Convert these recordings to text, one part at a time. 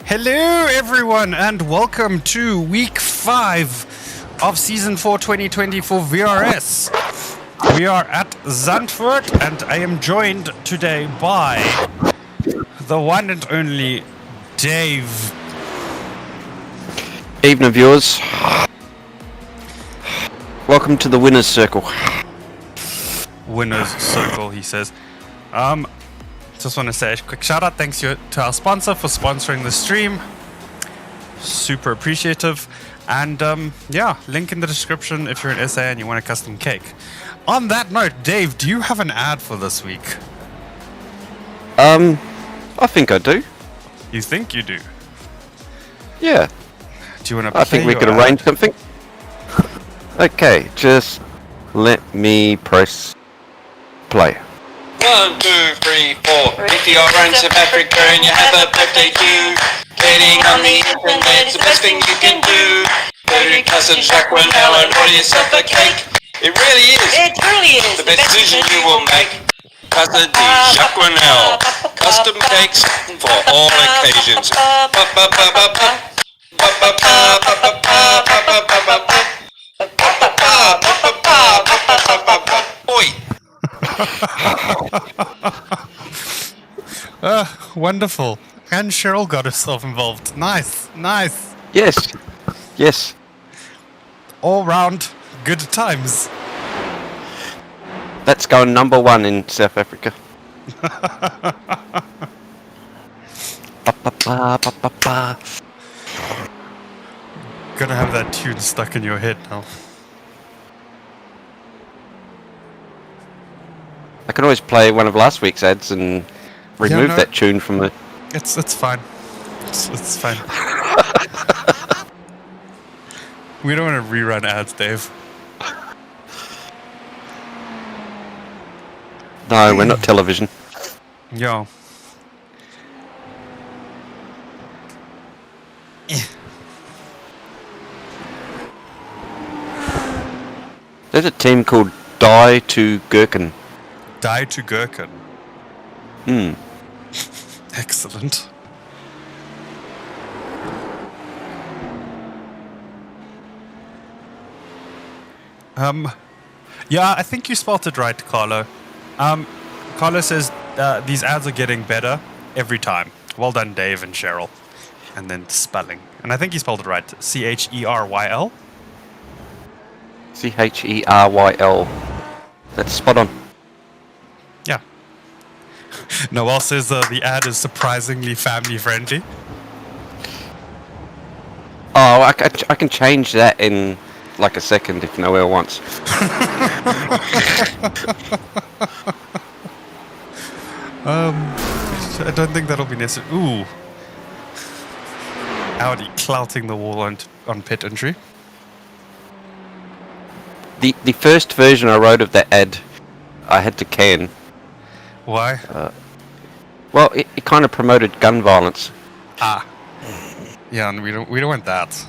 Hello, everyone, and welcome to week 5 of season 4 2020 for VRS. We are at ZANDVOORT, and I am joined today by the one and only Dave. Evening, viewers. Welcome to the winner's circle. Winner's circle, he says. Just want to say a quick shout out. Thanks to our sponsor for sponsoring the stream. Super appreciative. And yeah, link in the description if you're an SA and you want a custom cake. On that note, Dave, do you have an ad for this week? I think I do. You think you do? Yeah. Do you want to? I think we could arrange something. Okay, just let me press play. 1, 2, 3, 4. If you're in South Africa and you have a birthday too, getting on the internet's the best thing you can do. Go to Cousin Jacques and order yourself a cake. It really is. It truly is The best decision you will make. Cousin Jacques Ronel. Custom cakes for all occasions. Oi! Wonderful. And Cheryl got herself involved. Nice, nice. Yes. Yes. All round good times. That's going number 1 in South Africa. Gonna have that tune stuck in your head now. I can always play one of last week's ads and remove that tune from the... It's fine. It's fine. We don't want to rerun ads, Dave. No, we're not television. Yo. There's a team called Die to Gherkin. Die to Gherkin. Hmm. Excellent. Yeah, I think you spelled it right, Carlo. Carlo says these ads are getting better every time. Well done, Dave and Cheryl. And then spelling. And I think he spelled it right. CherYl. CherYl. That's spot on. Yeah. Noel says the ad is surprisingly family friendly. Oh, I can change that in like a second if Noel wants. I don't think that'll be necessary. Ooh. Audi clouting the wall on pit entry. The first version I wrote of that ad, I had to can. Why? Well, it kind of promoted gun violence. Ah. Yeah, and we don't want that.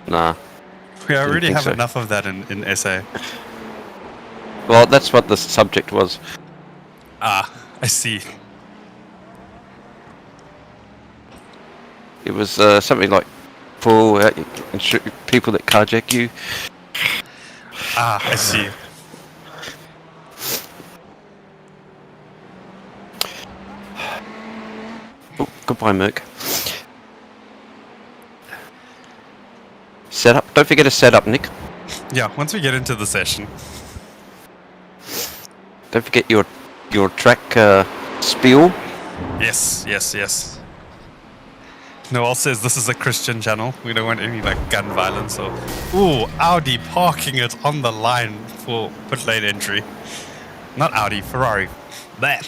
Nah. We already have so. enough of that in SA. Well, that's what the subject was. Ah, I see. It was something like for people that carjack you. Ah, I see. Oh, goodbye, Merc. Set up. Don't forget to set up, Nick. Yeah, once we get into the session. Don't forget your track spiel. Yes, yes, yes. Noel says this is a Christian channel. We don't want any like gun violence or... Ooh, Audi parking it on the line for pit lane entry. Not Audi, Ferrari. That.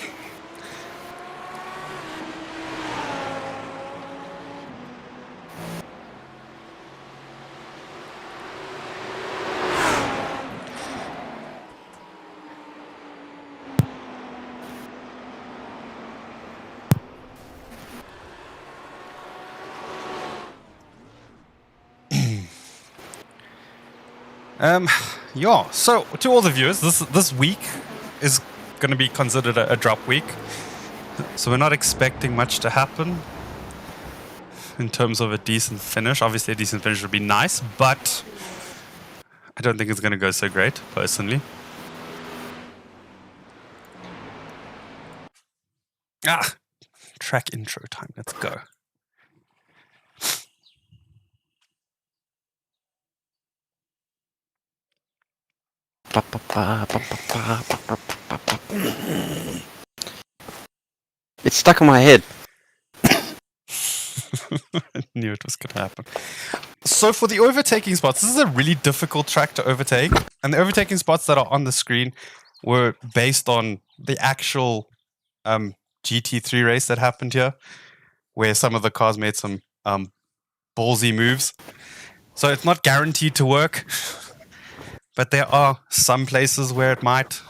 Yeah, so to all the viewers, this week is going to be considered a drop week. So we're not expecting much to happen. in terms of a decent finish. Obviously, a decent finish would be nice, but I don't think it's going to go so great, personally. Track intro time. Let's go. It's stuck in my head. I knew it was going to happen. So for the overtaking spots, this is a really difficult track to overtake. And the overtaking spots that are on the screen were based on the actual GT3 race that happened here, where some of the cars made some ballsy moves. So it's not guaranteed to work, but there are some places where it might.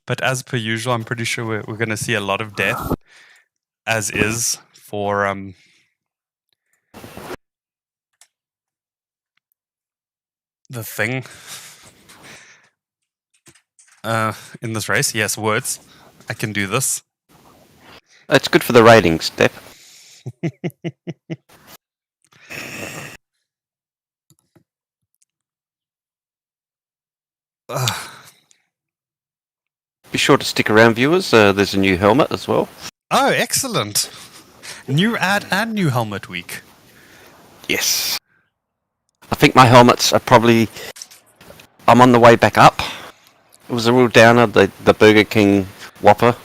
But as per usual, I'm pretty sure we're going to see a lot of death, as is for the thing in this race. Yes, words. I can do this. It's good for the ratings, Step. Be sure to stick around, viewers. There's a new helmet as well. Oh, excellent. New ad and new helmet week. Yes. I think my helmets are probably... I'm on the way back up. It was a real downer, the Burger King Whopper.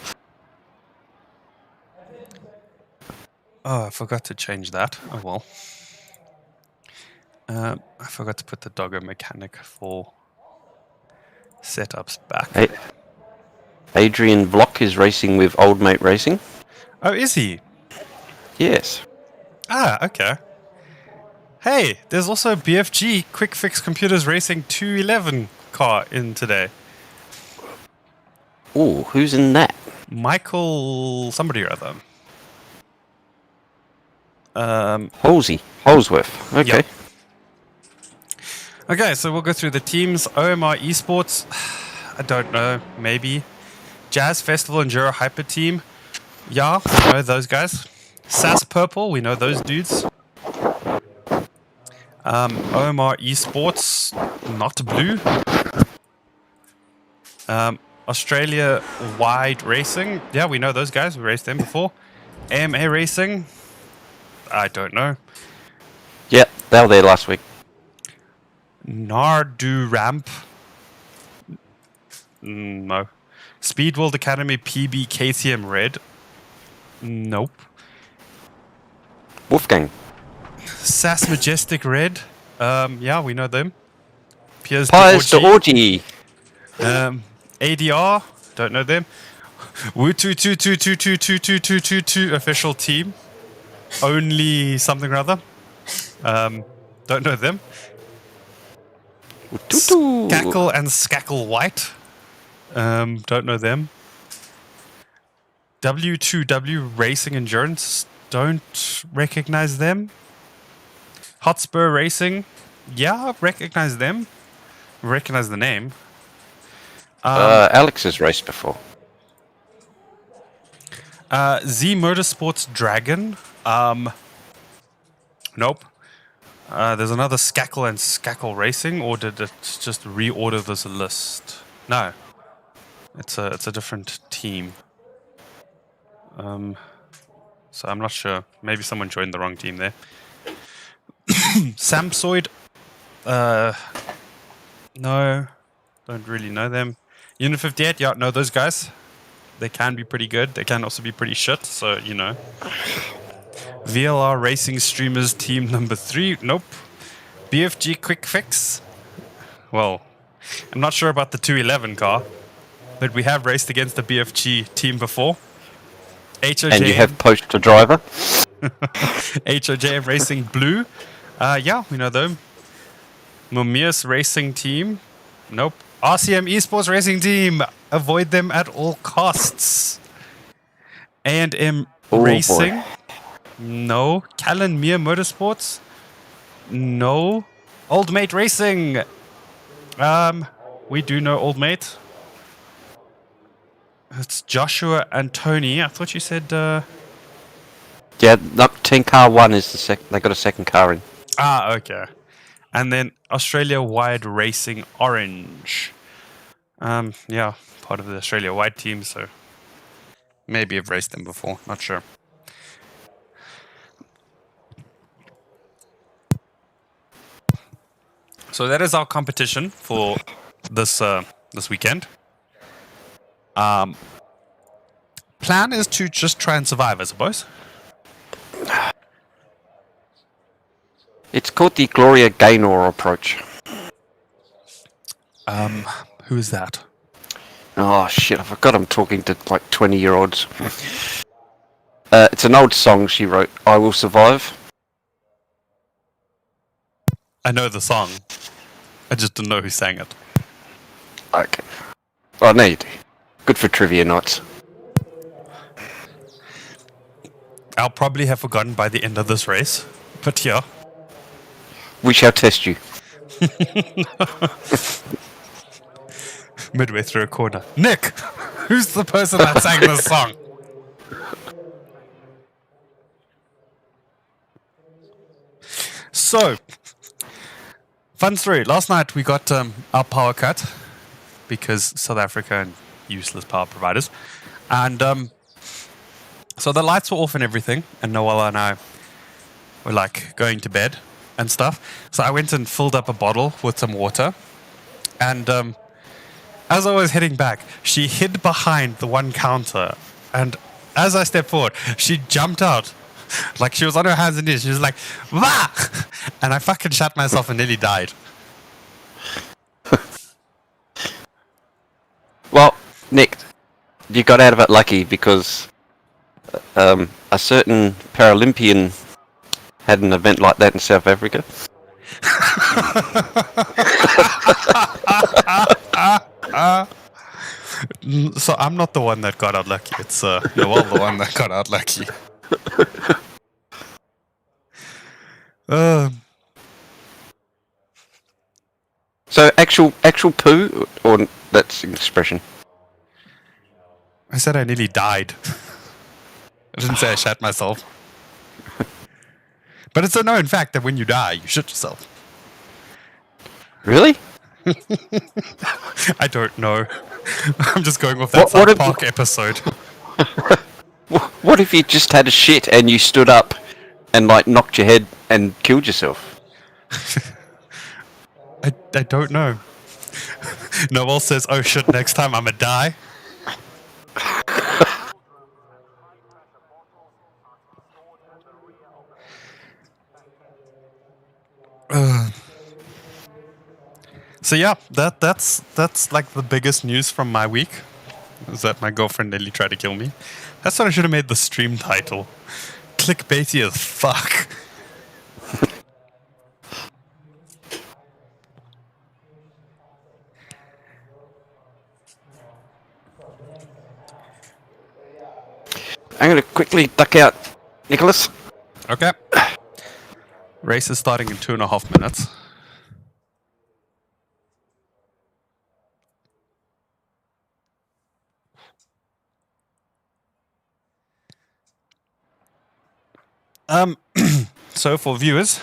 Oh, I forgot to change that. Oh, well. I forgot to put the doggo mechanic for setups back. Hey, Adrian Vlock is racing with Old Mate Racing. Oh, is he? Yes. Ah, okay. Hey, there's also a BFG Quick Fix Computers Racing 211 car in today. Oh, who's in that? Michael somebody or other. Holsworth. Okay. Yep. Okay, so we'll go through the teams. OMR Esports, I don't know, maybe. Jazz Festival Enduro Hyper Team. Yeah, we know those guys. SAS Purple, we know those dudes. OMR Esports, not blue. Australia Wide Racing, yeah, we know those guys. We raced them before. AMA Racing, I don't know. Yep, they were there last week. Nardu Ramp, no. Speed World Academy PB KTM Red, nope. Wolfgang. SAS Majestic Red, yeah, we know them. Piers Piers to Orgy. ADR, don't know them. Woo 222222222 official team, only something or other. Don't know them. Skackle and Skackle White, don't know them. W2W Racing Endurance, don't recognize them. Hotspur Racing, yeah, recognize them. Recognize the name. Alex has raced before. Z Motorsports Dragon, nope. There's another Skackle and Skackle Racing, or did it just reorder this list? No, it's a different team. So I'm not sure. Maybe someone joined the wrong team there. Samsoid, no, don't really know them. Unit 58, yeah, know those guys. They can be pretty good. They can also be pretty shit. So you know. VLR Racing Streamers Team number 3. Nope. BFG Quick Fix. Well, I'm not sure about the 211 car, but we have raced against the BFG team before. HOJ And you have poached a driver. HOJ Racing Blue. Yeah, we know them. Mumias Racing Team. Nope. RCM Esports Racing Team. Avoid them at all costs. A&M Racing. Boy. No. Callan Mere Motorsports? No. Old Mate Racing? We do know Old Mate. It's Joshua and Tony. I thought you said Yeah, no, 10 car 1 is the second. They got a second car in. Ah, okay. And then Australia Wide Racing Orange. Yeah, part of the Australia Wide team, so maybe I've raced them before, not sure. So that is our competition for this this weekend. Plan is to just try and survive, I suppose. It's called the Gloria Gaynor approach. Who is that? Oh shit, I forgot I'm talking to like 20-year-olds. It's an old song she wrote, I Will Survive. I know the song. I just don't know who sang it. Okay. Oh, no you do. Good for trivia nights. I'll probably have forgotten by the end of this race, but yeah. We shall test you. Midway through a corner. Nick! Who's the person that sang this song? So, fun story. Last night we got our power cut because South Africa and useless power providers. And so the lights were off and everything, and Noella and I were like going to bed and stuff. So I went and filled up a bottle with some water. And as I was heading back, she hid behind the one counter. And as I stepped forward, she jumped out. Like she was on her hands and knees. She was like, "Wah!" And I fucking shot myself and nearly died. Well, Nick, you got out of it lucky because a certain Paralympian had an event like that in South Africa. So I'm not the one that got out lucky. It's Noel the one that got out lucky. So actual poo, or that's an expression? I said I nearly died. I didn't say I shat myself. But it's a known fact that when you die, you shit yourself. Really? I don't know. I'm just going with that South Park episode. What if you just had a shit and you stood up and like knocked your head and killed yourself? I don't know. Noel says, "Oh shit, next time I'ma die." So yeah, that's like the biggest news from my week. Is that my girlfriend nearly tried to kill me. That's what I should have made the stream title. Clickbaity as fuck. I'm going to quickly duck out, Nicholas. Okay. Race is starting in 2.5 minutes. So for viewers,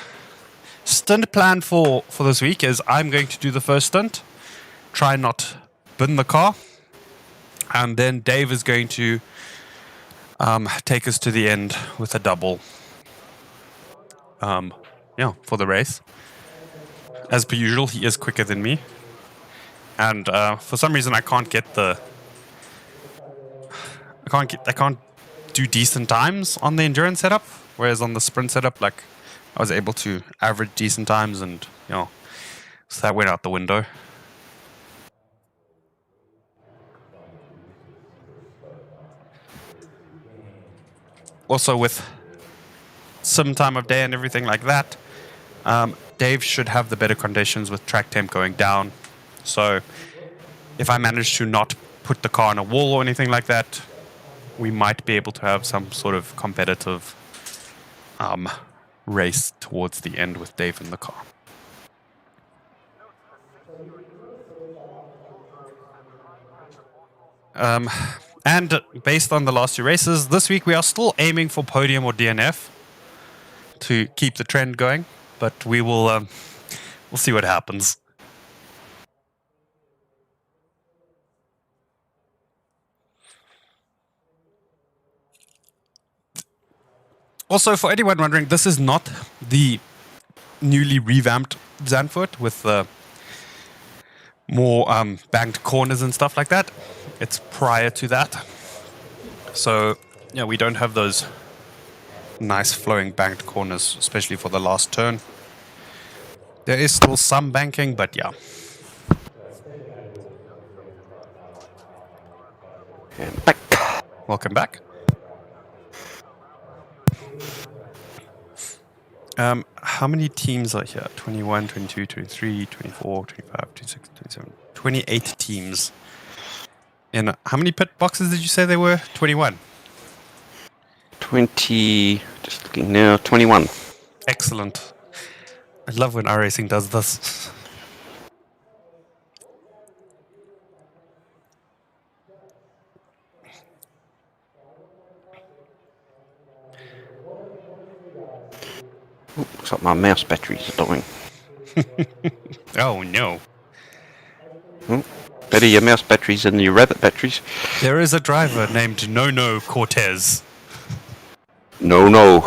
stunt plan for this week is I'm going to do the first stunt, try not bin the car, and then Dave is going to take us to the end with a double. Yeah, for the race. As per usual, he is quicker than me, and for some reason I can't get the. I can't do decent times on the endurance setup, whereas on the sprint setup, like I was able to average decent times, and so that went out the window. Also, with some time of day and everything like that, Dave should have the better conditions with track temp going down. So if I manage to not put the car on a wall or anything like that, we might be able to have some sort of competitive race towards the end with Dave in the car. And based on the last 2 races, this week we are still aiming for podium or DNF to keep the trend going, but we will we'll see what happens. Also, for anyone wondering, this is not the newly revamped ZANDVOORT with more banked corners and stuff like that. It's prior to that. So, yeah, we don't have those nice flowing banked corners, especially for the last turn. There is still some banking, but yeah. And back. Welcome back. How many teams are here? 21, 22, 23, 24, 25, 26, 27, 28 teams. And how many pit boxes did you say there were? 21. 20, just looking now, 21. Excellent. I love when iRacing does this. Ooh, looks like my mouse batteries are dying. Oh no. Ooh, better your mouse batteries than your rabbit batteries. There is a driver named No Cortez. No.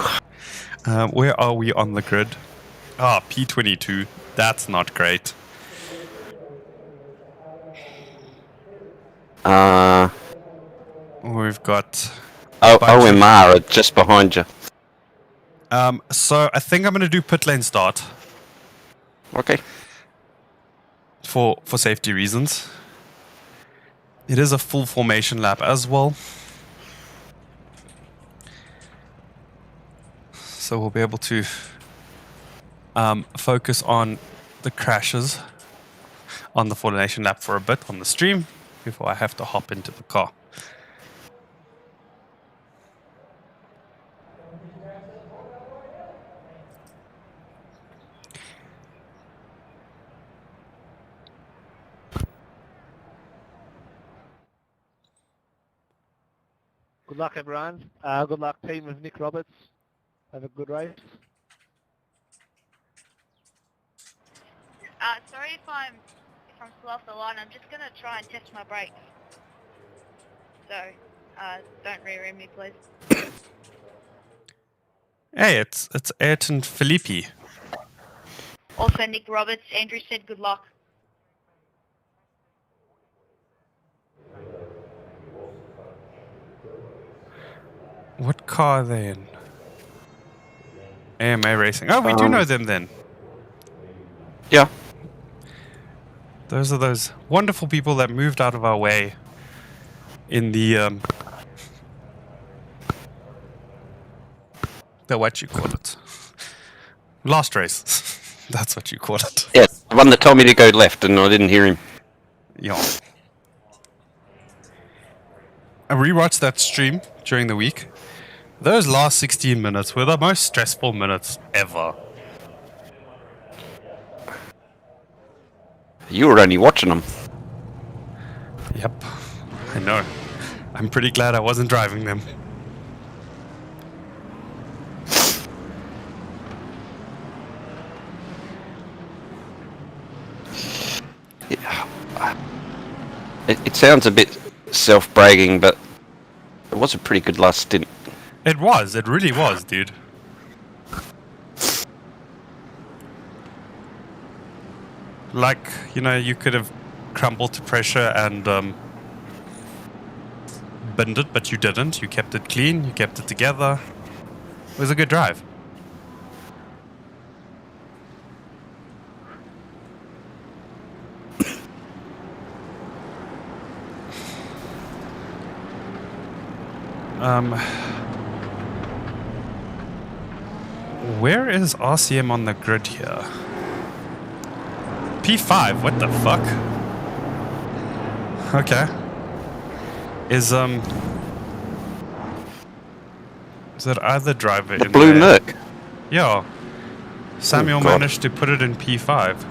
Where are we on the grid? Ah, P22. That's not great. We've got... OMR are just behind you. So I think I'm going to do pit lane start. Okay. For safety reasons. It is a full formation lap as well. So we'll be able to focus on the crashes on the formation lap for a bit on the stream before I have to hop into the car. Good luck, everyone. Good luck, team of Nick Roberts. Have a good race. Sorry if I'm still off the line. I'm just gonna try and test my brakes. So, don't rear-end me, please. Hey, it's Ayrton Filippi. Also, Nick Roberts. Andrew said good luck. What car are they in? AMA Racing. Oh, we do know them then. Yeah. Those are those wonderful people that moved out of our way in the what you call it? Last race. That's what you call it. Yeah, the one that told me to go left and I didn't hear him. Yeah. I rewatched that stream during the week. Those last 16 minutes were the most stressful minutes ever. You were only watching them. Yep, I know. I'm pretty glad I wasn't driving them. Yeah. It sounds a bit self-bragging, but it was a pretty good last stint. It was. It really was, dude. Like, you know, you could have crumbled to pressure and binned it, but you didn't. You kept it clean. You kept it together. It was a good drive. Where is RCM on the grid here? P5, what the fuck? Okay. Is that other driver The in blue there? Merc. Yeah. Samuel God. managed to put it in P5.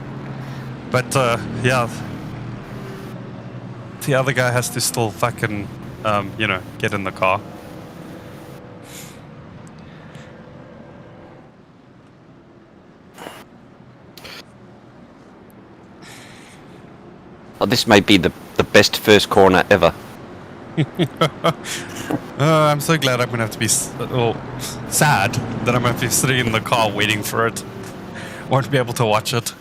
But, yeah. The other guy has to still fucking you know, get in the car. Oh, this may be the best first corner ever. I'm so glad I'm gonna have to be sad that I'm gonna have to be sitting in the car waiting for it. Won't be able to watch it.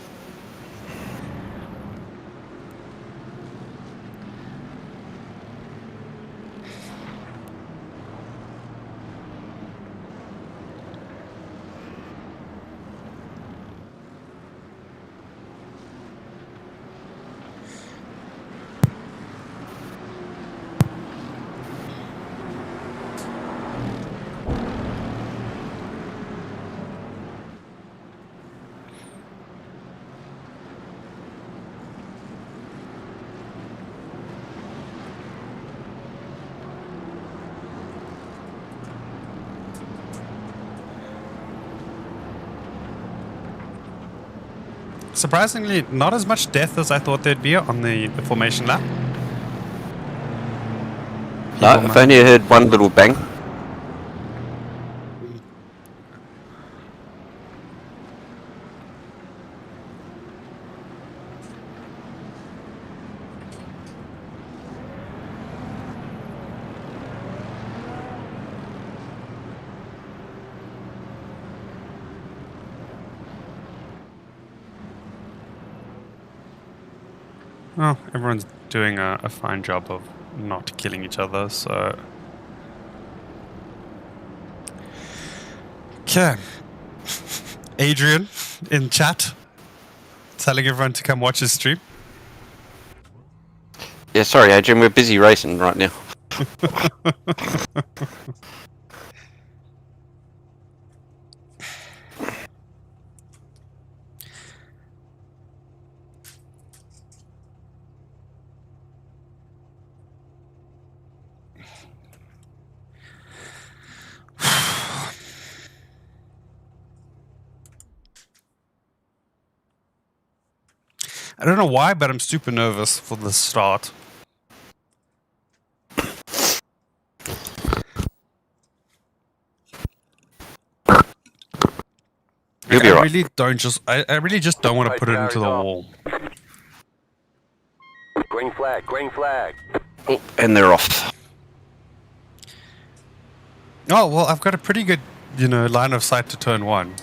Surprisingly, not as much death as I thought there'd be on the formation lap. No, I've only heard one little bang. Well, everyone's doing a fine job of not killing each other, so... Okay. Adrian, in chat, telling everyone to come watch his stream. Yeah, sorry, Adrian, we're busy racing right now. I don't know why, but I'm super nervous for the start. You'll be I right. really don't just. I really just don't want to put it into the wall. Green flag, green flag. Oh, and they're off. Oh well, I've got a pretty good, you know, line of sight to turn one.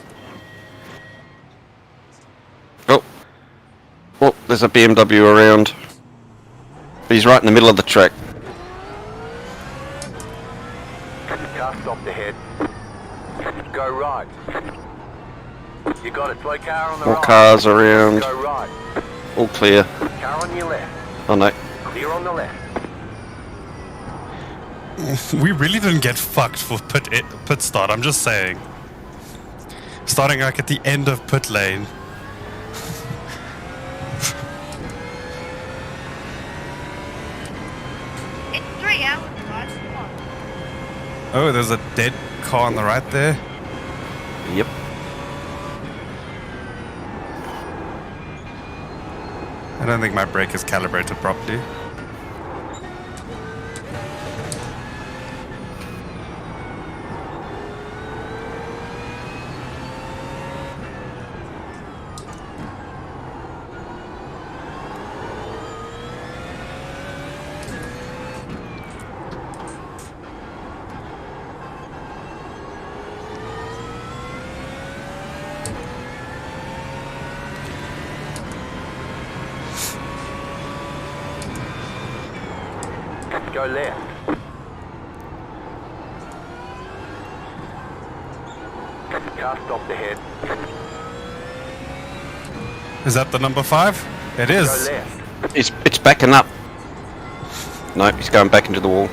Oh. Oh, there's a BMW around. He's right in the middle of the track. Car stopped ahead. Go right. You got it, slow car on the More right. cars around. Go right. All clear. Car on your left. Oh no. Clear on the left. We really didn't get fucked for pit start. I'm just saying. Starting like at the end of pit lane. It's 3 hours, guys. Come on. Oh, there's a dead car on the right there. Yep. I don't think my brake is calibrated properly. Go left. Car stopped ahead. Is that the number 5? It Go is. left. It's backing up. No, he's going back into the wall.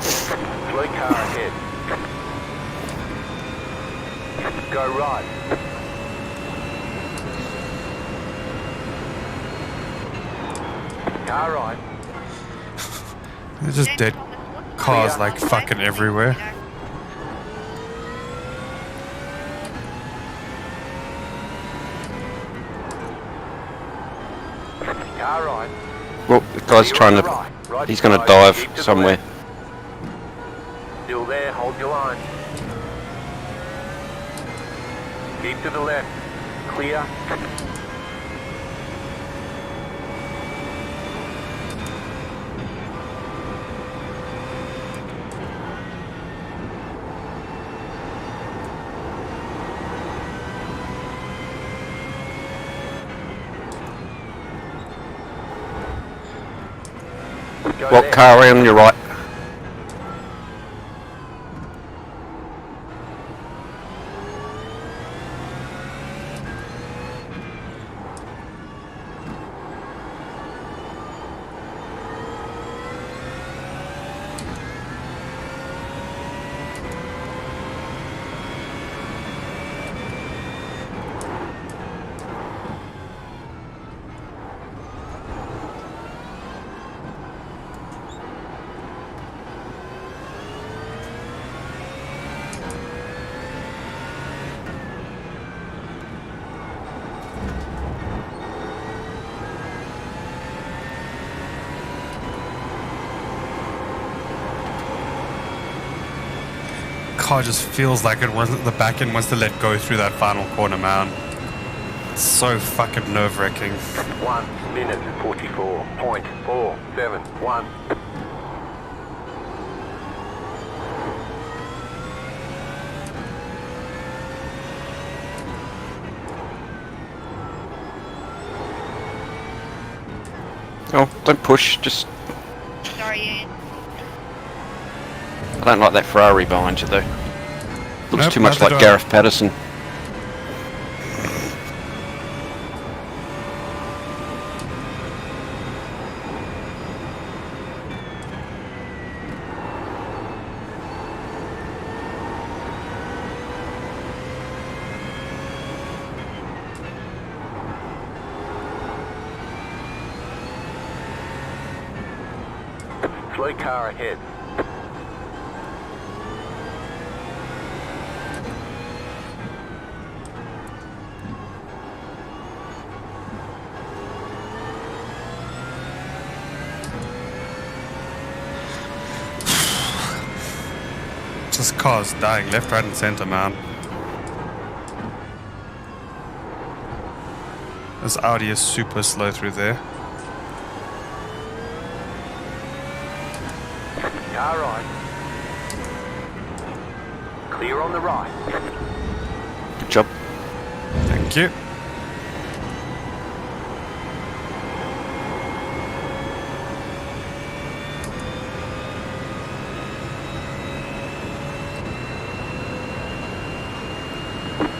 Slow car ahead. Go right. Car right. There's just dead cars like fucking everywhere. Car right. Well, the guy's trying to... Right. Right He's going to side. dive Keep to the somewhere. left. Still there, hold your line. Keep to the left. Clear. Go Well, there. car on your right. Car just feels like it wasn't the back end wants to let go through that final corner, man. It's so fucking nerve-wracking. 1 minute 44.471. Oh, don't push, just... Sorry, Ian. I don't like that Ferrari behind you though. Looks Nope, too much neither like do I. Gareth Patterson. Slow car ahead. This car's dying left, right, and center, man. This Audi is super slow through there. Car right. Clear on the right. Good job. Thank you.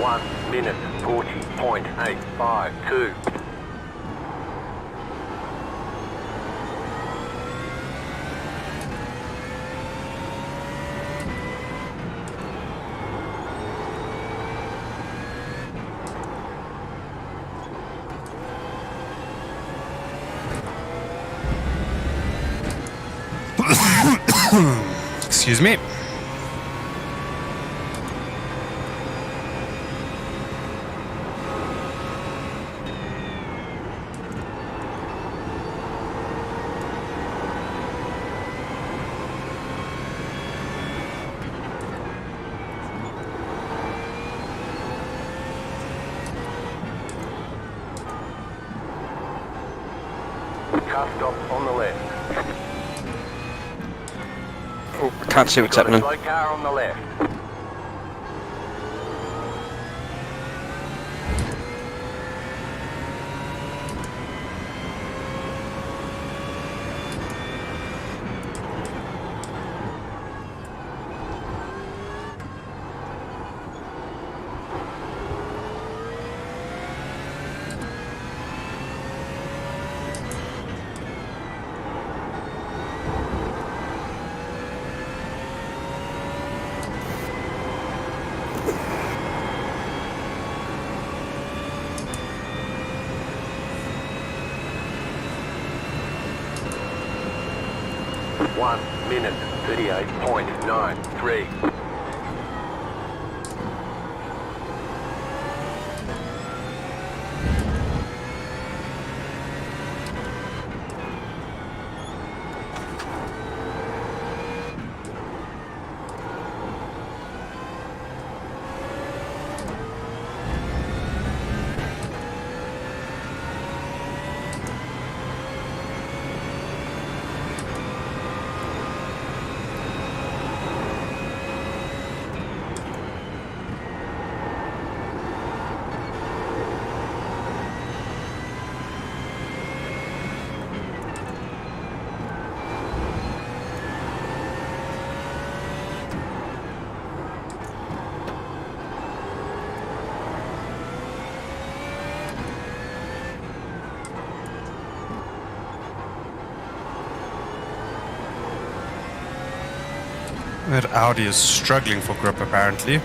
One minute 40.852. Excuse me. Car stop on the left. Oh, I can't see what's Got a happening. slow car on the left. One minute 38.93. That Audi is struggling for grip apparently.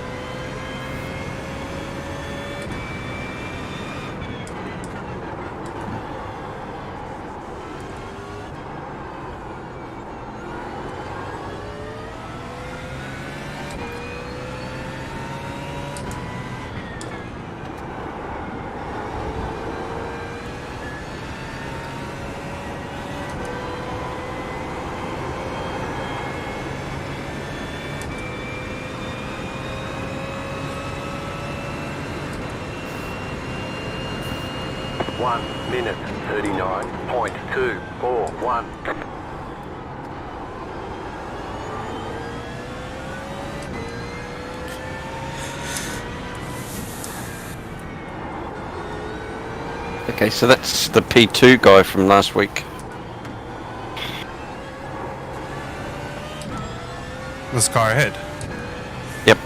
One minute 39.241. Okay, so that's the P2 guy from last week. This car ahead. Yep.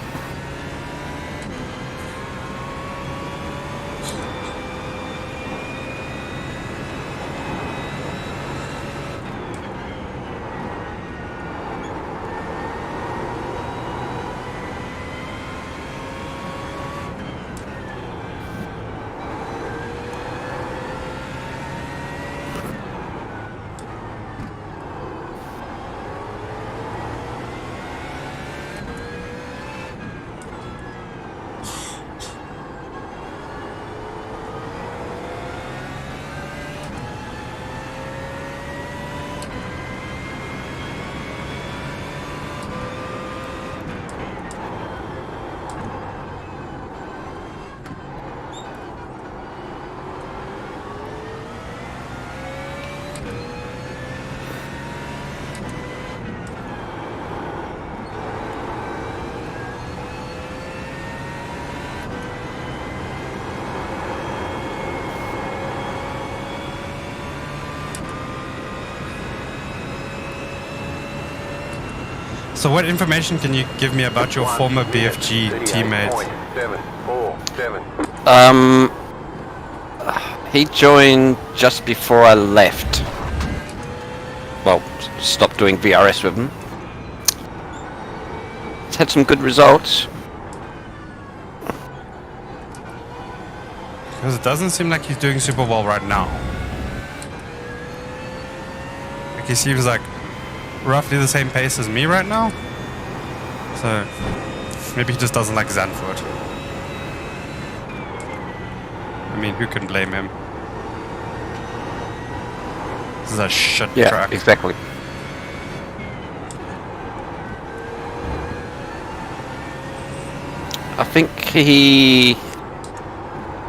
So what information can you give me about your former BFG teammate? 38.747. He joined just before I left. Well, stopped doing VRS with him. He's had some good results. Because it doesn't seem like he's doing super well right now. Like he seems like roughly the same pace as me right now. So maybe he just doesn't like ZANDVOORT. I mean, who can blame him? This is a shit Yeah, track. exactly. I think he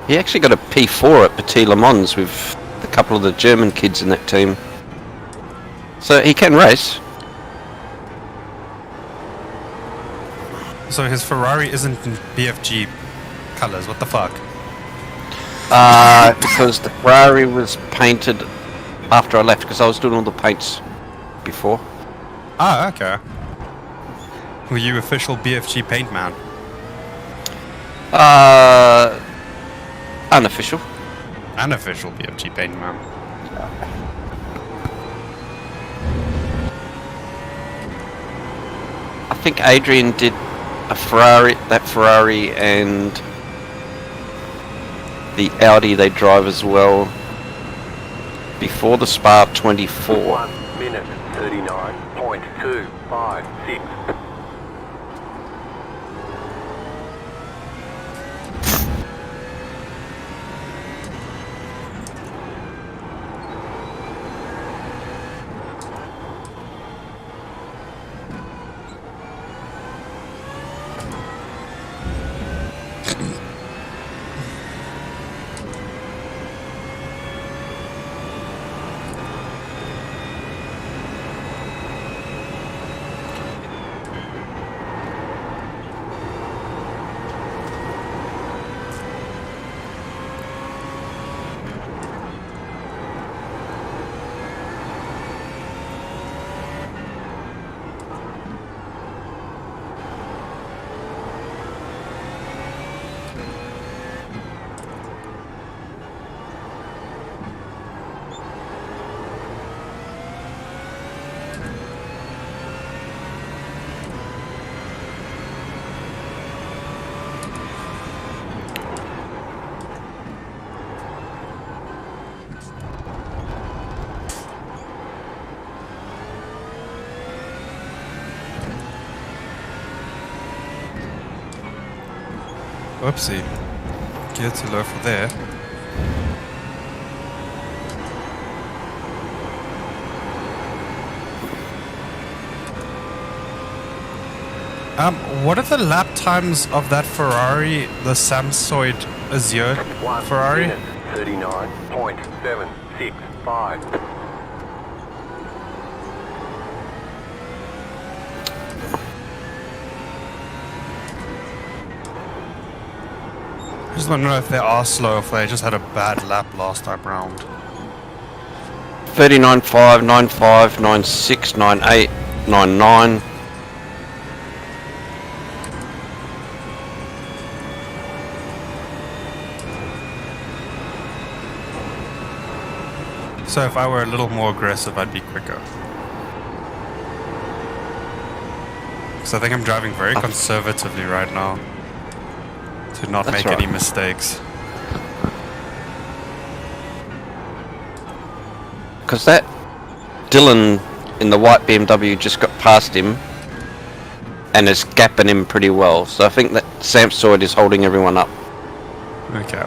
actually got a P4 at Petit Le Mans with a couple of the German kids in that team. So he can race. So his Ferrari isn't in BFG colors. What the fuck? Because the Ferrari was painted after I left, because I was doing all the paints before. Ah, okay. Were you official BFG paint man? Unofficial. Unofficial BFG paint man. I think Adrian did a Ferrari, that Ferrari and the Audi they drive as well before the Spa 24. 1 minute 39.256. Whoopsie. Gear too low for there. What are the lap times of that Ferrari, the Samsoid Azure 1 Ferrari? minute 39.765. I just want to know if they are slow, if they just had a bad lap last time round. 39.5, 95, 96, 98, 99. So if I were a little more aggressive, I'd be quicker. So I think I'm driving very conservatively right now to not That's make right. any mistakes. Because that Dylan in the white BMW just got past him and is gapping him pretty well. So I think that Samsoid is holding everyone up. Okay.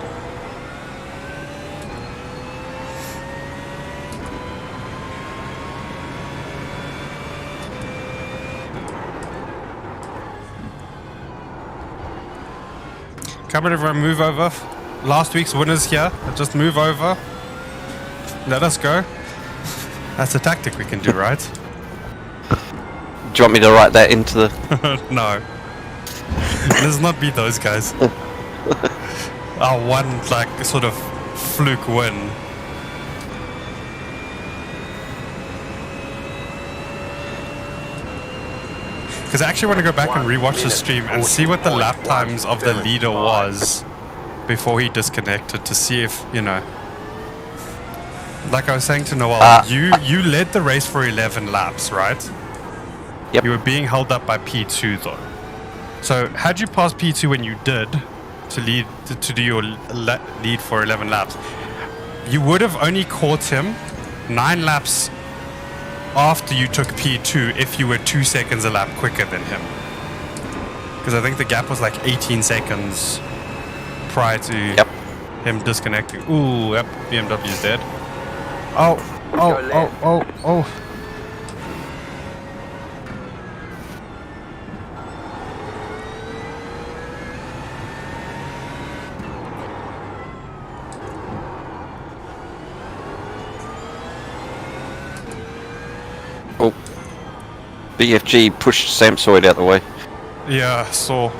Come on, everyone, move over. Last week's winners here. Just move over. Let us go. That's a tactic we can do, right? Do you want me to write that into the... No. Let's not be those guys. Our one, like, sort of fluke win. Because I actually want to go back and rewatch the stream and see what the lap times of the leader was before he disconnected, to see if, you know... Like I was saying to Noel, you led the race for 11 laps, right? Yep. You were being held up by P2 though. So had you passed P2 when you did to do your lead for 11 laps, you would have only caught him 9 laps after you took P2 if you were 2 seconds a lap quicker than him. Because I think the gap was like 18 seconds prior to him disconnecting. Ooh, yep, BMW's dead. Oh. Oh. BFG pushed Samsoid out the way. Yeah, so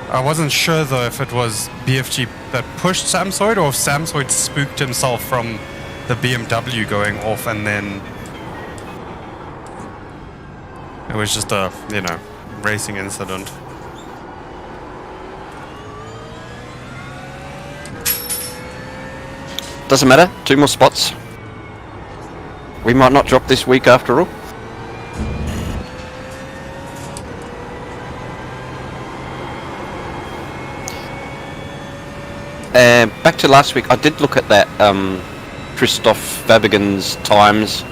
I wasn't sure though if it was BFG that pushed Samsoid or if Samsoid spooked himself from the BMW going off and then it was just a, you know, racing incident. Doesn't matter, 2 more spots. We might not drop this week after all. Back to last week, I did look at that Christoph Fabigan's times.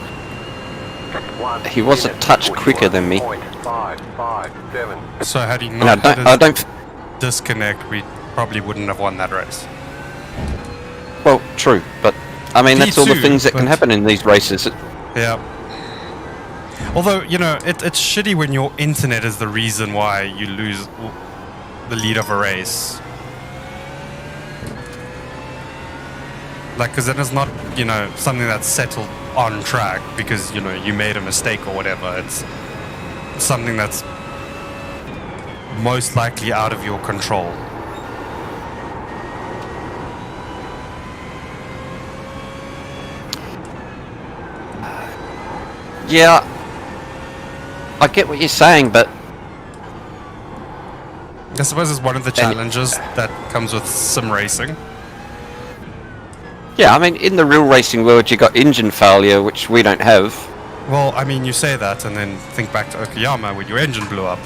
He was a touch quicker than me. So had he And not I don't. disconnect, we probably wouldn't have won that race. Well, true, but I mean that's all the P2, things that can but- happen in these races. Yeah. Although, you know, it's shitty when your internet is the reason why you lose the lead of a race. Like, because then it's not, you know, something that's settled on track because, you know, you made a mistake or whatever. It's something that's most likely out of your control. Yeah, I get what you're saying, but I suppose it's one of the challenges that comes with sim racing. yeah, I mean in the real racing world you got engine failure, which we don't have. Well, I mean, you say that and then think back to Okayama when your engine blew up.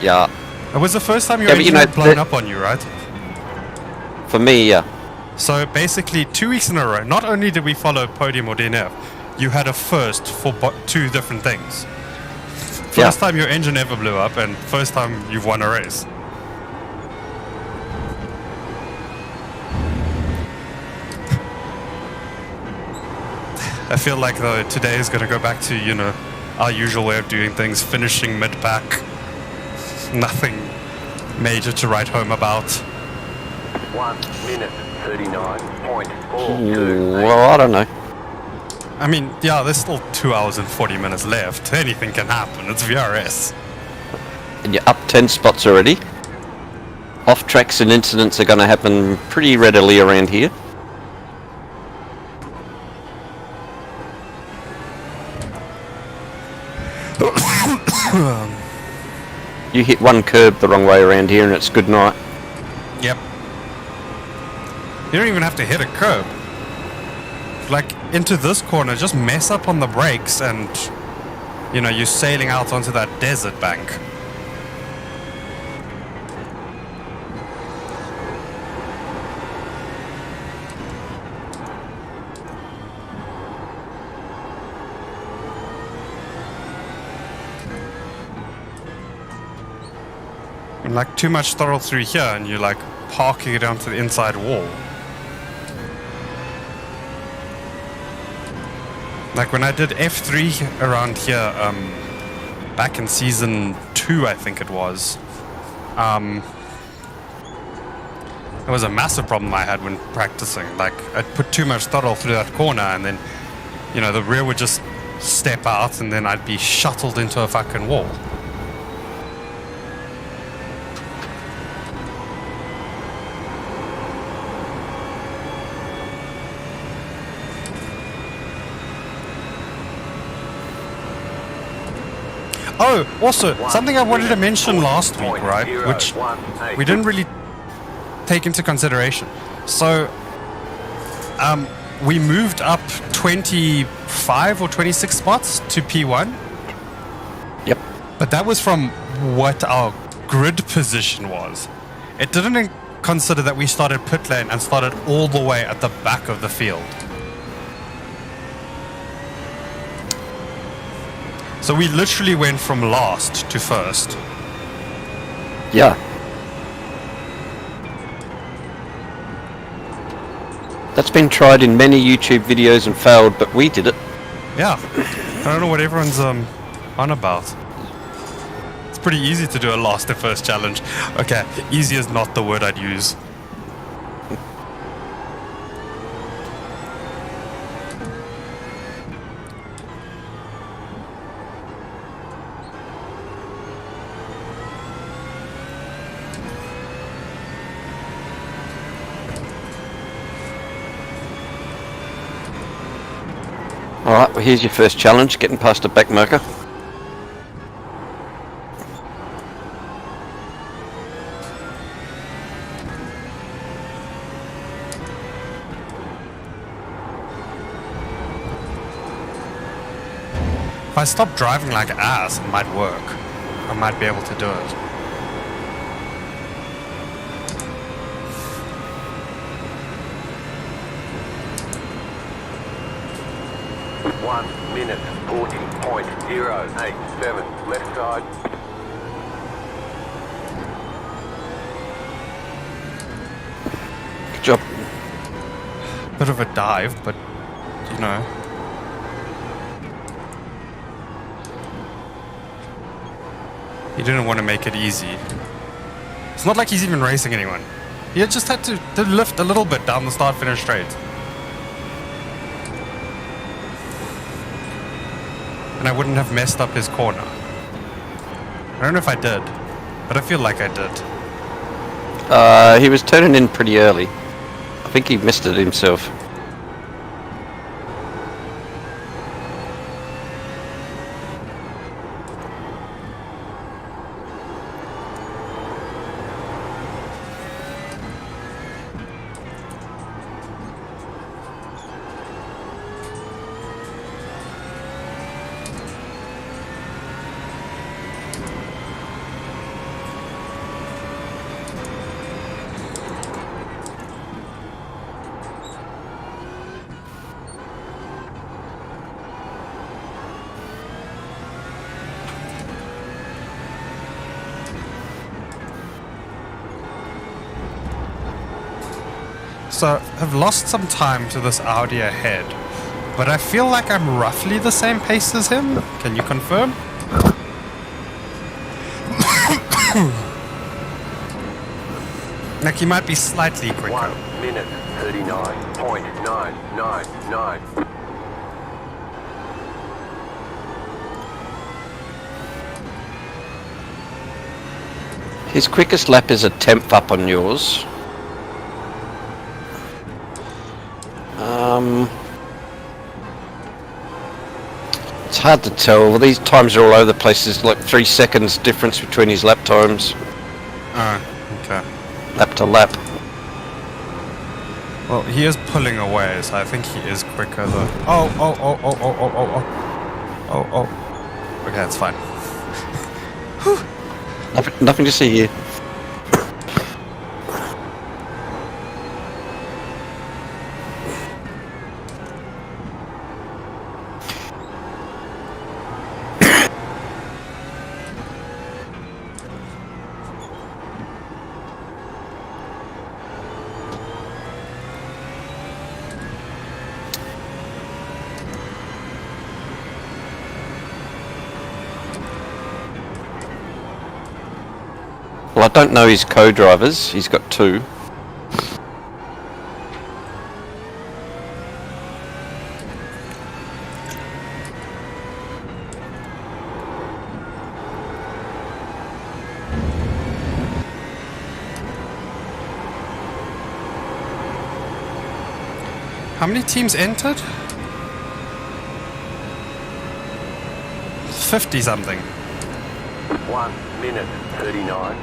Yeah, It was the first time your Yeah, but engine you know, had blown the- up on you, right? for me, yeah. So basically, 2 weeks in a row, not only did we follow podium or DNF, you had a first for 2 different things. First time your engine ever blew up, and first time you've won a race. I feel like though today is going to go back to, you know, our usual way of doing things, finishing mid-pack. Nothing major to write home about. 1 minute 39.42. Well, I don't know. I mean, yeah, there's still 2 hours and 40 minutes left. Anything can happen. It's VRS. And you're up 10 spots already. Off tracks and incidents are going to happen pretty readily around here. You hit one curb the wrong way around here and it's good night. Yep. You don't even have to hit a curb. Like, into this corner, just mess up on the brakes and, you know, you're sailing out onto that desert bank. And like, too much throttle through here and you're like parking it onto the inside wall. Like when I did F3 around here, back in season 2, I think it was. It was a massive problem I had when practicing. Like, I'd put too much throttle through that corner and then, you know, the rear would just step out and then I'd be shuttled into a fucking wall. Oh, also, something I wanted to mention last week, right, which we didn't really take into consideration. So, we moved up 25 or 26 spots to P1. Yep. But that was from what our grid position was. It didn't consider that we started pit lane and started all the way at the back of the field. So we literally went from last to first. Yeah. That's been tried in many YouTube videos and failed, but we did it. Yeah. I don't know what everyone's on about. It's pretty easy to do a last to first challenge. Okay, easy is not the word I'd use. Alright, well here's your first challenge, getting past a back marker. If I stop driving like ass, it might work. I might be able to do it. One minute 40.087. Left side. Good job. Bit of a dive, but, you know. He didn't want to make it easy. It's not like he's even racing anyone. He just had to lift a little bit down the start-finish straight. And I wouldn't have messed up his corner. I don't know if I did, but I feel like I did. He was turning in pretty early. I think he missed it himself. So I've lost some time to this Audi ahead, but I feel like I'm roughly the same pace as him. Can you confirm? Like he might be slightly quicker. 1 minute 39.999. His quickest lap is a 10th up on yours. It's hard to tell. These times are all over the place. There's like 3 seconds difference between his lap times. Oh, okay. Lap to lap. Well, he is pulling away, so I think he is quicker though. Oh. Okay, that's fine. Nothing to see here. Well, I don't know his co-drivers. He's got 2. How many teams entered? 50 something. 1 minute 39.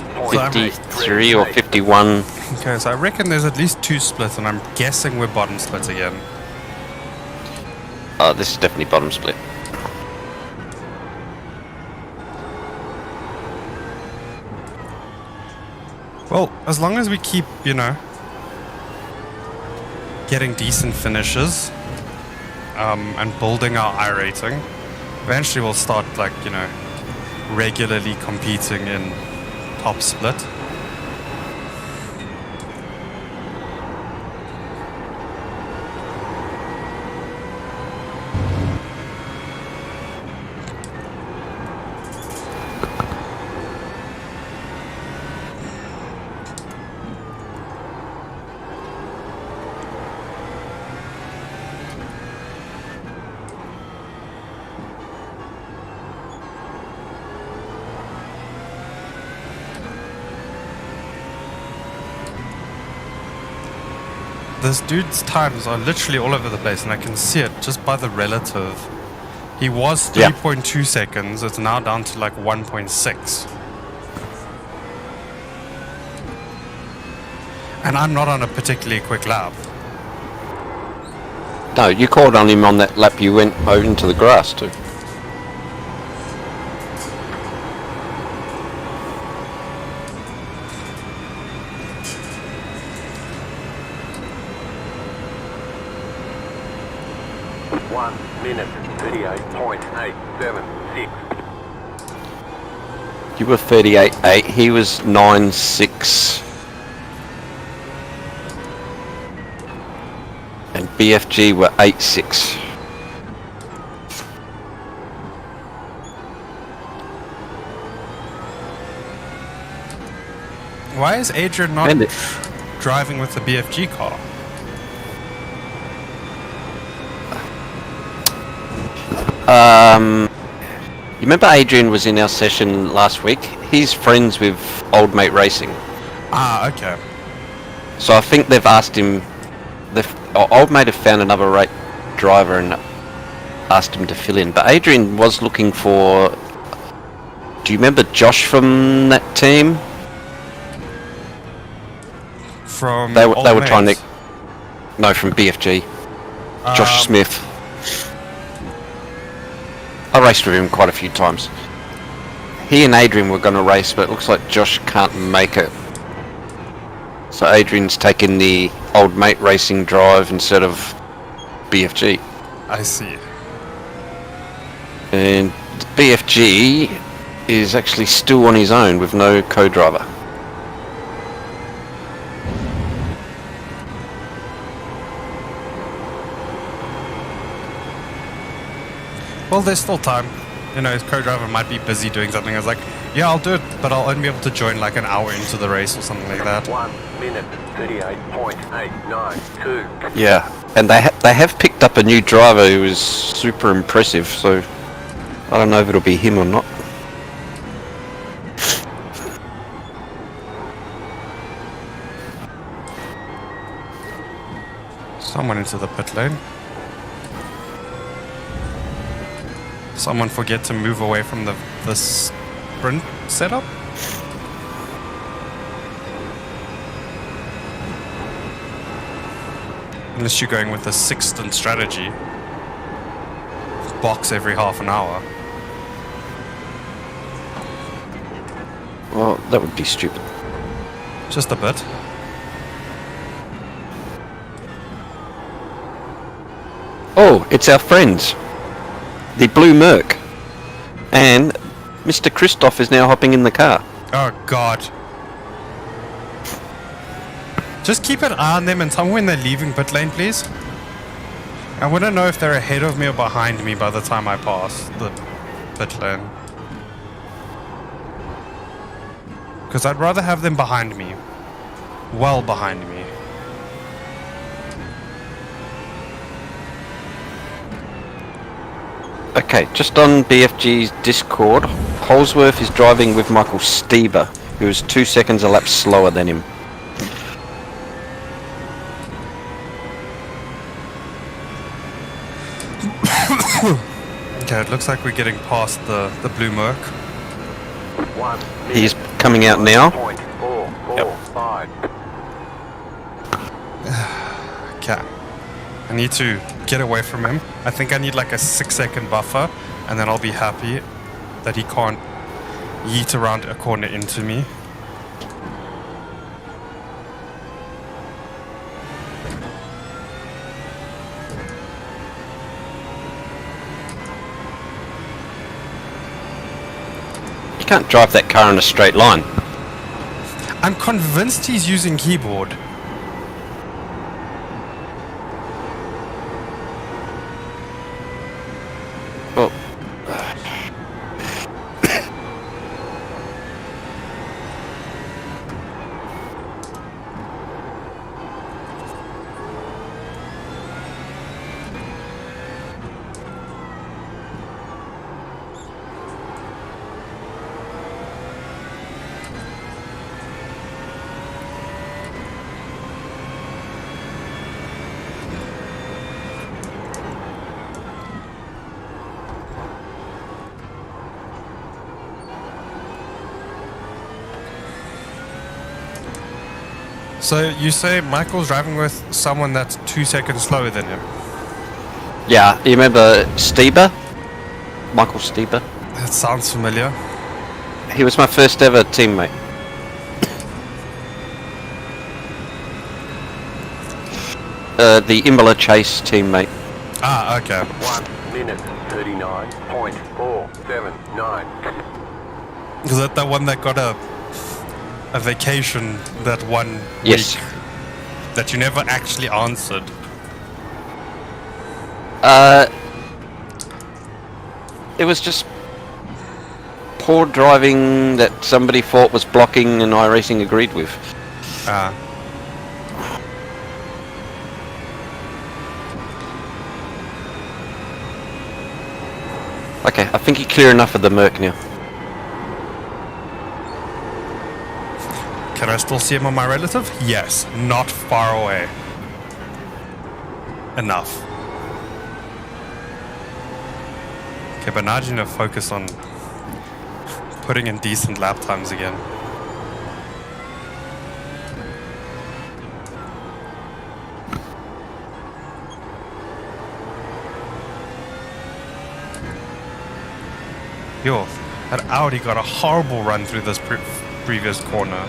53 or 51. Okay, so I reckon there's at least 2 splits, and I'm guessing we're bottom split again. Oh, this is definitely bottom split. Well, as long as we keep, getting decent finishes, and building our iRating, eventually we'll start, regularly competing in top split. This dude's times are literally all over the place, and I can see it just by the relative. He was 3.2 seconds, it's now down to like 1.6. And I'm not on a particularly quick lap. No, you called on him on that lap you went over into the grass too. Minute 38.876. You were 38.8, he was 9.6. And BFG were 8.6. Why is Adrian not driving with the BFG car? You remember Adrian was in our session last week? He's friends with Old Mate Racing. Ah, okay. So I think they've asked him, Old Mate have found another driver and asked him to fill in. But Adrian was looking for, do you remember Josh from that team? From They were trying to, no, from BFG. Josh Smith. I raced with him quite a few times. He and Adrian were going to race, but it looks like Josh can't make it. So Adrian's taken the Old Mate Racing drive instead of BFG. I see. And BFG is actually still on his own with no co-driver. well, there's still time. You know, his co-driver might be busy doing something. I was like, yeah, I'll do it, but I'll only be able to join like an hour into the race or something like that. 1 minute 38.892. Yeah, and they have picked up a new driver who is super impressive, so I don't know if it'll be him or not. Someone into the pit lane. Someone forget to move away from the sprint setup. Unless you're going with the sextant strategy. Box every half an hour. Well, that would be stupid. Just a bit. Oh, it's our friends. The Blue Merc. And Mr. Christoph is now hopping in the car. Oh god. Just keep an eye on them and tell me when they're leaving pit lane, please. I want to know if they're ahead of me or behind me by the time I pass the pit lane. Because I'd rather have them behind me. Well behind me. Okay, just on BFG's Discord, Holsworth is driving with Michael Stieber, who is 2 seconds a lap slower than him. Okay, it looks like we're getting past the Blue Merc. 1 minute He's coming out now. 0.445. Okay. I need to get away from him. I think I need like a 6-second buffer, and then I'll be happy that he can't yeet around a corner into me. You can't drive that car in a straight line. I'm convinced he's using keyboard. Well, So you say Michael's driving with someone that's 2 seconds slower than him? yeah, you remember Stieber? Michael Stieber? That sounds familiar. He was my first ever teammate. The Imola Chase teammate. Ah, okay. 1 minute 39.479. Is that the one that got a vacation that one Yes. week that you never actually answered? It was just poor driving that somebody thought was blocking and iRacing agreed with. Ah. Okay, I think you're clear enough of the Merc now. Can I still see him on my relative? Yes, not far away. Enough. Okay, but now I need to focus on putting in decent lap times again. Yo, that Audi got a horrible run through this previous corner.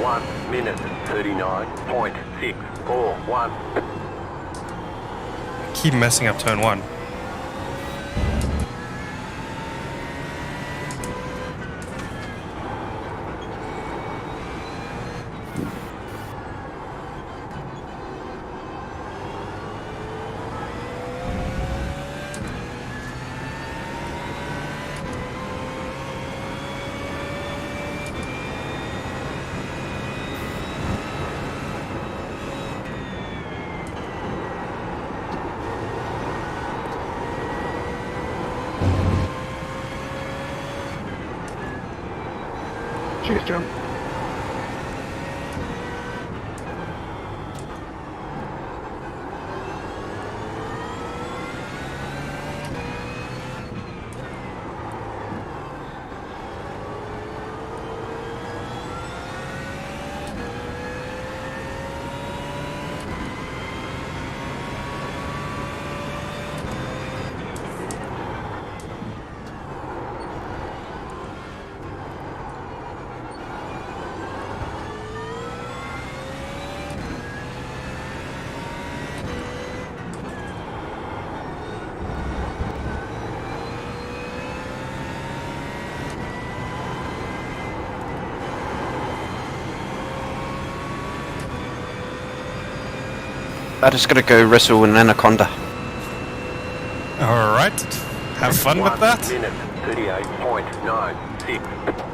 1 minute 39.641. Keep messing up turn 1. Cheers, John. I'm just gonna go wrestle an anaconda. Alright. Have fun with 1 that. minute 38.96.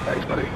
Thanks, buddy.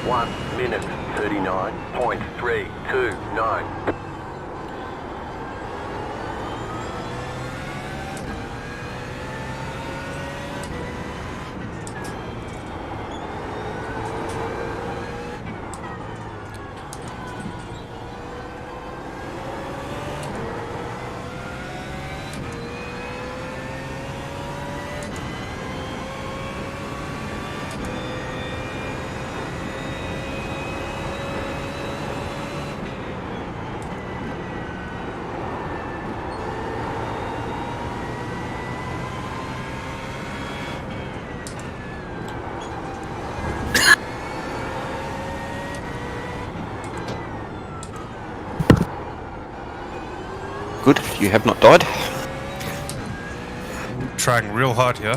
One minute 39.329. Good, you have not died. Trying real hard here.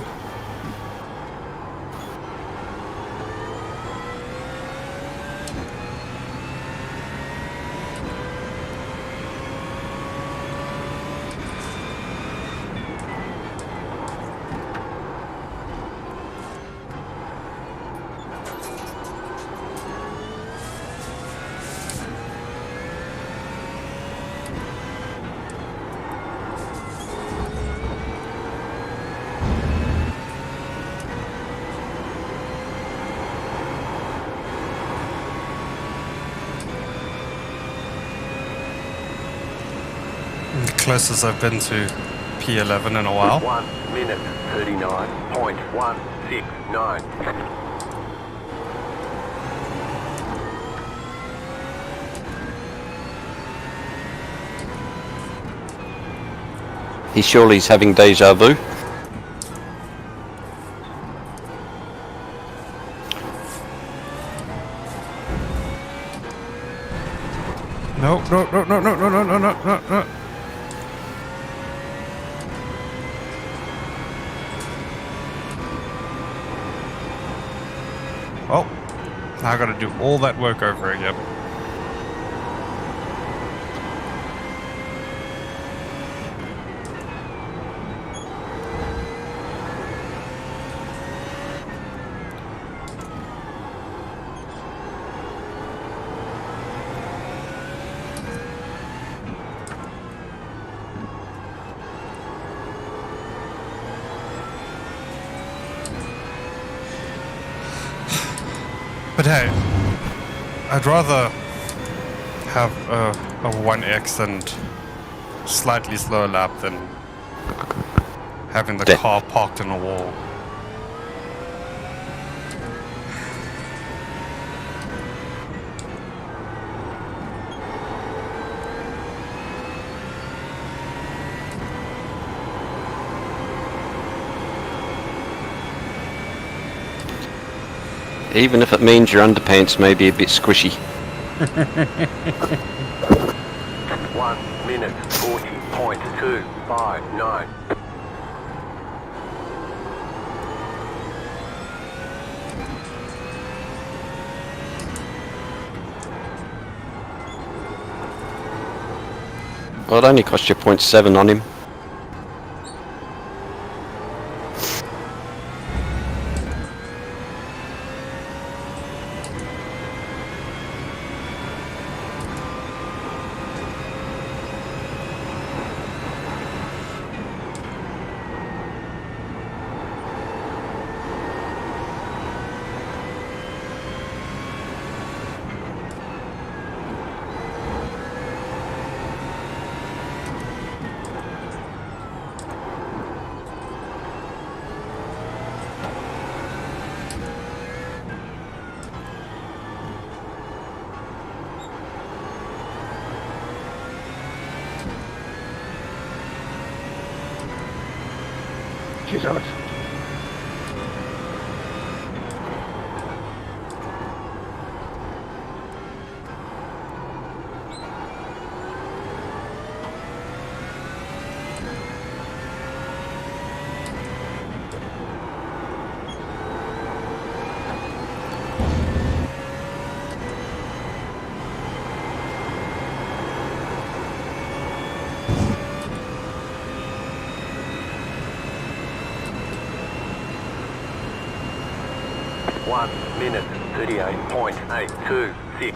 The closest I've been to P11 in a while. 1 minute 39.1 6, 9. He surely is having deja vu. No, no, no, no, no, no, no, no, no, no, no. Oh, now I gotta do all that work over again. But hey, I'd rather have a 1x and slightly slower lap than having the car parked in a wall. Even if it means your underpants may be a bit squishy. 1 minute 40.259. Well, it only cost you 0.7 on him. Cheers, Alex. One minute 38.826.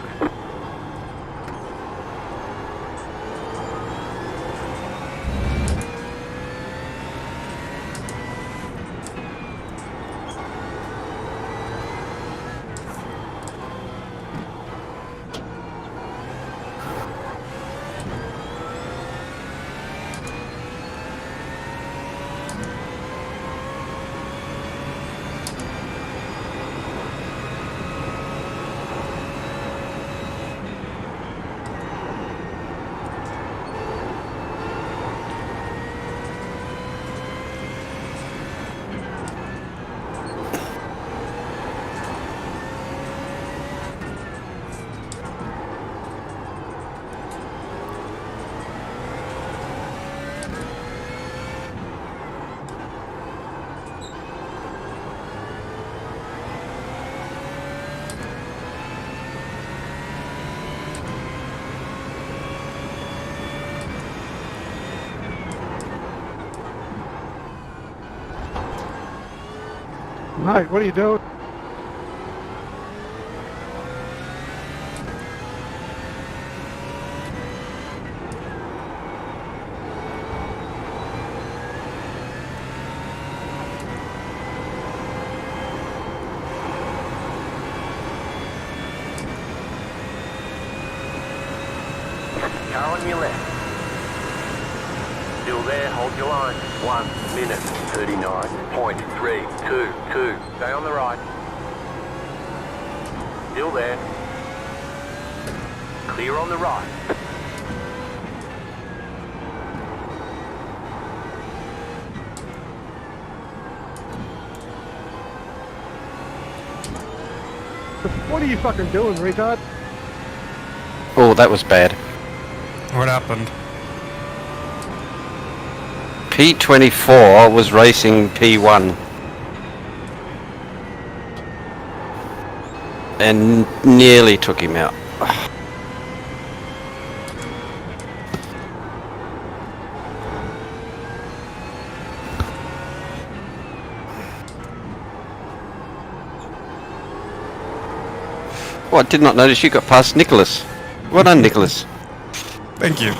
Mate, what are you doing? Car on your left. Still there, hold your line. 1 minute 39.322. Stay on the right. Still there. Clear on the right. What are you fucking doing, retard? Oh, that was bad. What happened? P24 was racing P1. And nearly took him out. Oh, I did not notice you got past Nicholas. Well done, Nicholas. Thank you.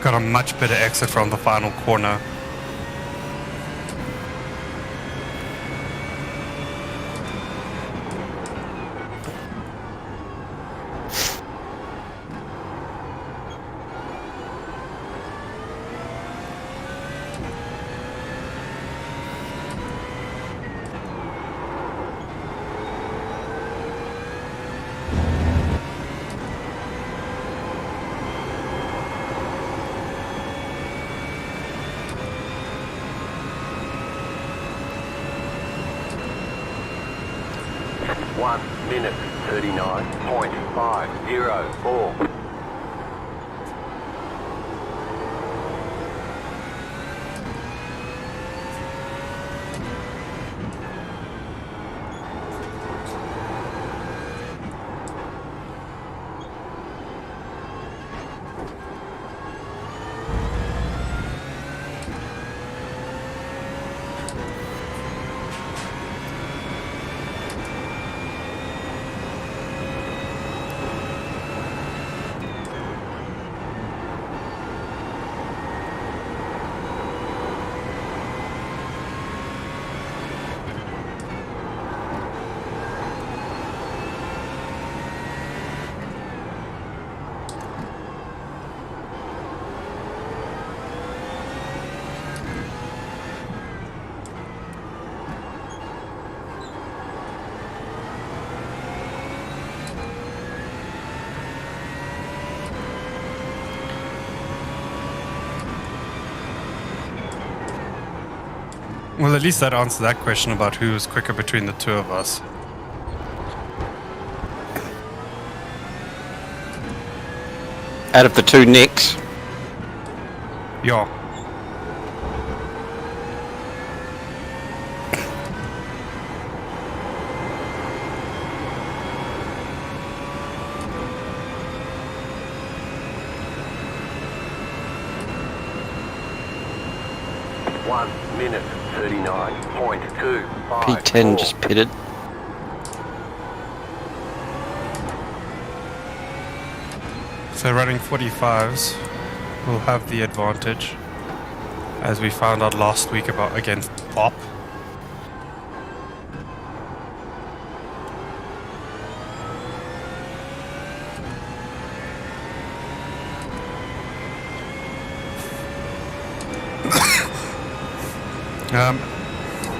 Got a much better exit from the final corner. One minute 39.504. Well, at least that answers that question about who was quicker between the two of us. Out of the two Nicks, Yeah. One minute 39.254. P10 just pitted. So running 45s will have the advantage, as we found out last week about against Pop.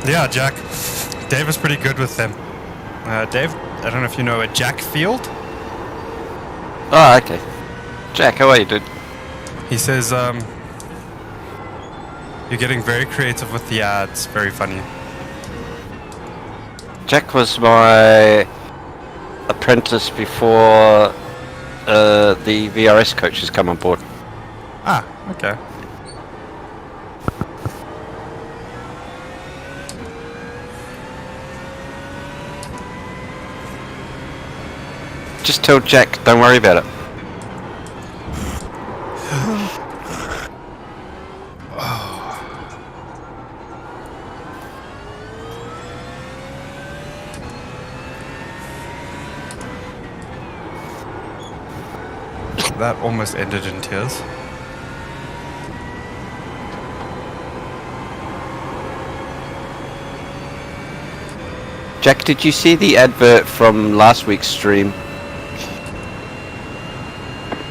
Yeah, Jack. Dave is pretty good with them. Dave, I don't know if you know a Jack Field. Oh, okay. Jack, how are you, dude? He says, you're getting very creative with the ads. Very funny. Jack was my apprentice before the VRS coaches come on board. Ah, okay. Just tell Jack, don't worry about it. That almost ended in tears. Jack, did you see the advert from last week's stream?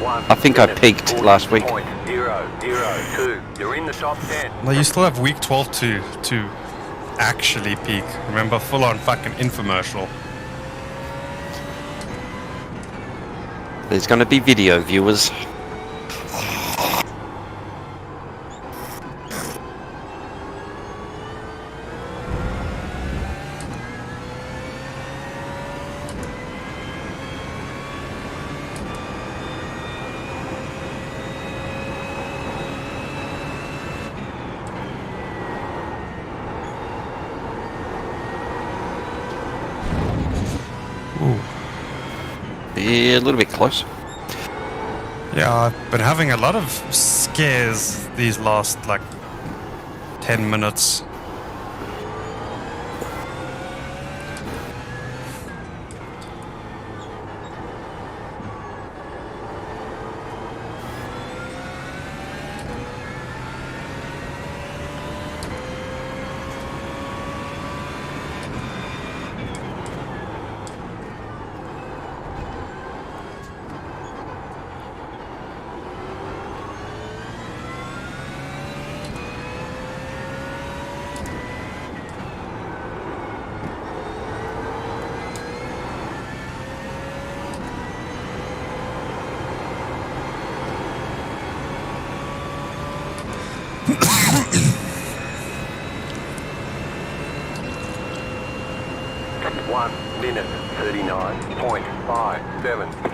1 I think I peaked last week. 0.002. You're in the top 10. Well, you still have week 12 to actually peak. Remember, full on fucking infomercial. There's going to be video viewers. Yeah, a little bit close. Yeah, I've been having a lot of scares these last, like, 10 minutes. One minute 39.57.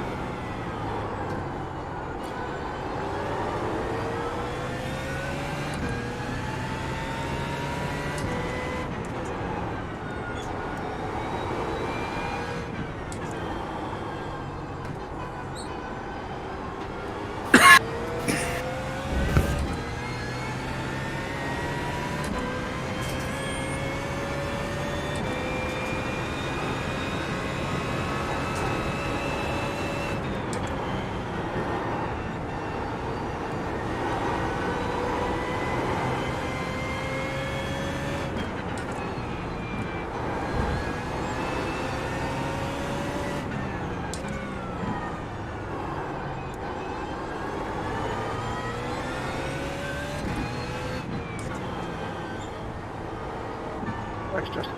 Thanks, Justin.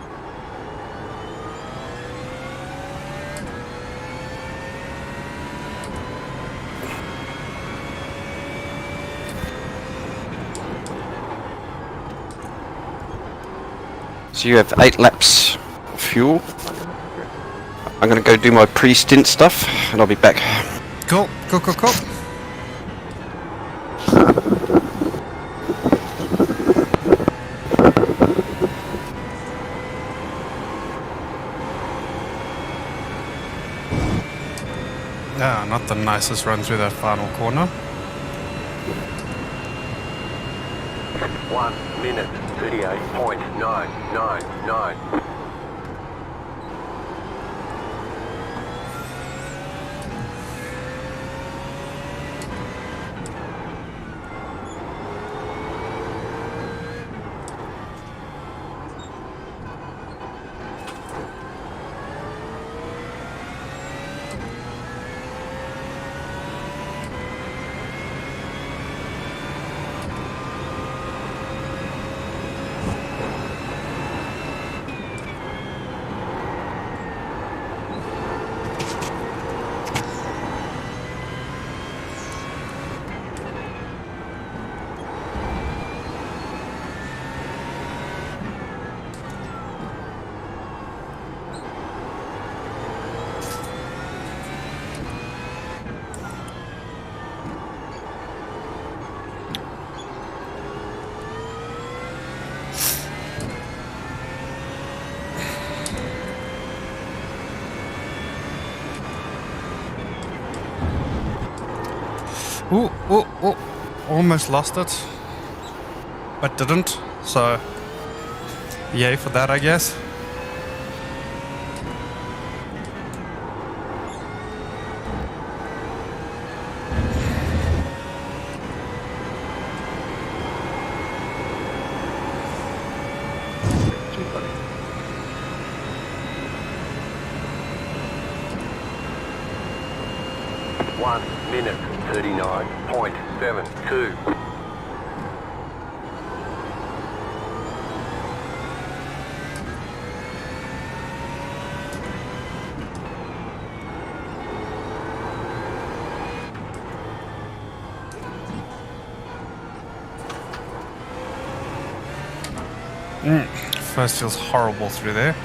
So you have 8 laps of fuel. I'm going to go do my pre-stint stuff and I'll be back. Cool. Yeah, not the nicest run through that final corner. 1 minute 38.999. Ooh, almost lost it, but didn't, so yay for that, I guess. 1 minute 39.72. First feels horrible through there.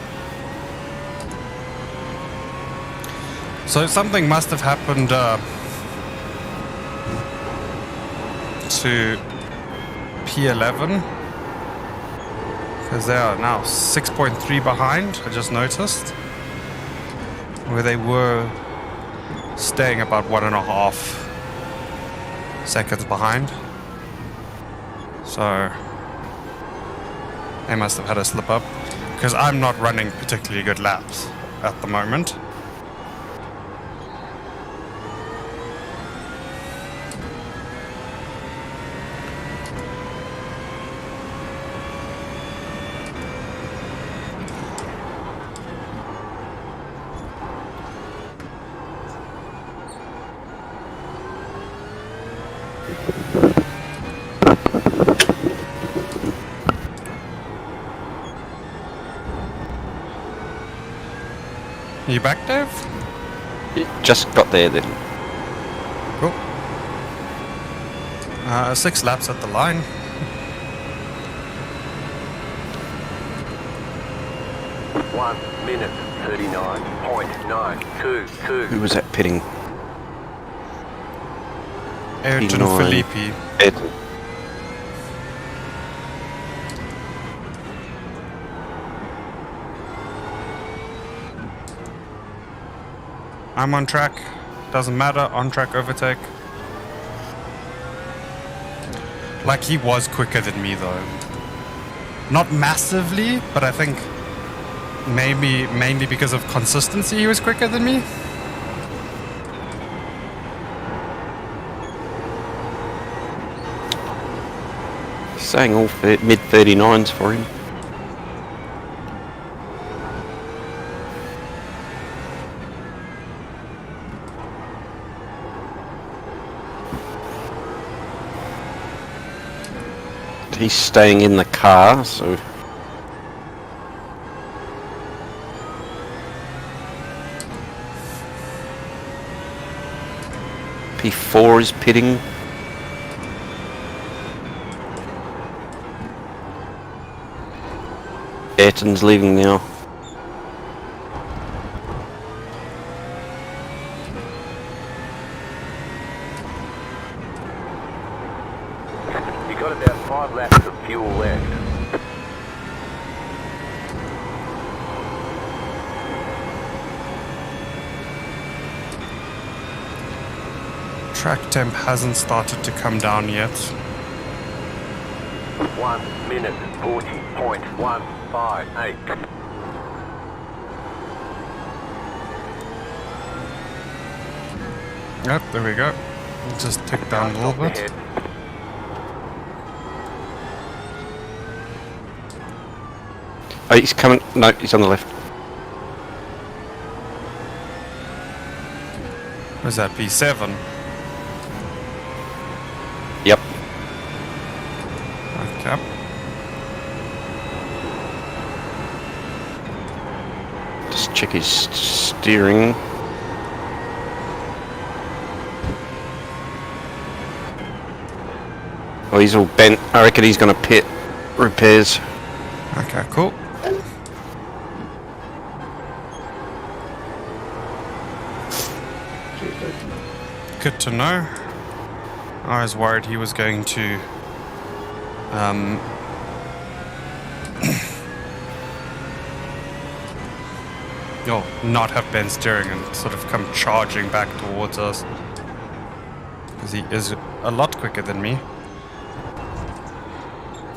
So something must have happened to P11 because they are now 6.3 behind. I just noticed where they were staying about 1.5 seconds behind. So they must have had a slip up because I'm not running particularly good laps at the moment. You back, Dave? Just got there then. Cool. 6 laps at the line. One minute 39.922. Who was that pitting? Ayrton P9. Filippi. Ed. I'm on track. Doesn't matter. On track overtake. Like he was quicker than me though. Not massively, but I think maybe mainly because of consistency he was quicker than me. Saying all mid 39s for him. He's staying in the car, so P4 is pitting. Ayrton's leaving now. You got about 5 laps of fuel left. Track temp hasn't started to come down yet. 1 minute 40.158. Yep, there we go. Just tick down a little bit. Ahead. Oh, he's coming. No, he's on the left. Was that P7? Yep. Okay. Just check his steering. Oh, he's all bent. I reckon he's going to pit repairs. Okay, cool. Good to know. I was worried he was going to not have bent steering and sort of come charging back towards us. Because he is a lot quicker than me.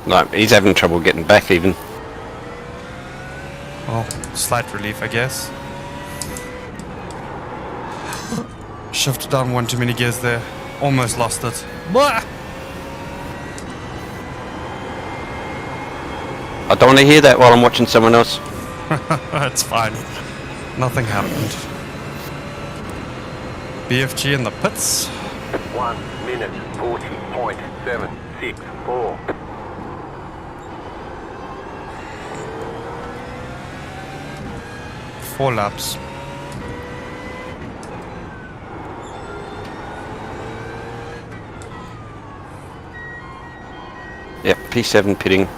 No, he's having trouble getting back even. Well, slight relief, I guess. Shifted down one too many gears there. Almost lost it. Blah! I don't want to hear that while I'm watching someone else. That's fine. Nothing happened. BFG in the pits. 1 minute 40.764. 4 laps. Yep, P7 pitting.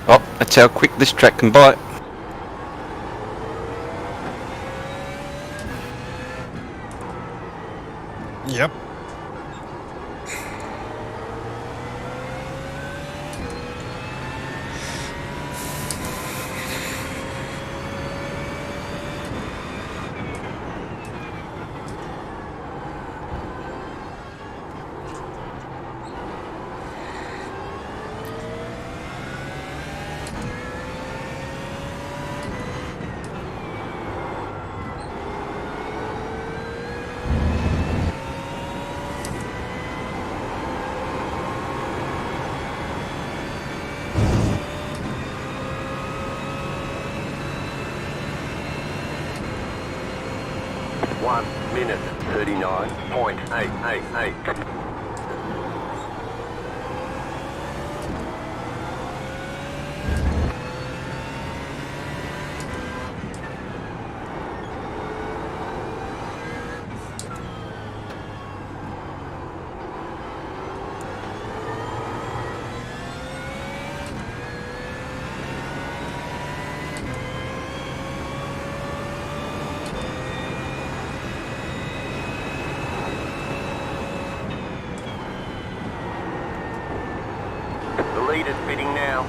Oh, that's how quick this track can bite. Yep. One minute 39.888. The leader's pitting now.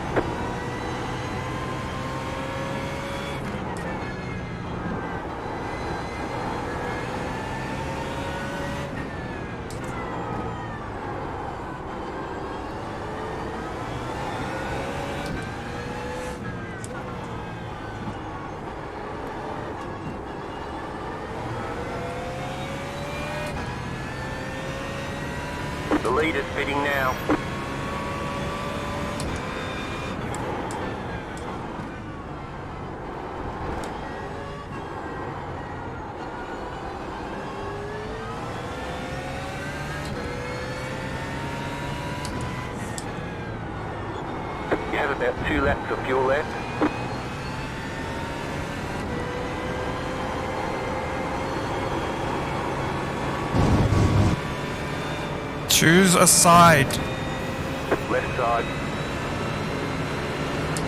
The leader's pitting now. You have about 2 laps of fuel left. Choose a side. Left side.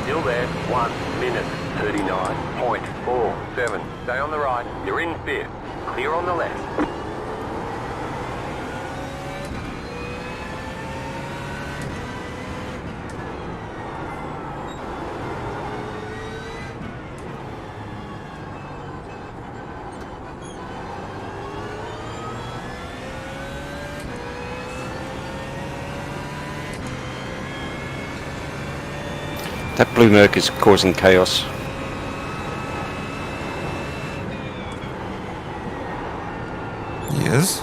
Still there. 1 minute 39.47. Stay on the right. You're in 5th. Clear on the left. That blue Merc is causing chaos. Yes.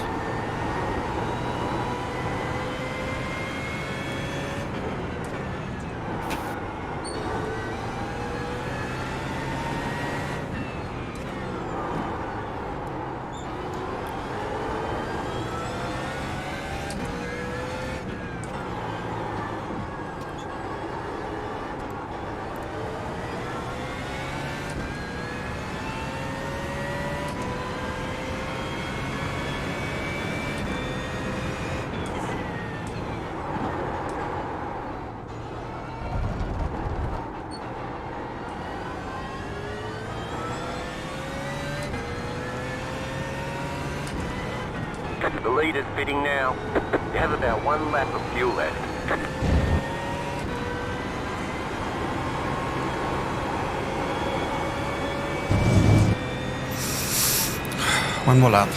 The leader's pitting now. You have about 1 lap of fuel left. One more lap.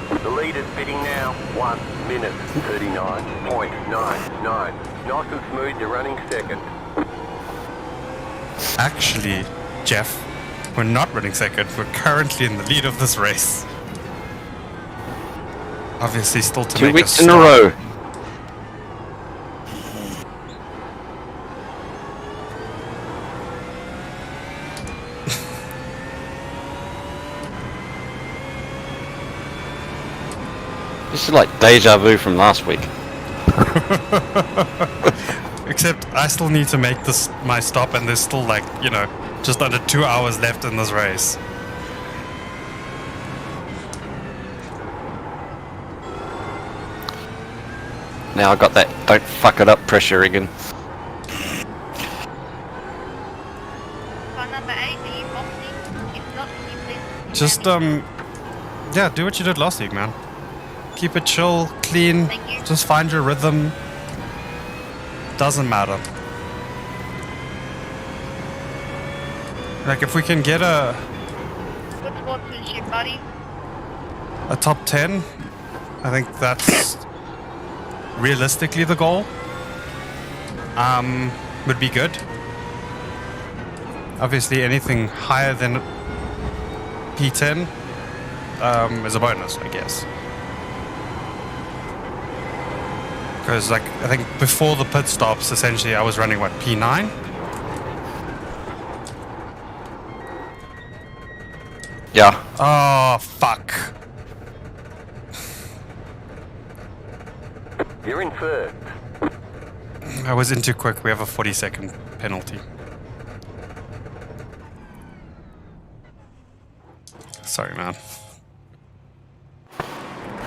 The leader's pitting now. 1 minute 39.99. Nice and smooth, you're running second. Actually, Jeff, we're not running second. We're currently in the lead of this race. Obviously, still to 2 make weeks a in a start. row. This is like deja vu from last week. Except I still need to make this my stop, and there's still like, you know, just under 2 hours left in this race. Now I got that don't fuck it up pressure again. Car number 8, are you boxing? If not, can you please... Just, yeah, do what you did last week, man. Keep it chill, clean, Thank you. just find your rhythm. Doesn't matter. Like, if we can get a Good sportsmanship, buddy. top 10, I think that's realistically the goal. Would be good. Obviously, anything higher than P10 is a bonus, I guess. Because, like, I think before the pit stops, essentially, I was running, what, P9? Yeah. Oh, fuck. You're in third. I was in too quick. We have a 40-second penalty. Sorry, man.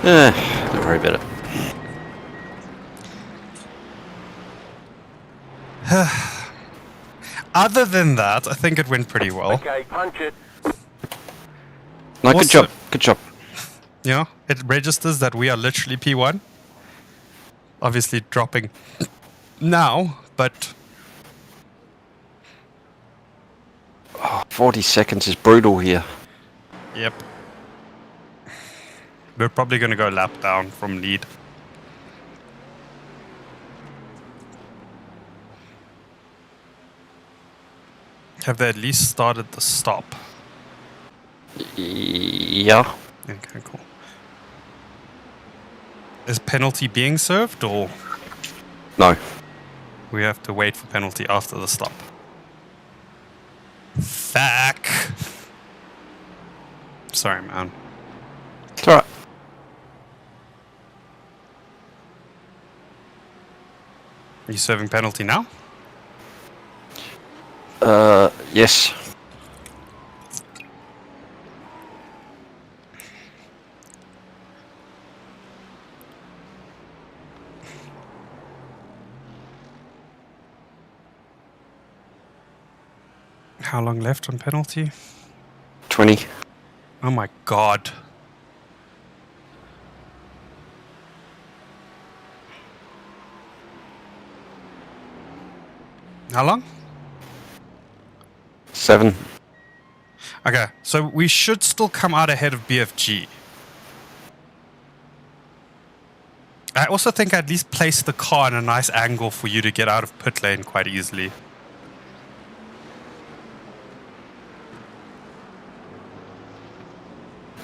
Don't worry about it. Other than that, I think it went pretty well. Okay, punch it. No, good Also- job. Good job. You know, it registers that we are literally P1. Obviously dropping now, but 40 seconds is brutal here. yep. We're probably going to go lap down from lead. Have they at least started the stop? Yeah. Okay, cool. Is penalty being served, or No. we have to wait for penalty after the stop? Fuck. Sorry, man. It's alright. Are you serving penalty now? Yes. How long left on penalty? 20. Oh my god. How long? 7. Okay, so we should still come out ahead of BFG. I also think I at least place the car in a nice angle for you to get out of pit lane quite easily.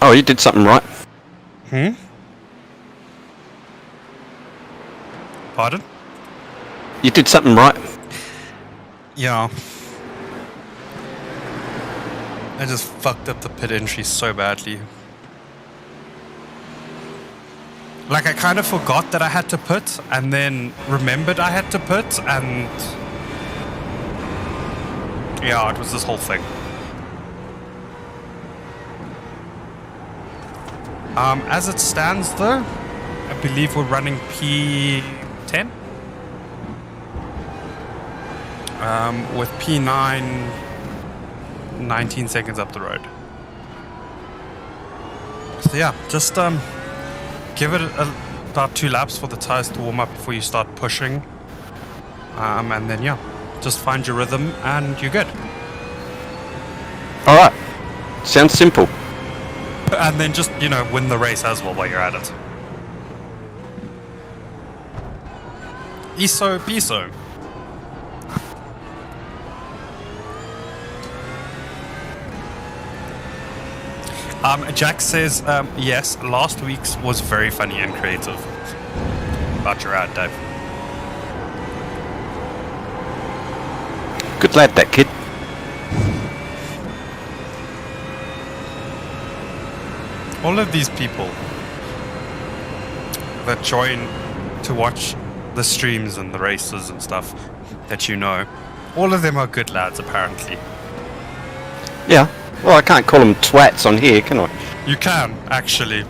Oh, you did something right. Hmm? Pardon? You did something right. Yeah. I just fucked up the pit entry so badly. Like, I kind of forgot that I had to pit, and then remembered I had to pit, and... yeah, it was this whole thing. As it stands, though, I believe we're running P10. With P9, 19 seconds up the road. So yeah, just give it about 2 laps for the tires to warm up before you start pushing. And then yeah, just find your rhythm and you're good. Alright. Sounds simple. And then just, you know, win the race as well while you're at it. Eso piso. Jack says, yes, last week's was very funny and creative. About your ad, Dave. Good lad, that kid. All of these people that join to watch the streams and the races and stuff that you know, all of them are good lads, apparently. Yeah. Well, I can't call them twats on here, can I? You can, actually.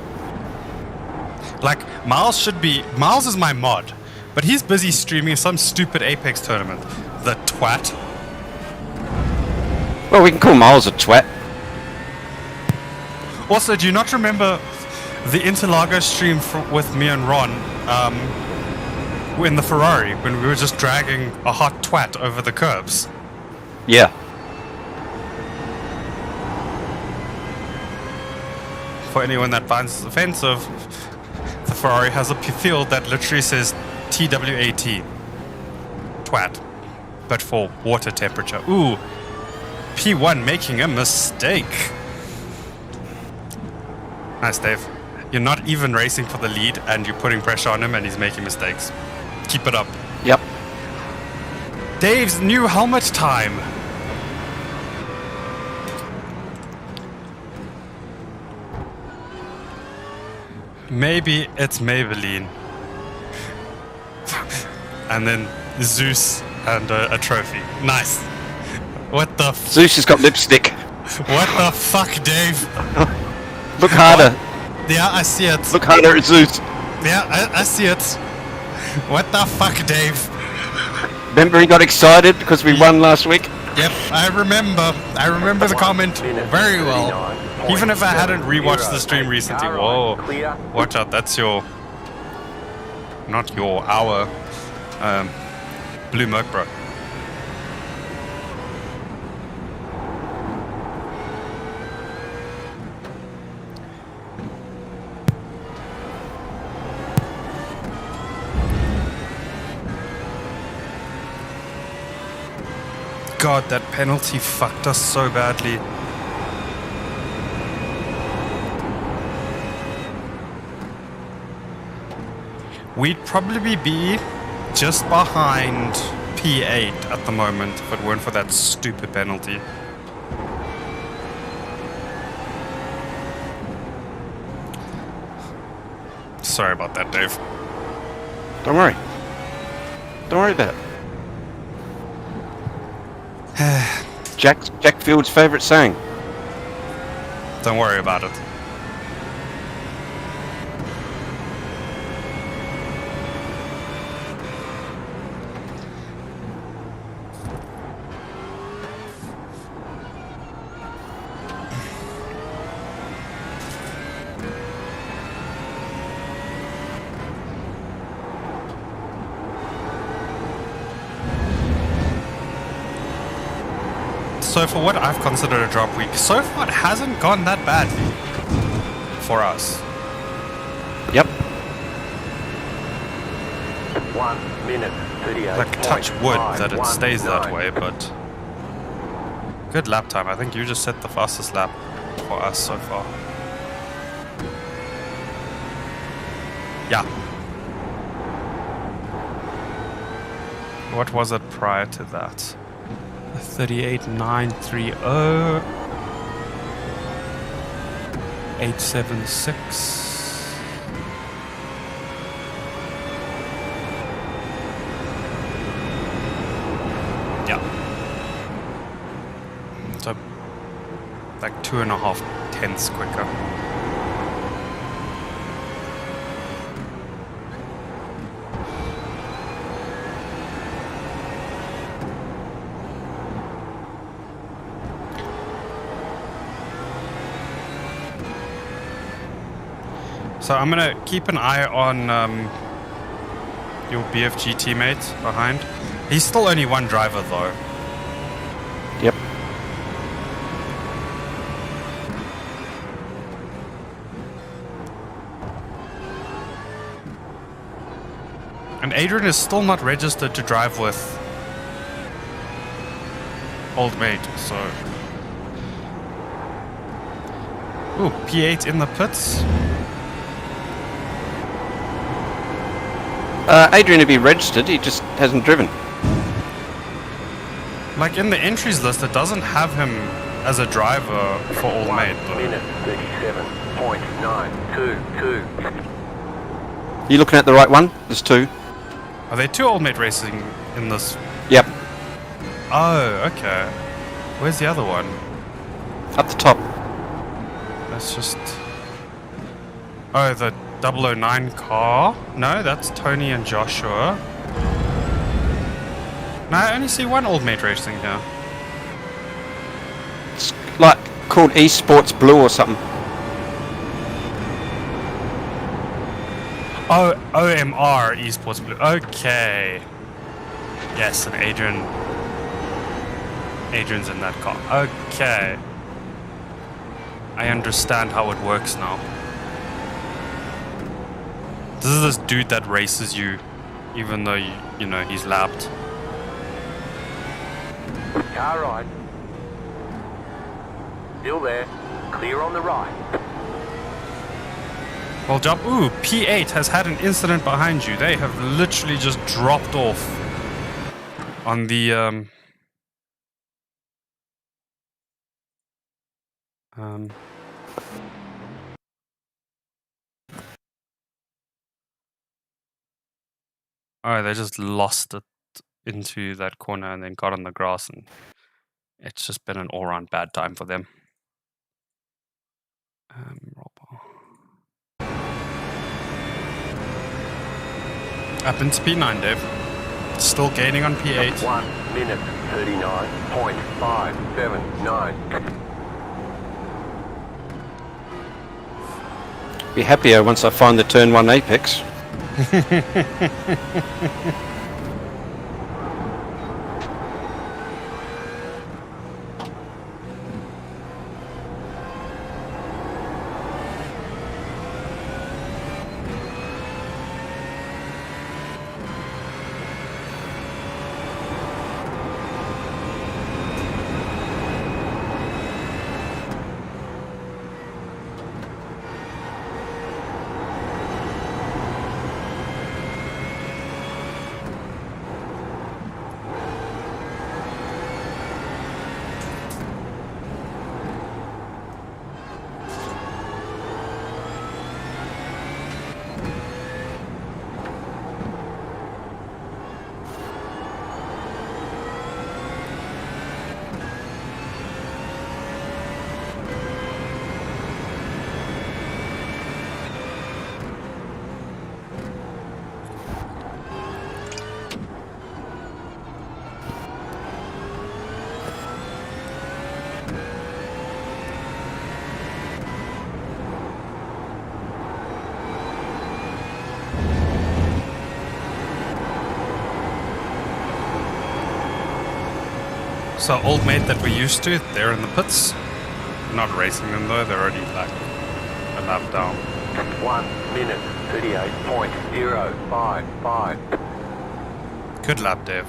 Like, Miles is my mod, but he's busy streaming some stupid Apex tournament. The twat. Well, we can call Miles a twat. Also, do you not remember the Interlago stream with me and Ron in the Ferrari when we were just dragging a hot twat over the curbs? Yeah. For anyone that finds this offensive, the Ferrari has a field that literally says TWAT. Twat. But for water temperature. Ooh. P1 making a mistake. Nice, Dave. You're not even racing for the lead and you're putting pressure on him and he's making mistakes. Keep it up. Yep. Dave's new helmet time. Maybe it's Maybelline. And then Zeus and a trophy. Nice. What the Zeus has got lipstick. What the fuck, Dave? Look harder. Yeah, I see it. Look harder at Zeus. Yeah, I see it. What the fuck, Dave? Remember he got excited because we won last week? Yep, I remember the comment very well. Even if I hadn't rewatched the stream recently. Whoa. Watch out, that's your... Not your, our... Blue Merc, bro. God, that penalty fucked us so badly. We'd probably be just behind P8 at the moment if it weren't for that stupid penalty. Sorry about that, Dave. Don't worry. Don't worry about it. Jack Field's favourite saying. Don't worry about it. So for what I've considered a drop week, so far it hasn't gone that badly for us. Yep. 1 minute 38. Like touch wood that it stays that way, but good lap time. I think you just set the fastest lap for us so far. Yeah. What was it prior to that? 38.930 876. Yeah. So like 2.5 tenths quicker. So I'm gonna keep an eye on your BFG teammate behind. He's still only one driver though. Yep. And Adrian is still not registered to drive with Old Mate, so... Ooh, P8 in the pits. Adrian to be registered, he just hasn't driven. Like in the entries list, it doesn't have him as a driver for Old Mate. 1 minute 37.922. You looking at the right one? There's two. Are there two Old Mate racing in this? Yep, Oh, okay. Where's the other one? up the top. That's just... Oh, the 009 car? No, that's Tony and Joshua. No, I only see one Old Mate racing here. It's like called Esports Blue or something. Oh, OMR Esports Blue. Okay. Yes, and Adrian's in that car. Okay. I understand how it works now. This is this dude that races you, even though you know he's lapped. Car right. Still there. Clear on the right. Well, job. Ooh, P8 has had an incident behind you. They have literally just dropped off on the Oh, they just lost it into that corner and then got on the grass, and it's just been an all-round bad time for them. Up into P9, Dave. Still gaining on P8. 1 minute 39.579. Be happier once I find the turn 1 apex. So Old Mate that we're used to, they're in the pits. Not racing them though, they're already like a lap down. 1 minute 38.055. Good lap, Dave.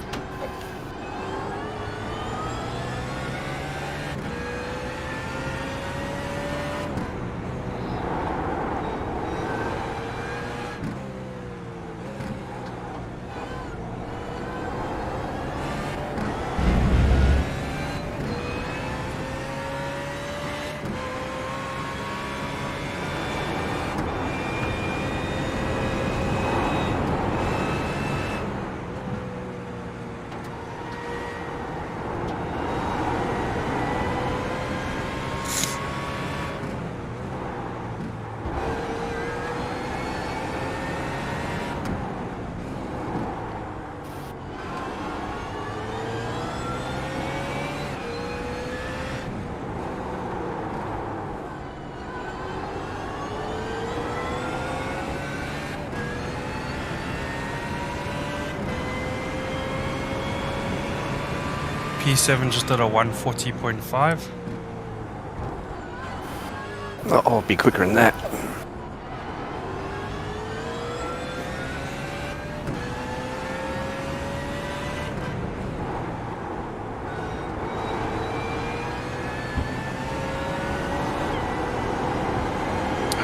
P7 just did a 140.5. Oh, I'll be quicker than that.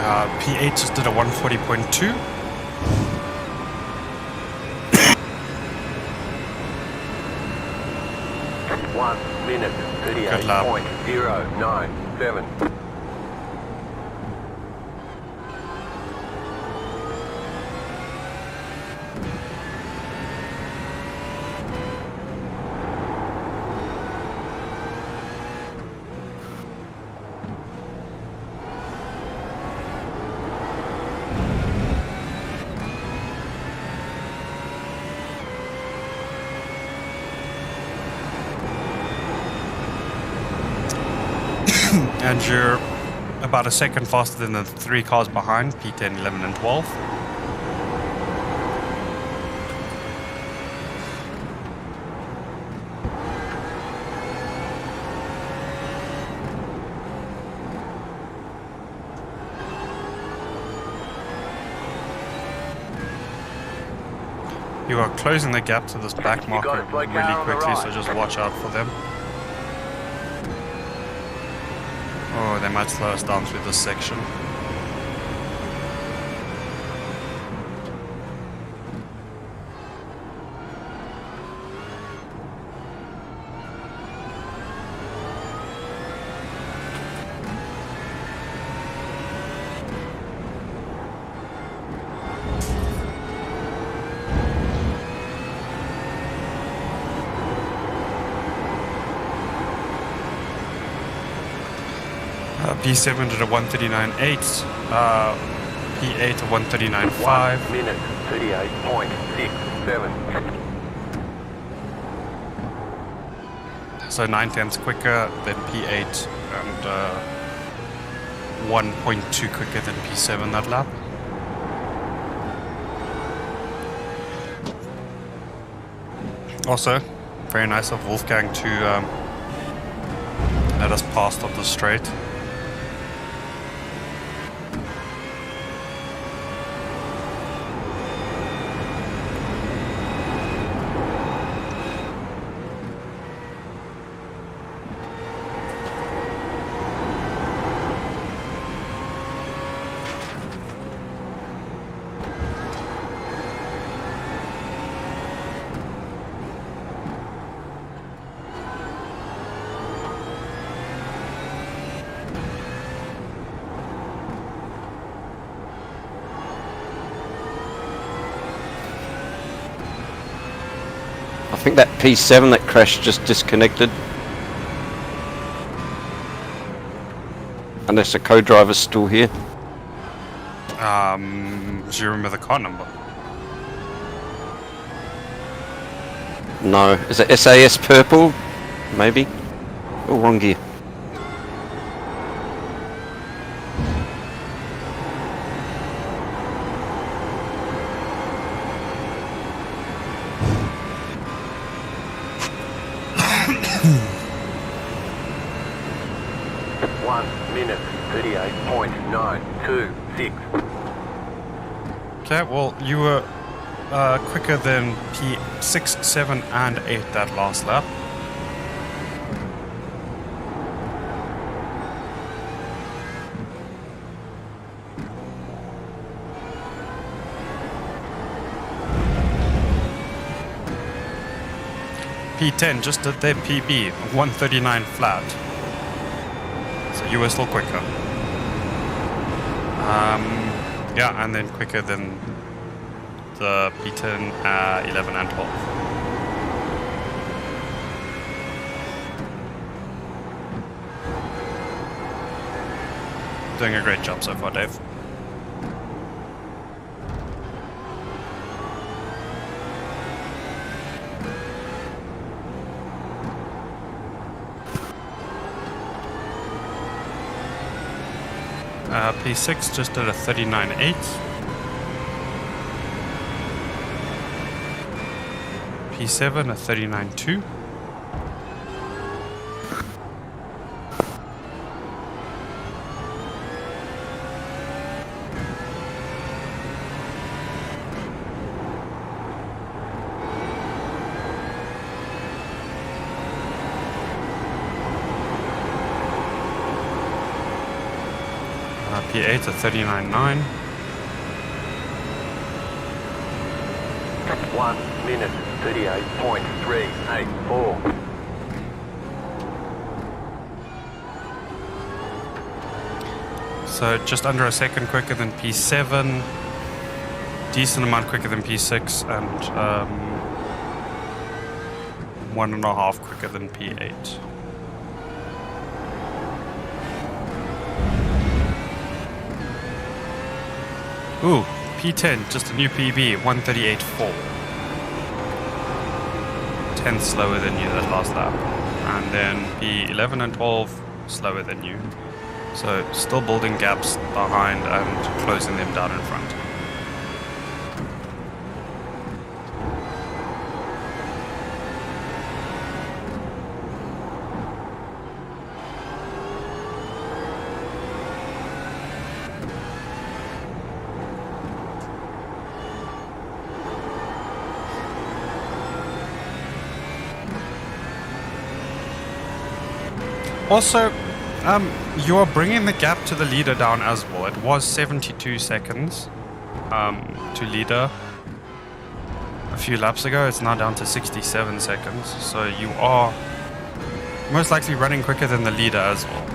P8 just did a 140.2. 1 minute, Good lap. 38.097. And you're about a second faster than the 3 cars behind, P10, 11 and 12. You are closing the gap to this back marker got a flag really car on the quickly, so right. just watch out for them. Oh, they might slow us down through this section. P7 did a 139.8, P8 a 139.5. 1 minute, 38.67. So 9/10 quicker than P8 and 1.2 quicker than P7 that lap. Also, very nice of Wolfgang to let us past on the straight. I think that P7 that crashed just disconnected. Unless the co-driver's still here. Do you remember the car number? No. Is it SAS purple? Maybe? Oh, wrong gear. Minute 38.926. Okay, well, you were quicker than P6, 7, and 8 that last lap. P10 just did their PB, 139 flat. So you were still quicker. Yeah, and then quicker than the P10, 11 and 12. Doing a great job so far, Dave. P6 just did a 39.8. P7 a 39.2. P8 at 39.9. 1 minute 38.384. So just under a second quicker than P7. Decent amount quicker than P6 and 1.5 quicker than P8. Ooh, P10, just a new PB, 138.4. 10 slower than you that last lap. And then P11 and 12 slower than you. So still building gaps behind and closing them down in front. Also, you're bringing the gap to the leader down as well. It was 72 seconds to leader a few laps ago. It's now down to 67 seconds. So you are most likely running quicker than the leader as well.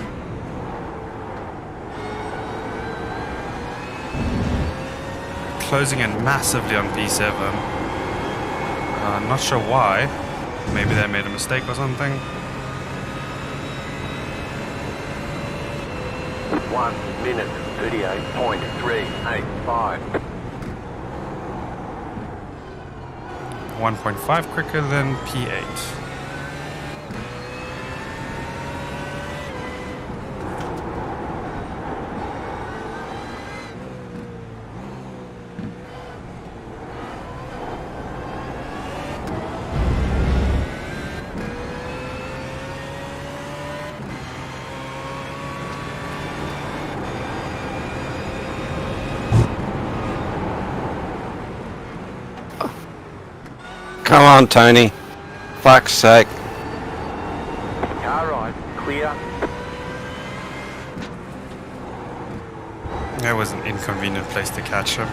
Closing in massively on P7. Not sure why. Maybe they made a mistake or something. 1 minute 38.385. 1.5 quicker than P8. Come on, Tony. Fuck's sake. Car right, clear. That was an inconvenient place to catch him.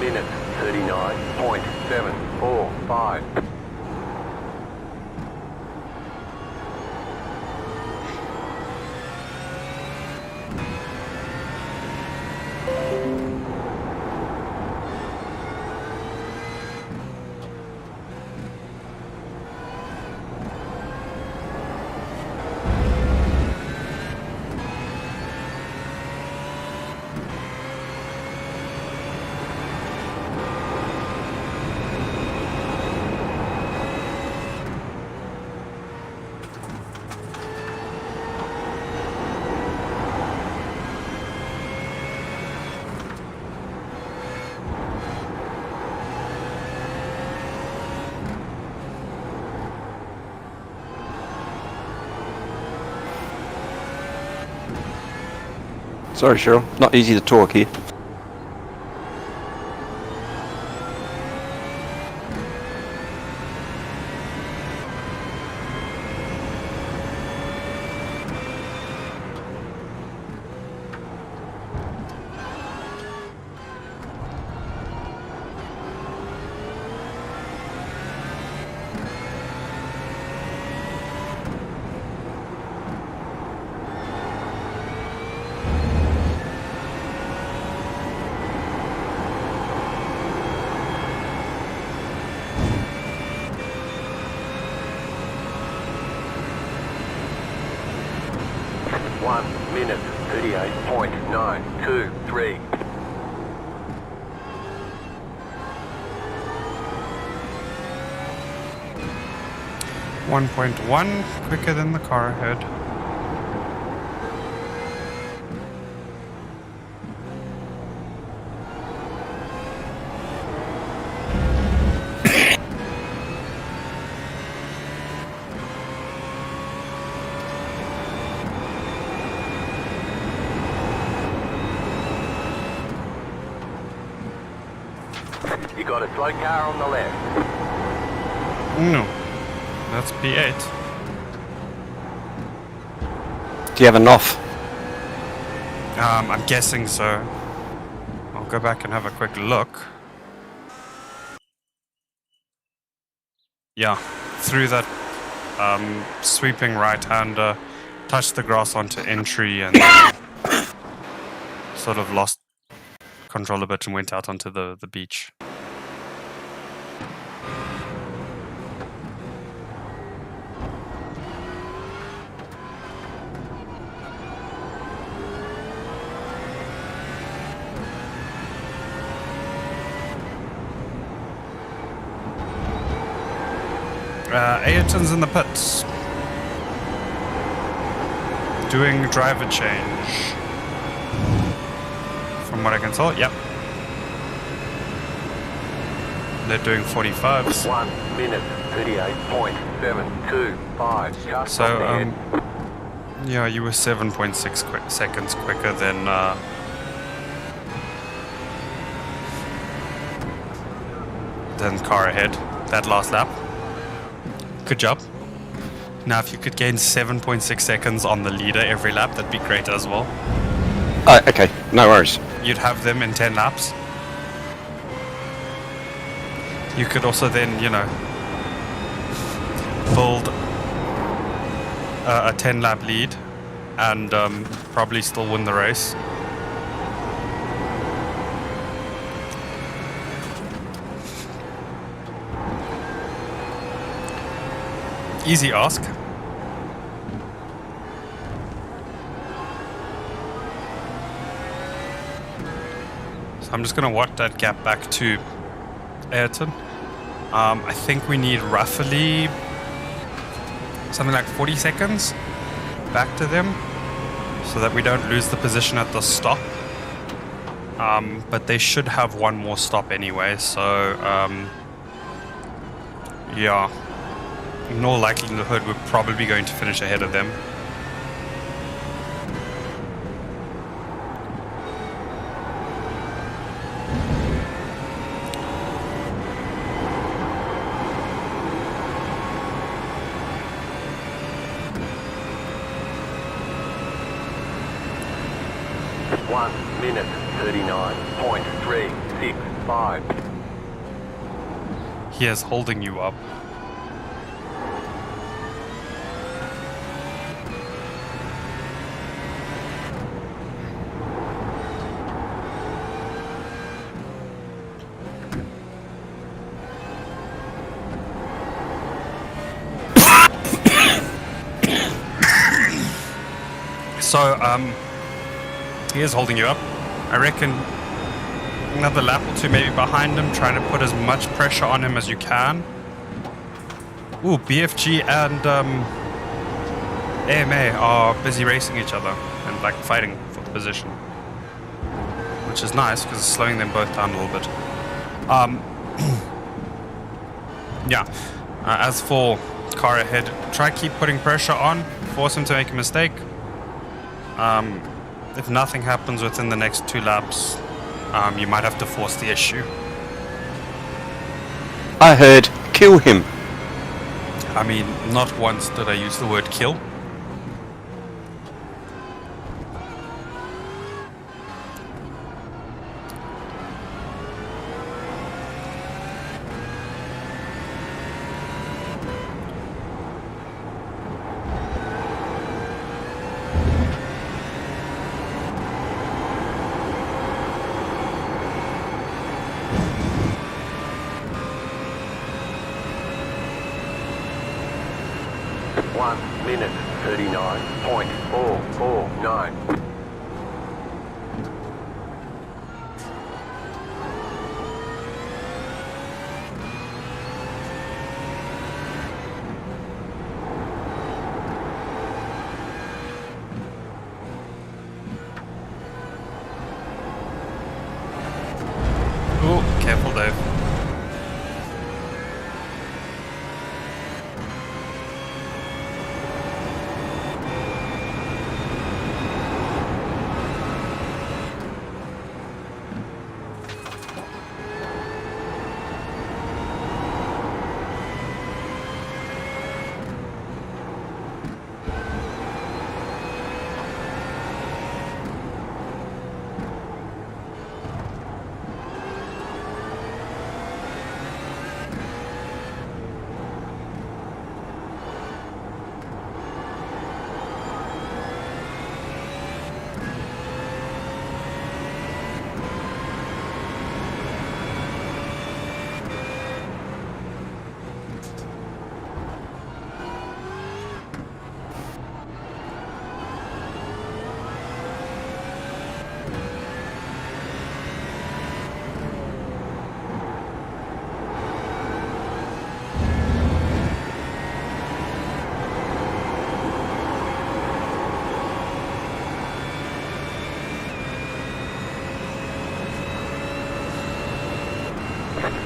Minute 39.745. Sorry, Cheryl. Not easy to talk here. 1 minute 38.923. 1.1 quicker than the car ahead. You got a slow car on the left. No, that's P8. Do you have an off? I'm guessing so. I'll go back and have a quick look. Yeah, through that sweeping right-hander, touched the grass onto entry and then sort of lost control a bit and went out onto the beach. Ayrton's in the pits. Doing driver change. From what I can tell, yep. They're doing 45s. 1 minute 38.725. Just So, off the head. yeah, you were 7.6 seconds quicker than car ahead that last lap. Good job. Now, if you could gain 7.6 seconds on the leader every lap, that'd be great as well. Oh, okay. No worries. You'd have them in 10 laps. You could also then, you know, build a 10-lap lead and probably still win the race. Easy ask. So I'm just going to watch that gap back to Ayrton. I think we need roughly something like 40 seconds back to them so that we don't lose the position at the stop. But they should have one more stop anyway, so yeah. In all likelihood, we're probably going to finish ahead of them. One minute 39.365. He is holding you up. So, he is holding you up. I reckon another lap or two maybe behind him, trying to put as much pressure on him as you can. Ooh, BFG and AMA are busy racing each other and like fighting for the position. Which is nice because it's slowing them both down a little bit. Yeah. As for car ahead, try keep putting pressure on, force him to make a mistake. If nothing happens within the next 2 laps, you might have to force the issue. I heard kill him. I mean, not once did I use the word kill. 1 minute 39.449. Oh, careful, Dave.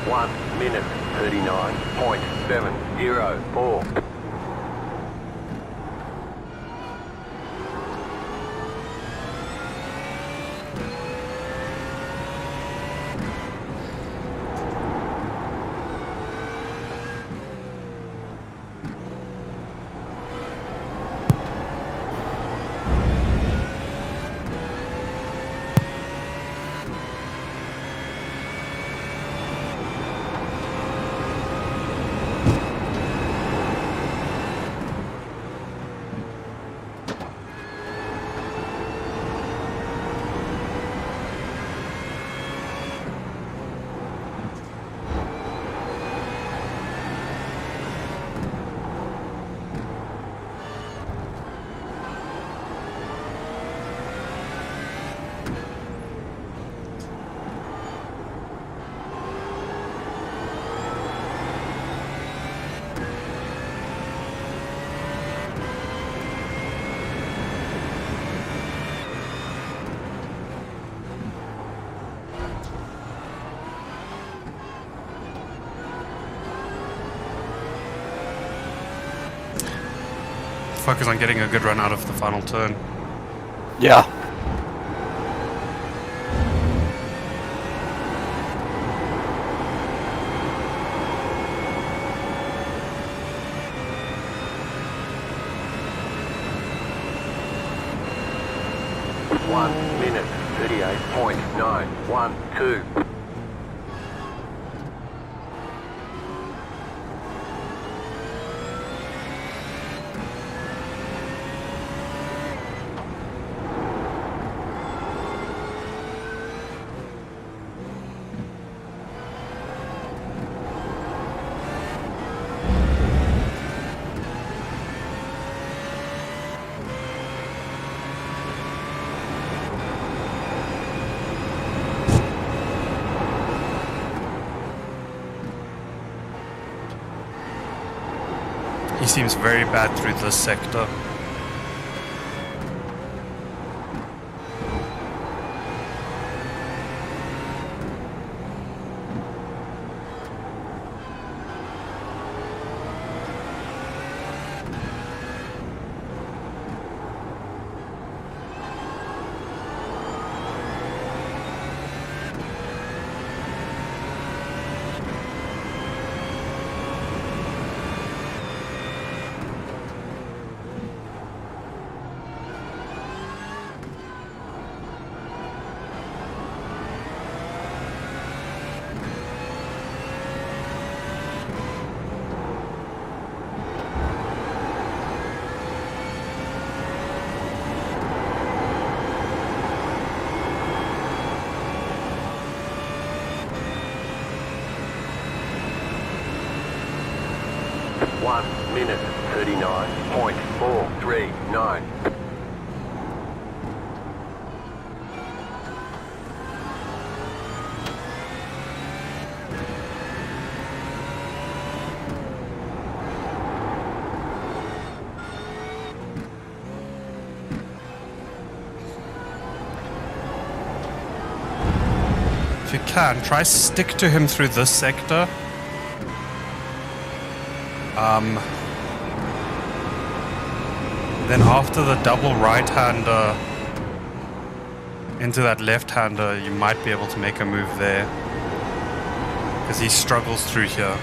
One minute 39.704. Focus on getting a good run out of the final turn. Yeah. One minute 38.912. He seems very bad through this sector. One minute 39.704. 439. If you can, try stick to him through this sector. Then after the double right-hander into that left-hander, you might be able to make a move there. Because he struggles through here.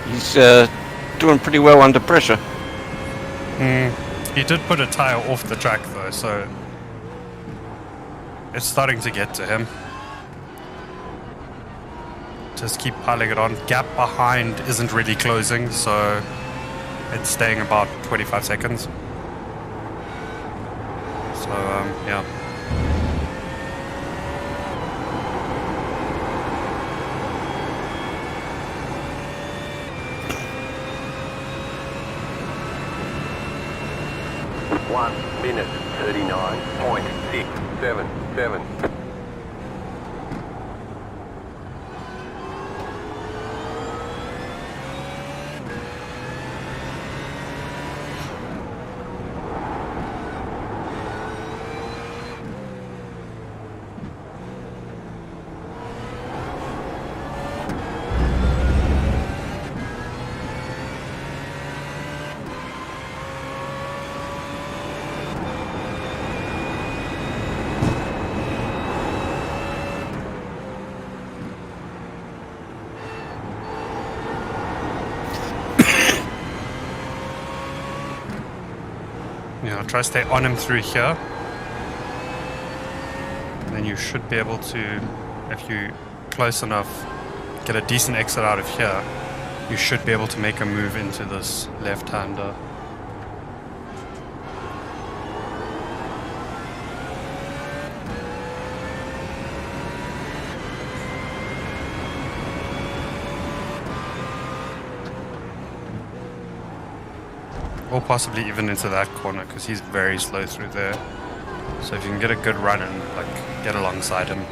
He's doing pretty well under pressure. He did put a tire off the track though, so it's starting to get to him. Just keep piling it on. Gap behind isn't really closing, so it's staying about 25 seconds. So, yeah. One minute 39.677. Yeah, try to stay on him through here. Then you should be able to, if you close enough, get a decent exit out of here. You should be able to make a move into this left-hander. Or possibly even into that corner, because he's very slow through there. So if you can get a good run and like get alongside him.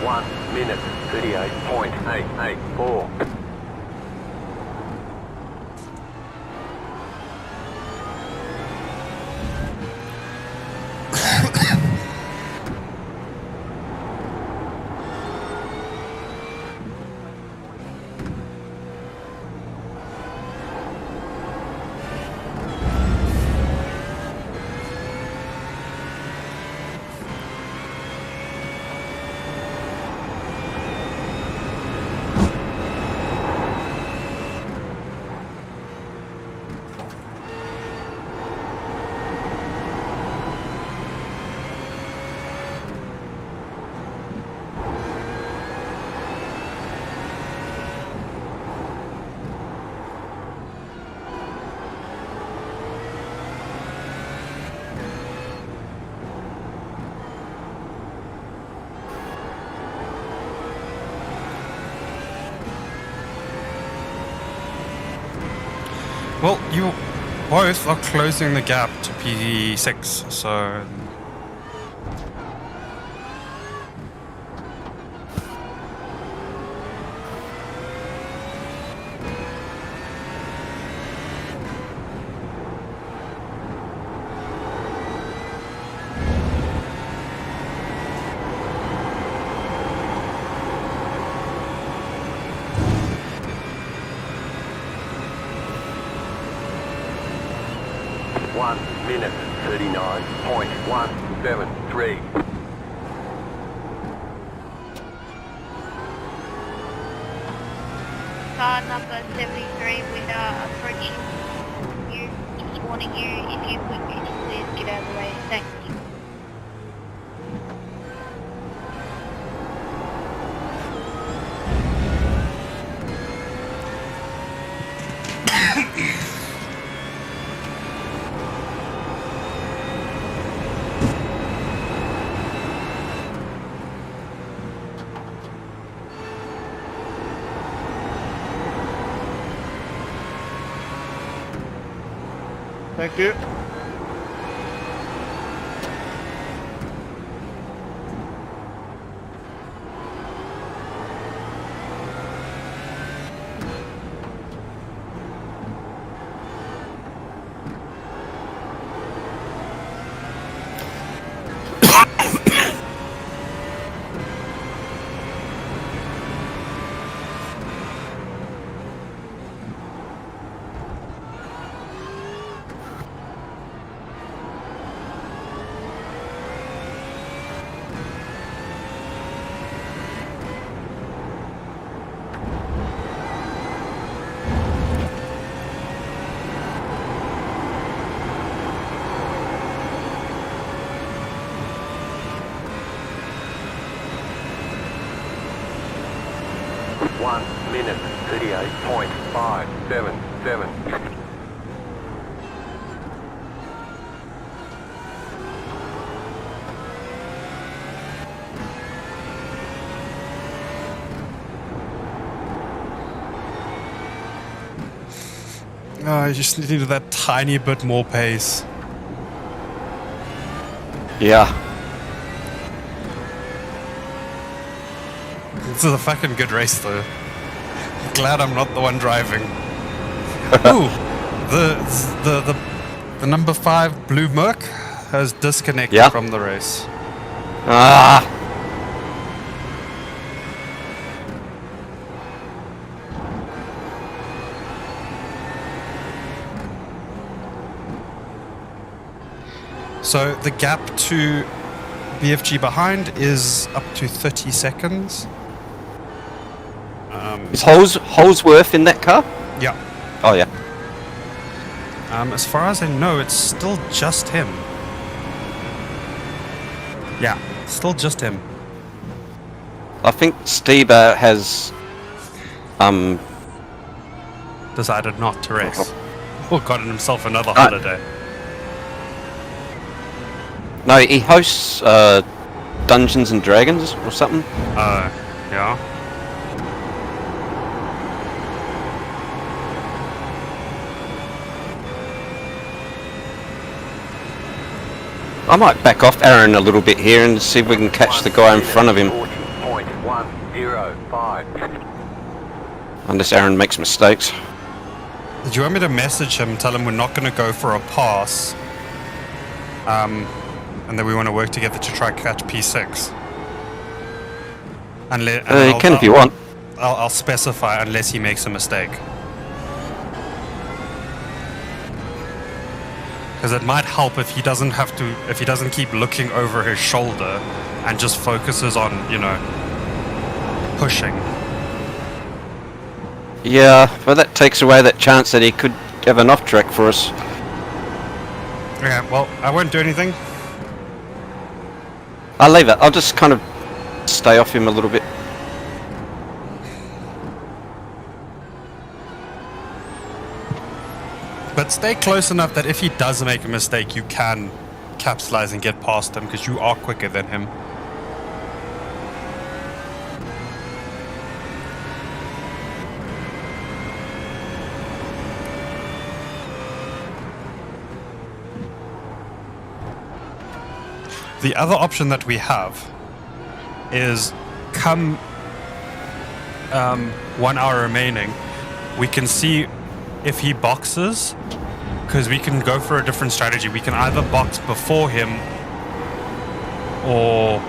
One minute 38.884. Well, you both are closing the gap to P6, so... One minute 39.173. car number 73, we are approaching you. Just warning you, if you could please get out of the way. Thank you. Thank you. minute 38.577. I just needed that tiny bit more pace. Yeah. This is a fucking good race, though. Glad I'm not the one driving. Ooh, the number 5 blue Merc has disconnected from the race. Ah. So the gap to BFG behind is up to 30 seconds. Is Holsworth in that car? Yeah. Oh, yeah. As far as I know, it's still just him. Yeah, still just him. I think Stieber has decided not to race. Or gotten himself another holiday. No, he hosts Dungeons and Dragons or something. Yeah. I might back off Aaron a little bit here and see if we can catch the guy in front of him. 40.105. Unless Aaron makes mistakes. Did you want me to message him, tell him we're not going to go for a pass? And that we want to work together to try catch P6? You can if you want. I'll specify unless he makes a mistake. Because it might help if he doesn't keep looking over his shoulder and just focuses on, pushing. Yeah, but that takes away that chance that he could have an off track for us. Okay, well, I won't do anything. I'll leave it. I'll just kind of stay off him a little bit. But stay close enough that if he does make a mistake, you can capitalize and get past him, because you are quicker than him. The other option that we have is come 1 hour remaining, we can see if he boxes, because we can go for a different strategy. We can either box before him or...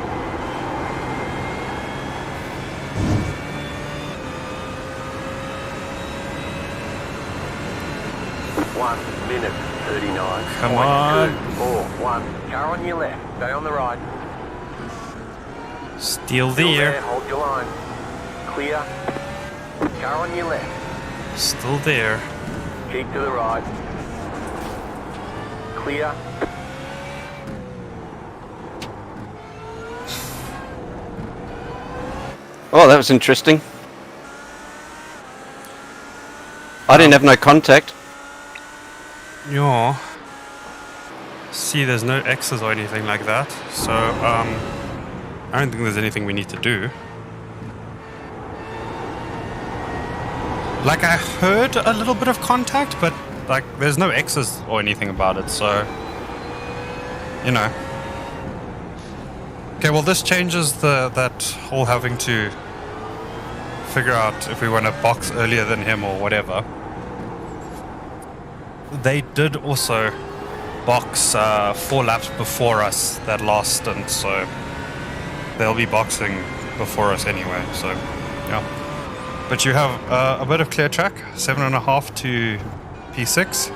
minute 39. Come on. 241. Car on your left. Stay on the right. Still Still there. Hold your line. Clear. Car on your left. Still there. Keep to the right. Clear. Oh, that was interesting. I didn't have no contact. Yeah. See, there's no X's or anything like that. So, I don't think there's anything we need to do. Like, I heard a little bit of contact, but, like, there's no X's or anything about it, so... You know. Okay, well, this changes that whole having to figure out if we want to box earlier than him or whatever. They did also box 4 laps before us that last stint, so they'll be boxing before us anyway, so yeah. But you have a bit of clear track, 7.5 to P6,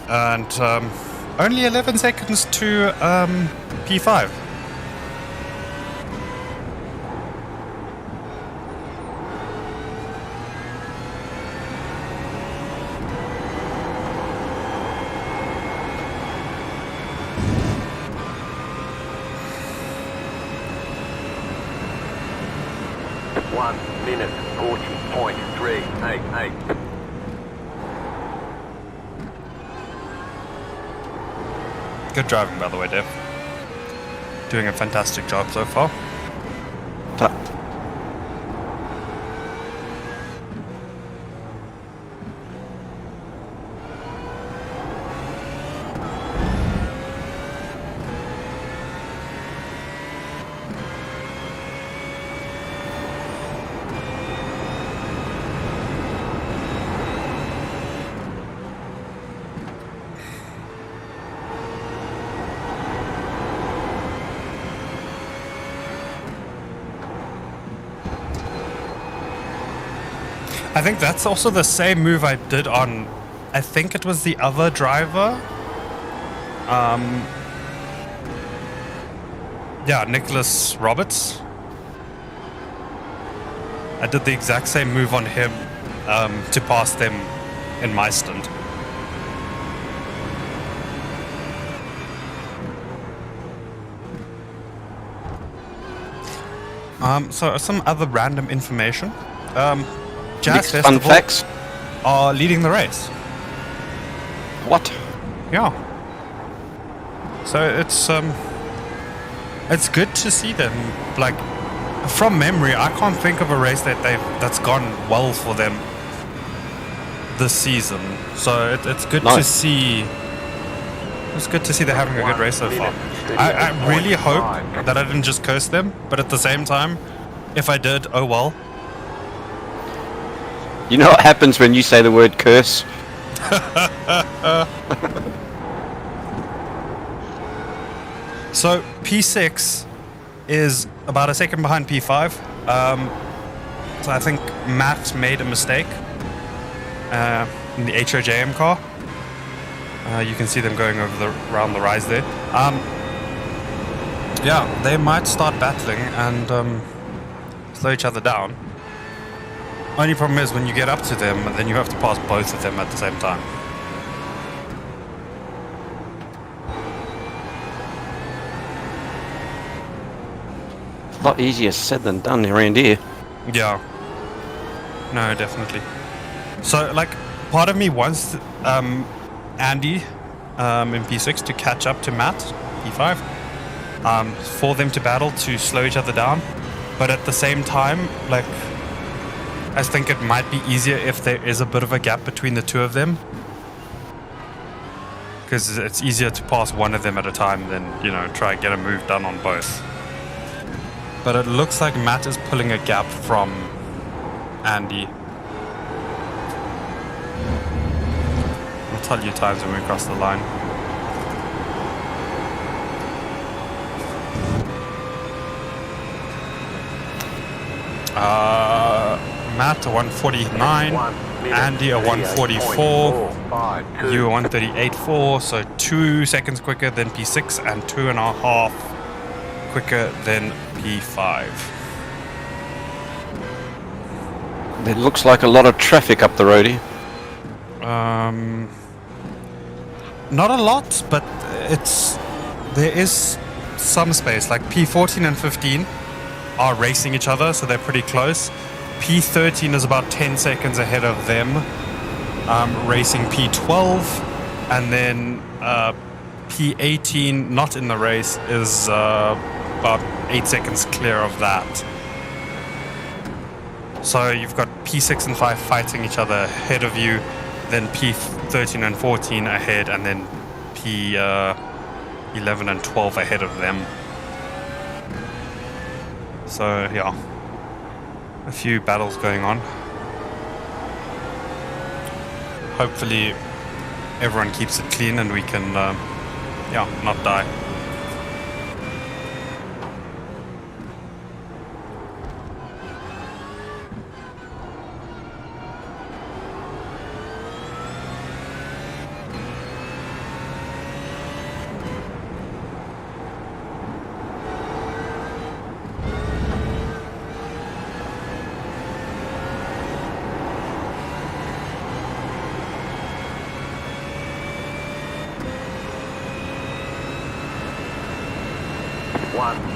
and only 11 seconds to P5. Minute 40.388. Good driving, by the way, Dev. Doing a fantastic job so far. I think that's also the same move I did on, I think it was the other driver. Yeah, Nicholas Roberts. I did the exact same move on him to pass them in my stint. So some other random information. Jazz Fun Festival facts. are leading the race. What? Yeah. So it's good to see them. Like, from memory, I can't think of a race that's gone well for them this season. So it's good to see. It's good to see they're having a good race so far. I really hope that I didn't just curse them, but at the same time, if I did, oh well. You know what happens when you say the word curse? So P6 is about a second behind P5. So I think Matt made a mistake in the HOJM car. You can see them going over around the rise there. Yeah, they might start battling and slow each other down. Only problem is when you get up to them, then you have to pass both of them at the same time. A lot easier said than done around here. Yeah. No, definitely. So, like, part of me wants Andy in P6 to catch up to Matt, P5, for them to battle to slow each other down. But at the same time, like, I think it might be easier if there is a bit of a gap between the two of them. Because it's easier to pass one of them at a time than, you know, try and get a move done on both. But it looks like Matt is pulling a gap from Andy. I'll tell you times when we cross the line. Matt a 149, Andy a 144, you a 138.4, so 2 seconds quicker than P6 and 2.5 quicker than P5. It looks like a lot of traffic up the road here. Not a lot, but there is some space. Like P14 and 15 are racing each other, so they're pretty close. P13 is about 10 seconds ahead of them, racing P12, and then P18, not in the race, is about 8 seconds clear of that. So you've got P6 and 5 fighting each other ahead of you, then P13 and 14 ahead, and then P11 and 12 ahead of them. So yeah, a few battles going on. Hopefully everyone keeps it clean and we can not die.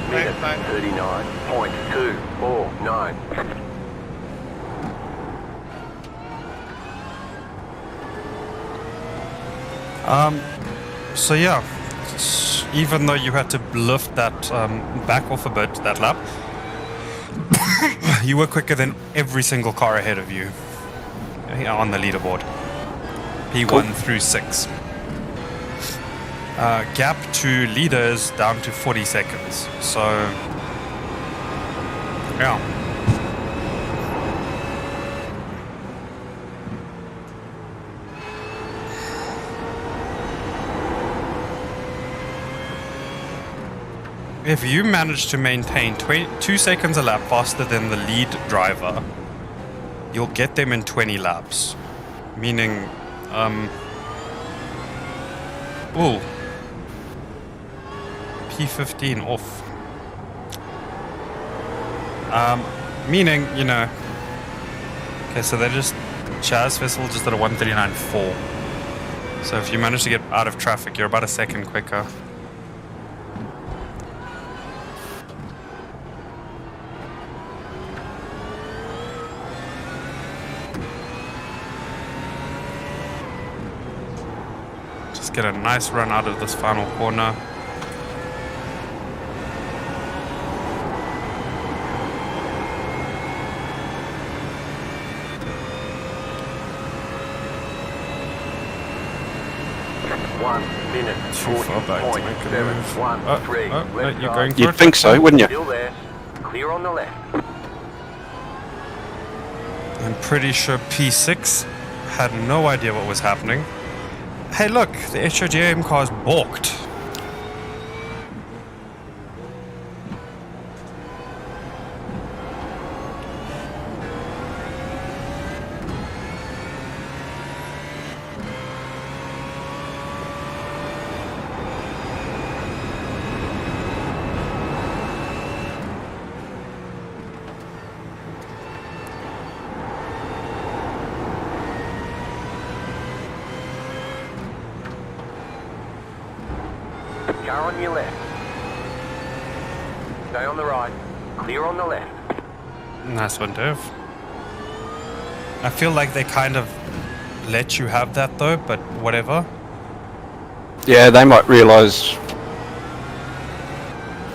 Minute 39.249. So yeah, even though you had to lift that back off a bit, that lap, you were quicker than every single car ahead of you on the leaderboard. P1 through 6. Gap to leaders down to 40 seconds. So, yeah. If you manage to maintain 2 seconds a lap faster than the lead driver, you'll get them in 20 laps. Meaning, ooh. P15 off. Meaning, you know. Okay, so they're just Chaz Vessel just at a 139.4. So if you manage to get out of traffic, you're about a second quicker. Just get a nice run out of this final corner. Too far back to make a move. You're going for it? You'd think so, wouldn't you? Still there. Clear on the left. I'm pretty sure P6 had no idea what was happening. Hey look, the HOGM car's balked. Car on your left. Stay on the right. Clear on the left. Nice one, Dev. I feel like they kind of let you have that though, but whatever. Yeah, they might realise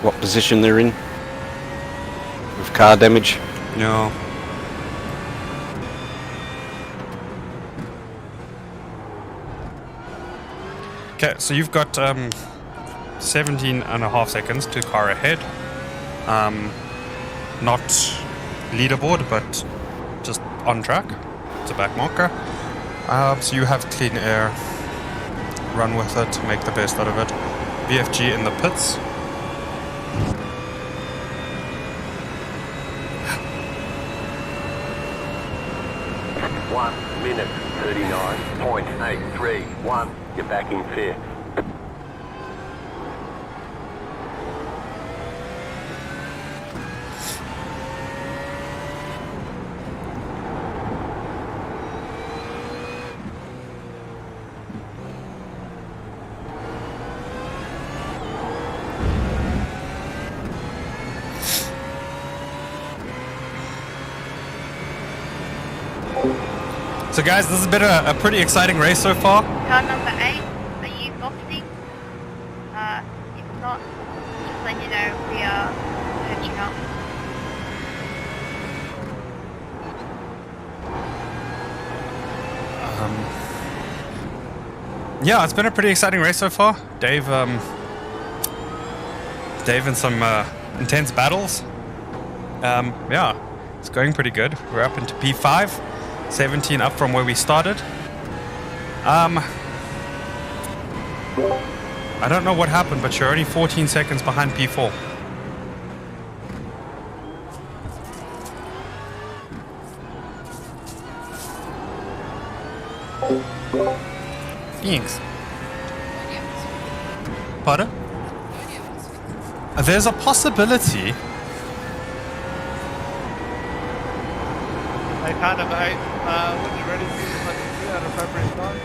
what position they're in with car damage. No. Okay, so you've got 17.5 seconds to car ahead. Not leaderboard, but just on track. It's a back marker. So you have clean air. Run with it, make the best out of it. VFG in the pits. Minute 39.831. You're back in fifth. So guys, this has been a pretty exciting race so far. Car number 8, are you boxing? If not, just let you know we are catching up. Yeah, it's been a pretty exciting race so far. Dave in some intense battles. Yeah, it's going pretty good. We're up into P5, 17 up from where we started. I don't know what happened, but you're only 14 seconds behind P4. Thanks. Pardon? There's a possibility. Hey, car number 8, when you're ready, please let me know at appropriate time.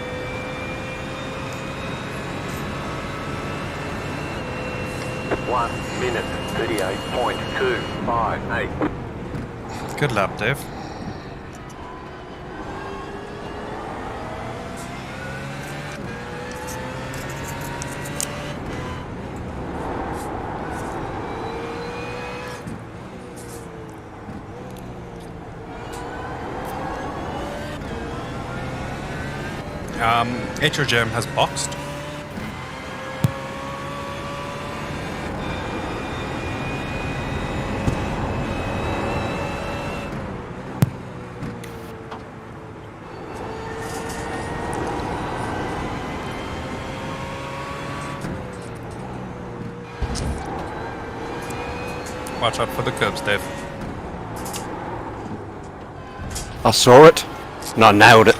One minute, 38.258. Good lap, Dave. HRGM has boxed. Watch out for the curbs, Dave. I saw it. And I nailed it.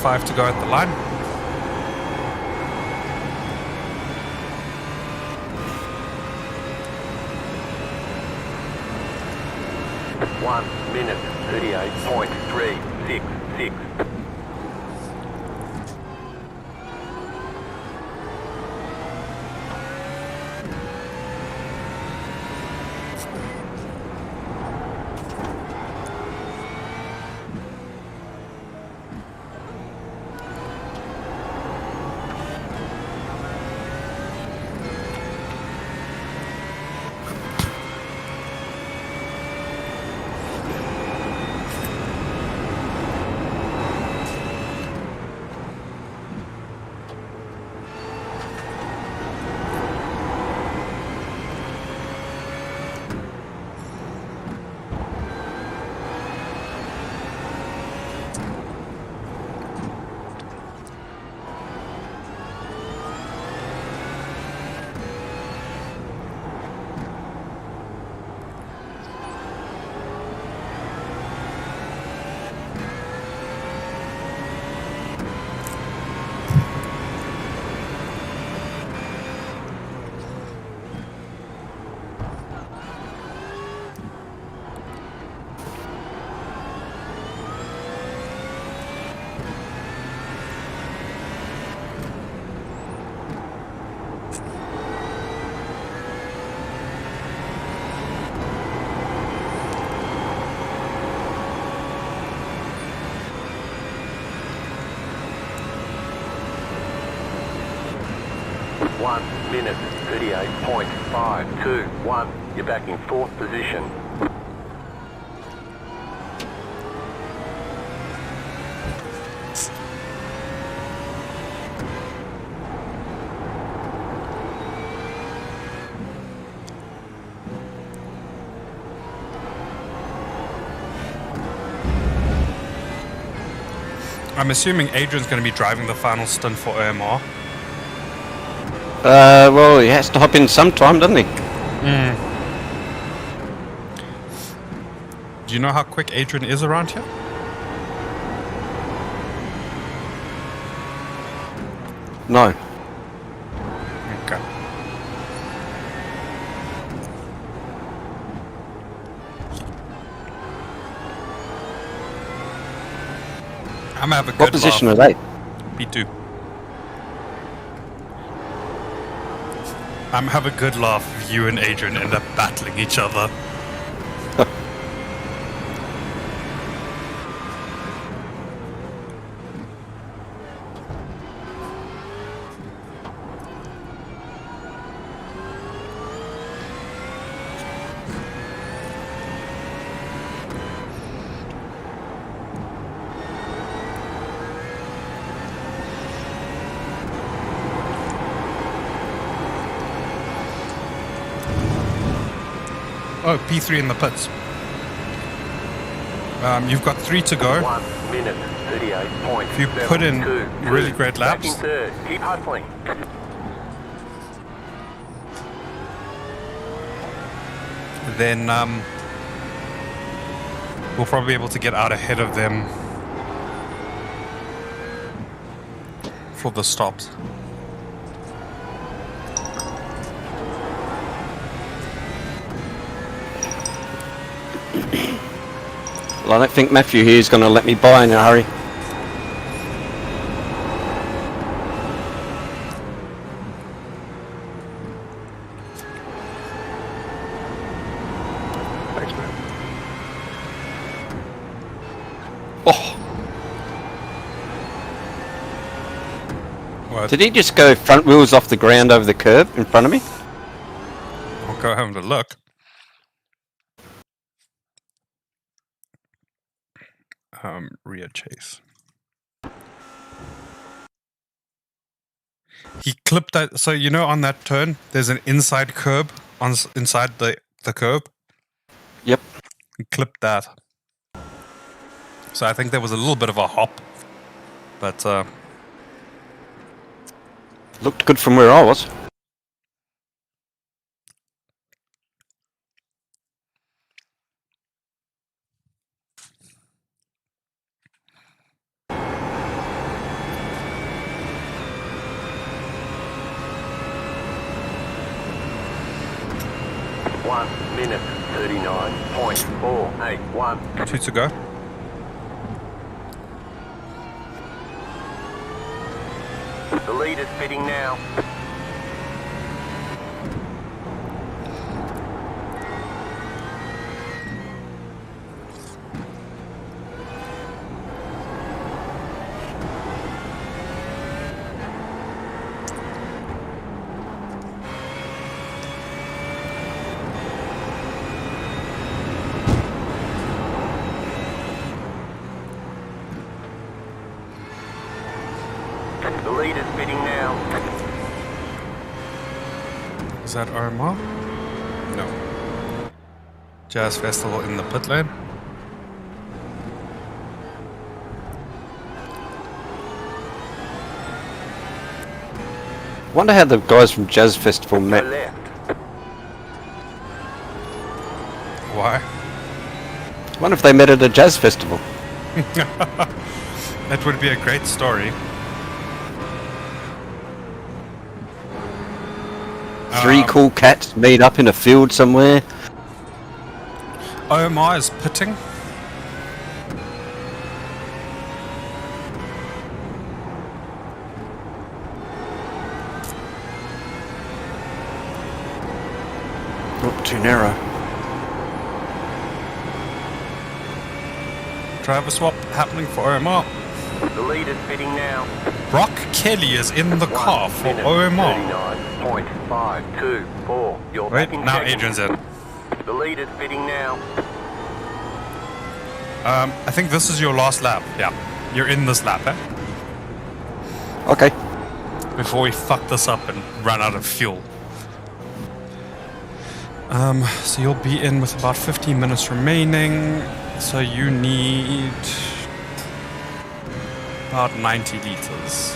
Five to go at the line. One minute, 38.366. One minute, 38.521. You're back in fourth position. I'm assuming Adrian's going to be driving the final stint for OMR. Well, he has to hop in sometime, doesn't he? Do you know how quick Adrian is around here? No. Okay. I'm gonna have a good What position laugh. are they? B2. I'm have a good laugh if you and Adrian end up battling each other. Oh, P3 in the pits. You've got 3 to go. 1 minute, 38.72. If you put in really great Back in laps, third. Keep hustling. then we'll probably be able to get out ahead of them for the stops. Well, I don't think Matthew here is going to let me by in a hurry. Thanks, man. Oh, What? did he just go front wheels off the ground over the curb in front of me? I'll go have a look. Rear chase. He clipped that. So you know, on that turn, there's an inside curb on inside the curb. Yep. He clipped that. So I think there was a little bit of a hop, but Looked good from where I was. One minute, 39.481. 2 to go. The lead is fitting now. The lead is fitting now. Is that RMR? No. Jazz Festival in the pit lane. Wonder how the guys from Jazz Festival Go met. left. Why? Wonder if they met at a jazz festival. That would be a great story. Three cool cats meet up in a field somewhere. OMR is pitting. Not too narrow. Driver swap happening for OMR. The lead is fitting now. Brock Kelly is in the car for 1 minute, OMR. 39.524. You're Wait, back in now second. Adrian's in. The lead is fitting now. I think this is your last lap. Yeah, you're in this lap, eh? Okay. Before we fuck this up and run out of fuel. So you'll be in with about 15 minutes remaining. So you need about 90 liters.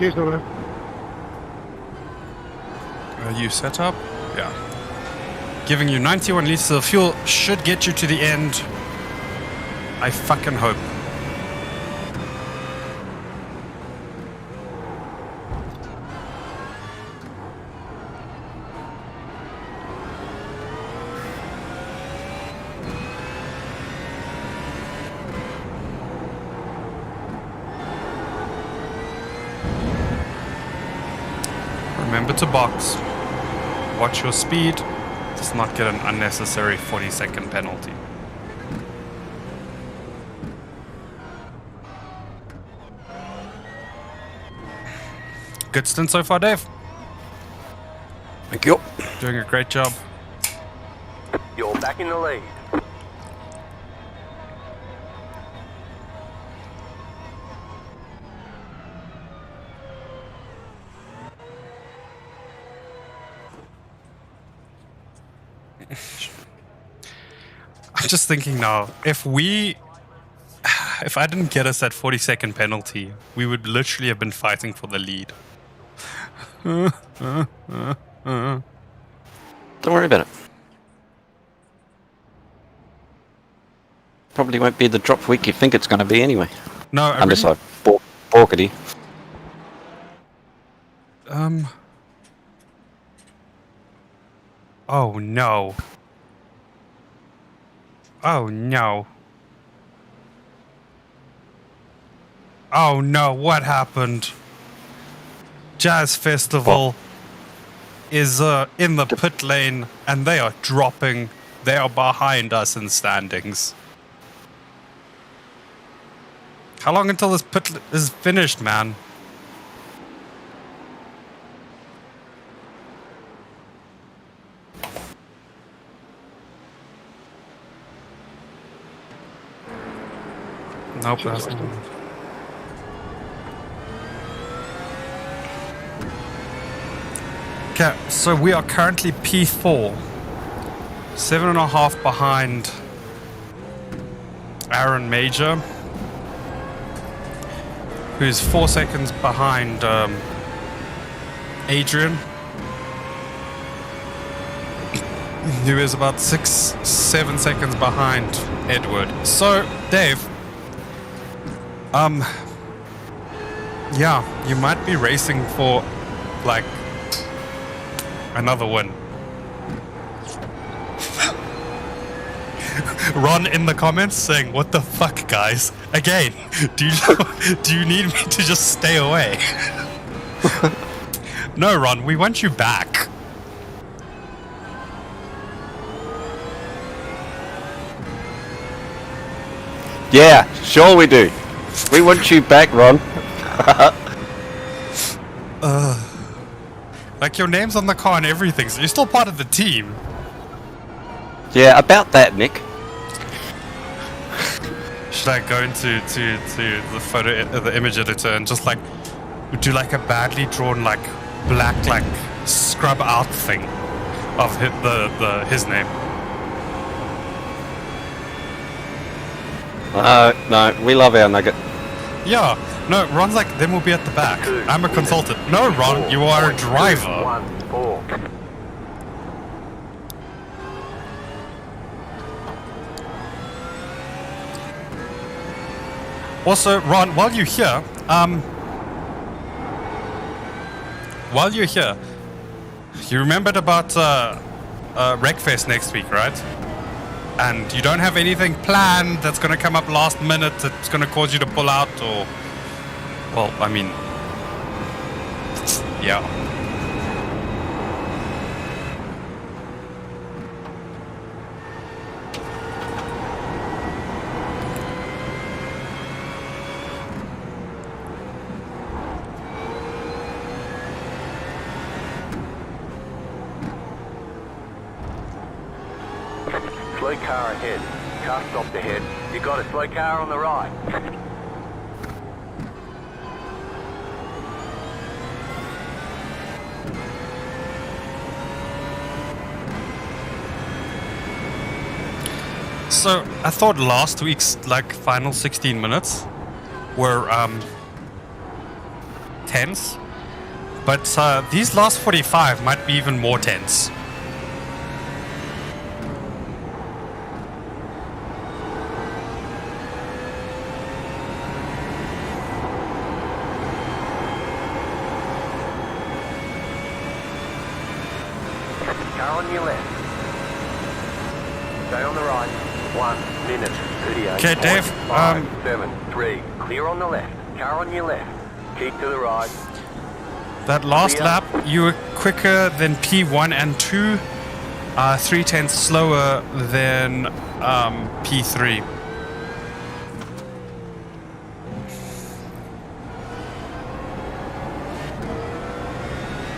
Cheers, Donna. Are you set up? Yeah. Giving you 91 liters of fuel should get you to the end. I fucking hope. Remember to box. Watch your speed. Does not get an unnecessary 40-second penalty. Good stint so far, Dave. Thank you. Doing a great job. You're back in the lead. I'm just thinking now, if I didn't get us that 40-second penalty, we would literally have been fighting for the lead. Don't worry about it. Probably won't be the drop week you think it's going to be anyway. No, Unless I balkety. Oh no. Oh no. Oh no, what happened? Jazz Festival is in the pit lane and they are dropping. They are behind us in standings. How long until this pit is finished, man? Nope, that's not. Okay, so we are currently P4. 7.5 behind Aaron Major, who's 4 seconds behind Adrian, who is about 6-7 seconds behind Edward. So, Dave, yeah, you might be racing for, like, another win. Ron in the comments saying, "What the fuck, guys? Again, do you need me to just stay away?" No, Ron, we want you back. Yeah, sure we do. We want you back, Ron. Like, your name's on the car and everything, so you're still part of the team. Yeah, about that, Nick. Should I go into the photo, the image editor, and just like do like a badly drawn like black like scrub out thing of his name? No, we love our nugget. Yeah, no, Ron's like, then we'll be at the back. I'm a consultant. No, Ron, you are a driver. 1-4. Also, Ron, while you're here, you remembered about Wreckfest next week, right? And you don't have anything planned that's going to come up last minute that's going to cause you to pull out, or... Well, I mean... Yeah. Slow car ahead. Car stopped ahead. You got a slow car on the right. So, I thought last week's, like, final 16 minutes were, tense, but these last 45 might be even more tense. Car on your left. Stay on the right. 1 minute 38. Okay, Dave, 5, 7, 3. Clear on the left. Car on your left. Keep to the right. That last Clear. lap, you were quicker than P1 and 2, 3/10 slower than P3.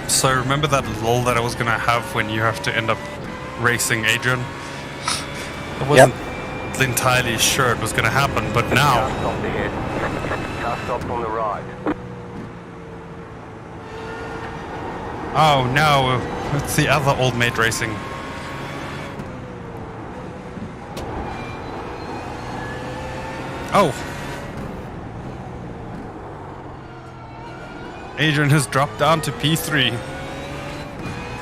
So remember that lull that I was gonna have when you have to end up racing Adrian? I wasn't entirely sure it was gonna happen, but Car now stopped ahead. Car stopped on the right. oh no, it's the other old mate racing. Oh! Adrian has dropped down to P3.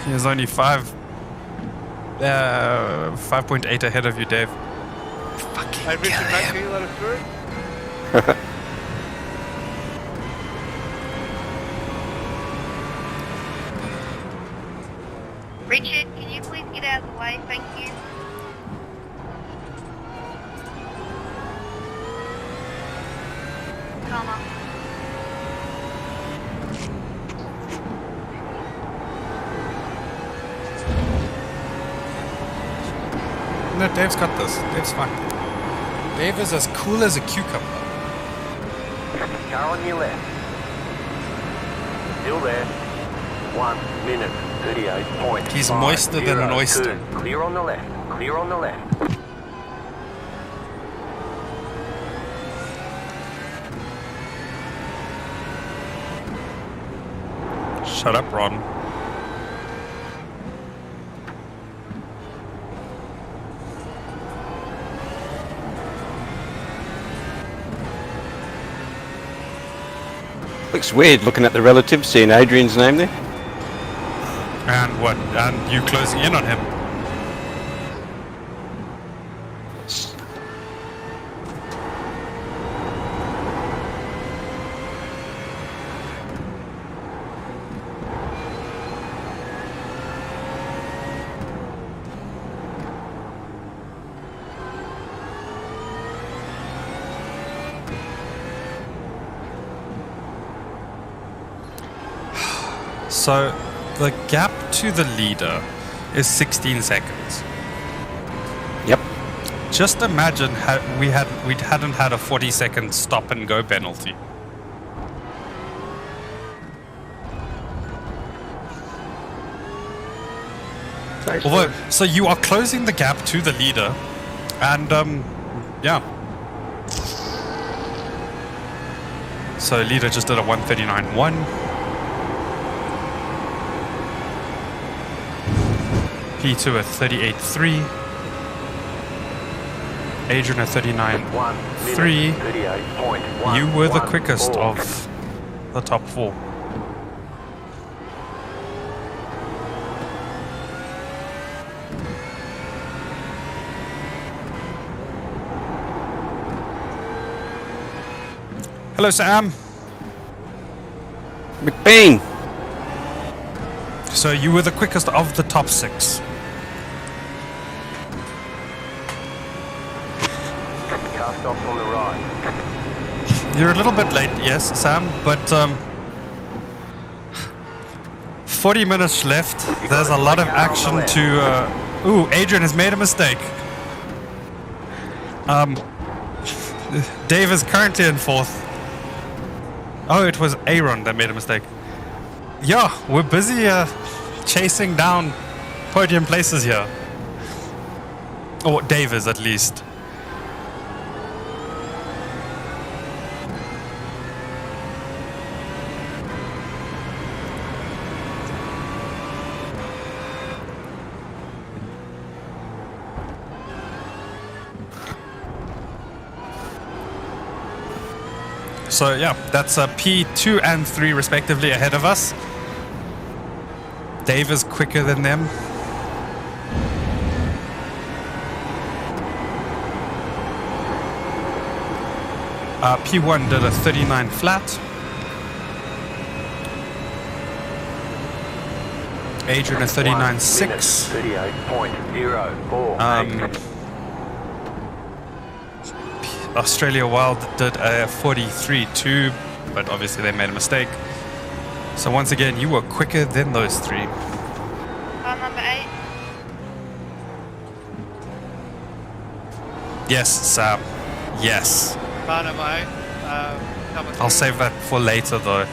He is only 5.8 ahead of you, Dave. Fucking Hey, Richard, kill mate, him. can you let us through? Richard, can you please get out of the way? Thank you. Comma. No, Dave's got this. Dave's fine. Dave is as cool as a cucumber. Car on your left. Still there. 1 minute 38. He's moister than an oyster. Clear on the left. Clear on the left. Shut up, Ron. Looks weird looking at the relatives, seeing Adrian's name there. And what? And you closing in on him? So, the gap to the leader is 16 seconds. Yep. Just imagine we hadn't had a 40-second stop and go penalty. Although, so you are closing the gap to the leader, and yeah. So leader just did a 1:39.1. P2 at 38.3. Adrian at 39.3. 38.1. You were the quickest of the top four. Hello, Sam. McBean. So you were the quickest of the top six. Car stopped on the right. You're a little bit late, yes, Sam, but 40 minutes left. There's a lot of action to... Ooh, Adrian has made a mistake. Dave is currently in fourth. Oh, it was Aaron that made a mistake. Yeah, we're busy chasing down podium places here. Or Dave is, at least. So yeah, that's P2 and 3 respectively ahead of us. Dave is quicker than them. P1 did a 39 flat. Adrian a 39.6. 38.04. Australia Wild did a 43.2, but obviously they made a mistake. So once again, you were quicker than those 3. Number 8. Yes, Sam. Yes. Car number 8. Number 2. I'll save that for later though.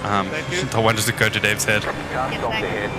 Thank you. I wanted to go to Dave's head. Car stopped ahead.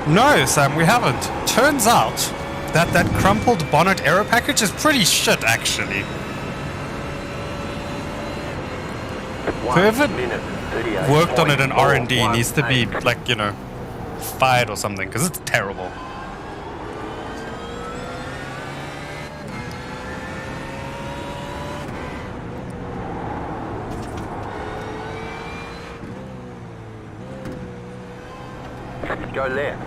No, Sam, we haven't. Turns out that crumpled bonnet aero package is pretty shit, actually. 1 Whoever minute, 38.41. worked on it in R&D needs to be, like, you know, fired or something, because it's terrible. Go left.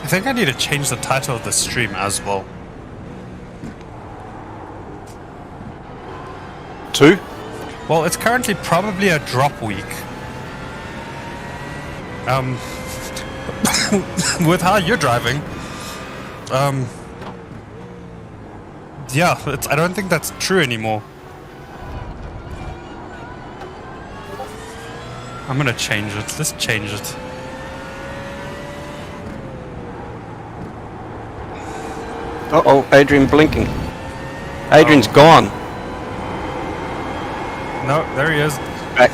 I think I need to change the title of the stream as well. 2? Well, it's currently probably a drop week. With how you're driving. Yeah, I don't think that's true anymore. I'm gonna change it. Let's change it. Uh-oh, Adrian blinking. Adrian's gone. No, there he is. Back.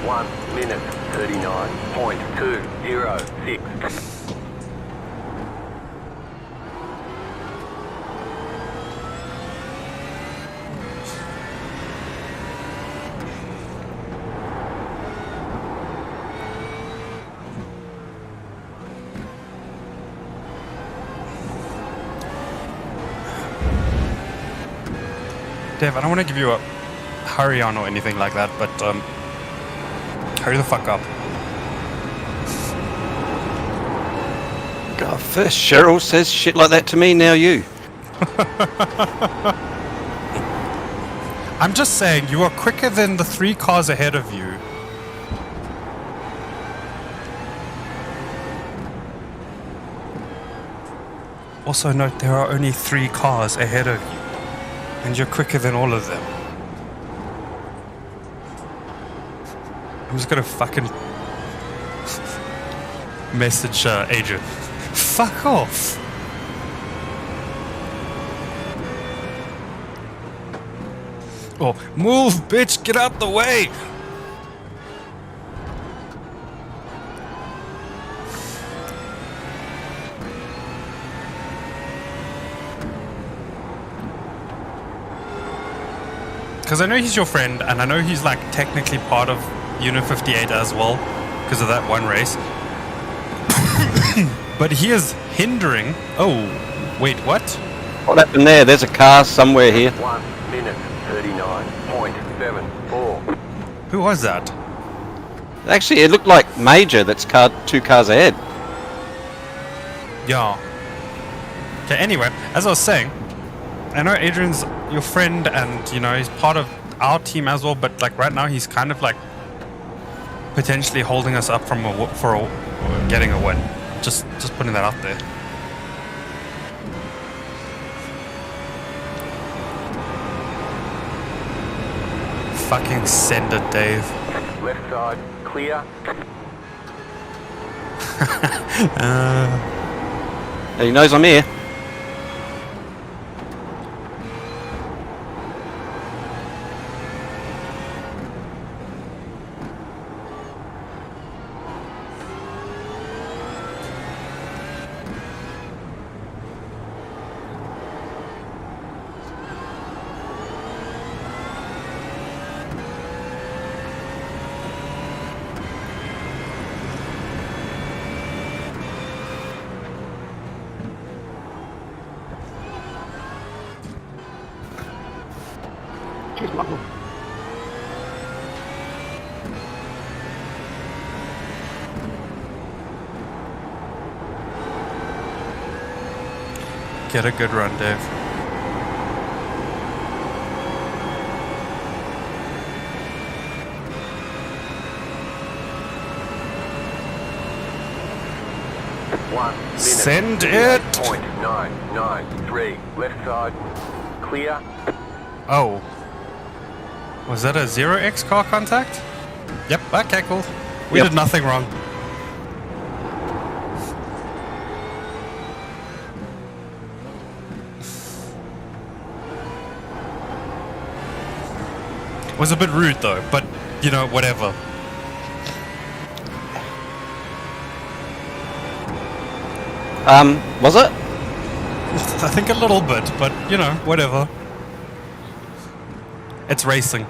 One minute, 39.206. Dave, I don't want to give you a hurry on or anything like that, but hurry the fuck up. God, first Cheryl says shit like that to me, now you. I'm just saying, you are quicker than the 3 cars ahead of you. Also note, there are only 3 cars ahead of you. And you're quicker than all of them. I'm just gonna fucking message Adrian. Fuck off! Oh, move, bitch! Get out the way! because I know he's your friend, and I know he's like technically part of Unit 58 as well, because of that one race. But he is hindering. Oh, wait, what? What happened there? There's a car somewhere here. 1 minute 39.74. Who was that? Actually, it looked like Major that's 2 cars ahead. Yeah. Okay, anyway, as I was saying, I know Adrian's your friend and, you know, he's part of our team as well, but like right now he's kind of like potentially holding us up from getting a win. Just putting that out there. Fucking send it, Dave. Left side, clear. He knows I'm here. Get a good run, Dave. Send it! 0.993. Left side, clear. Oh. Was that a 0x car contact? Yep, okay, cool. We did nothing wrong. Was a bit rude though, but you know, whatever. Was it? I think a little bit, but you know, whatever. It's racing.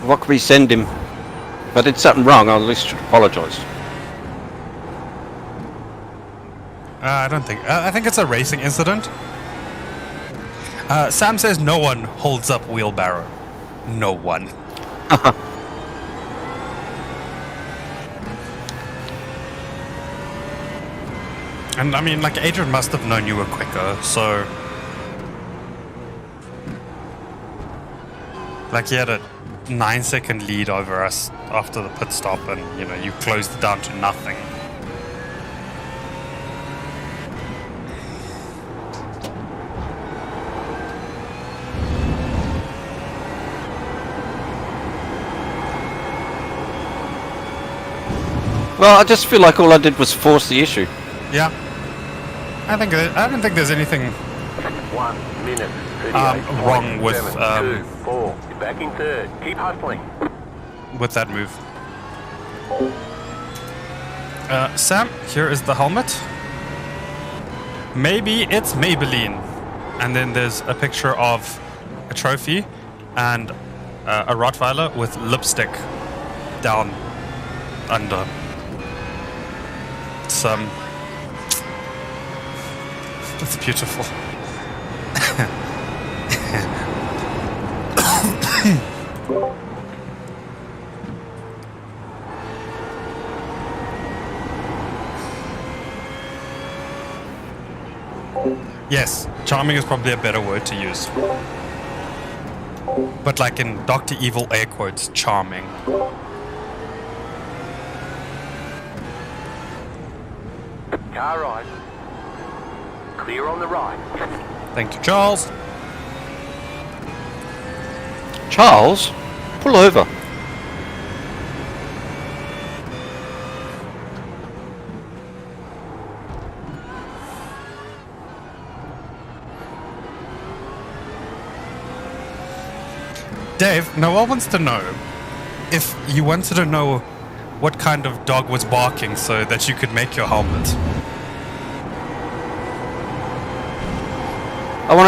What could we send him? If I did something wrong, I'll at least apologise. I don't think. I think it's a racing incident. Sam says no one holds up wheelbarrow. No one. And I mean, like, Adrian must have known you were quicker, so... Like, he had a 9-second lead over us after the pit stop, and, you know, you closed it down to nothing. Well, I just feel like all I did was force the issue. Yeah. I don't think there's anything 1 minute wrong with 38.724. You're back in third. Keep hustling. with that move. Sam, here is the helmet. Maybe it's Maybelline. And then there's a picture of a trophy and a Rottweiler with lipstick down under. It's beautiful. Yes, charming is probably a better word to use. But like in Dr. Evil air quotes, charming. Car right. Clear on the right. Thank you, Charles. Charles, pull over. Dave, Noel wants to know if you wanted to know what kind of dog was barking so that you could make your helmet.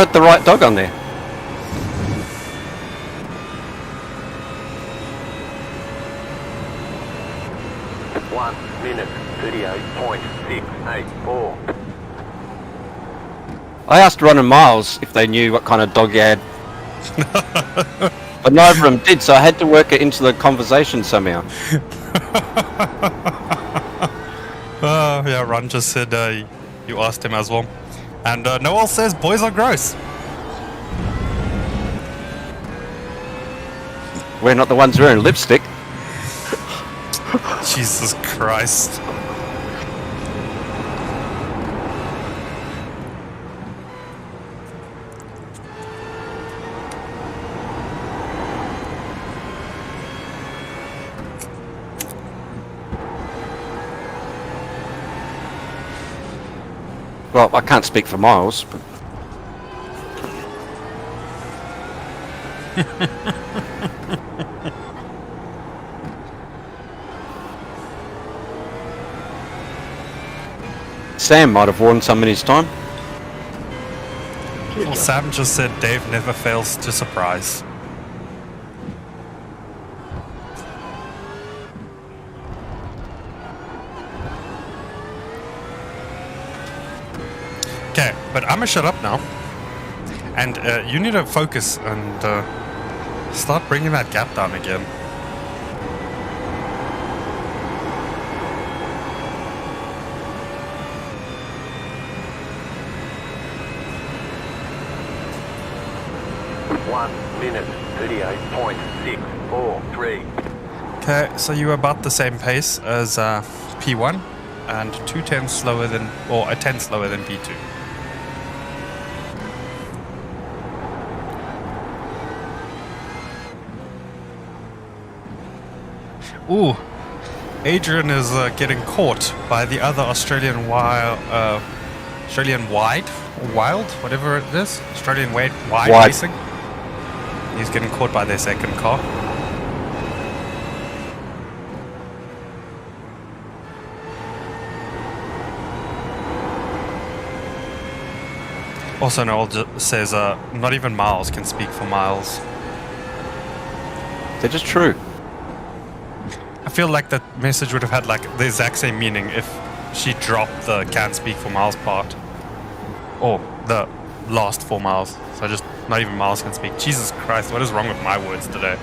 got the right dog on there. One minute, 38.684. I asked Ron and Miles if they knew what kind of dog he had. But neither of them did, so I had to work it into the conversation somehow. Yeah, Ron just said you asked him as well. And Noel says boys are gross. We're not the ones wearing lipstick. Jesus Christ. Well, I can't speak for Miles, but... Sam might have worn some in his time. Well, Sam just said Dave never fails to surprise. Okay, but I'm gonna shut up now. And you need to focus and start bringing that gap down again. One minute, 38.643. Okay, so you're about the same pace as P1 and 2 tenths slower than, or a tenth slower than P2. Ooh, Adrian is getting caught by the other Australian wild, whatever it is, Australian wide racing. He's getting caught by their second car. Also, Noel says not even Miles can speak for Miles. They're just true. I feel like that message would have had like the exact same meaning if she dropped the "can speak for Miles" part, or the last 4 miles. So just not even Miles can speak. Jesus Christ, what is wrong with my words today?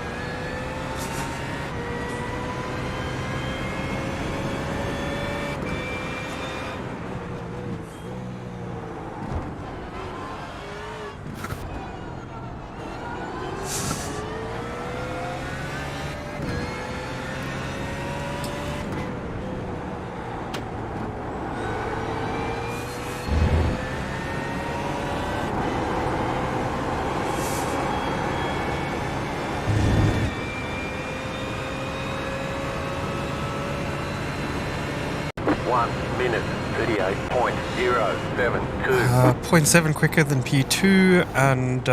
Minute, 38.072. 0.7 quicker than P2 and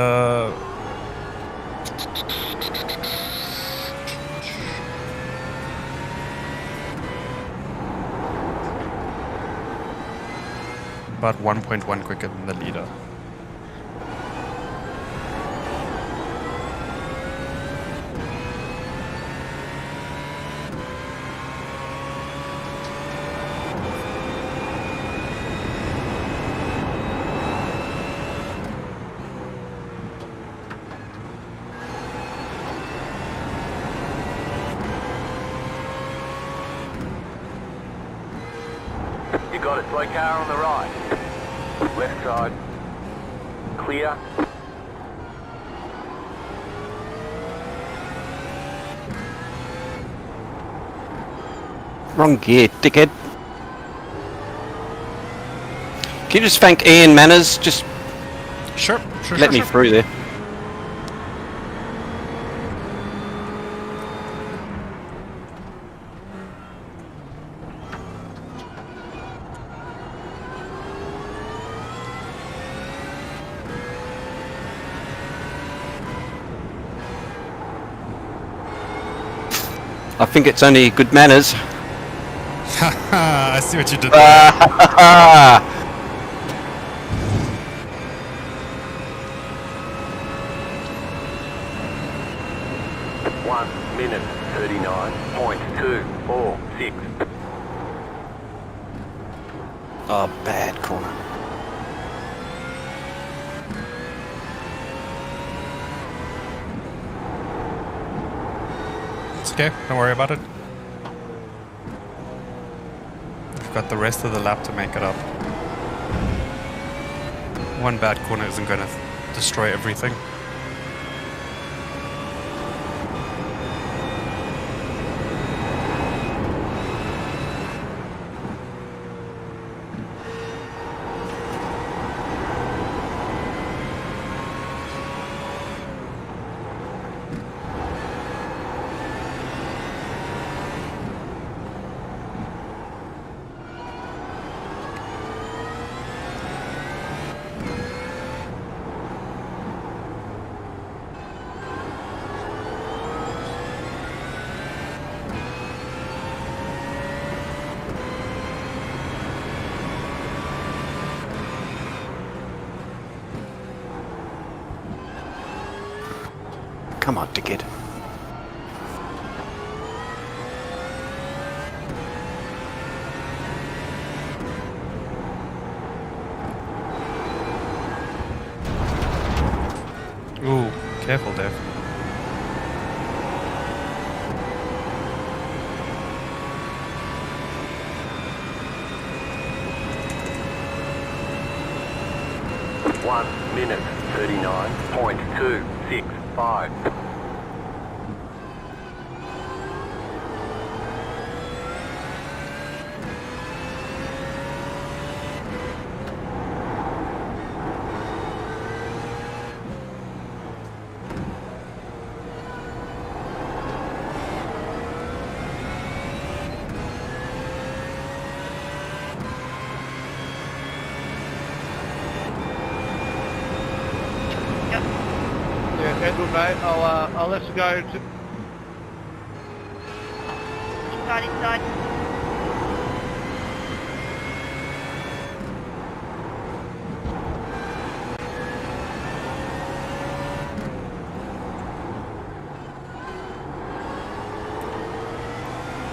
about 1.1 quicker than the leader. You got it, slow car on the right. Left side. Clear. Wrong gear, dickhead. Can you just thank Ian Manners? Just Sure. let me through there. I think it's only good manners. I see what you did there. 1 minute 39.246. Oh, bad corner. It's okay, don't worry about it. We've got the rest of the lap to make it up. One bad corner isn't going to destroy everything. Come on, dickhead. Ooh, careful, Dave. One minute 39.265. Yeah, that's good, mate. I'll let you go. Inside.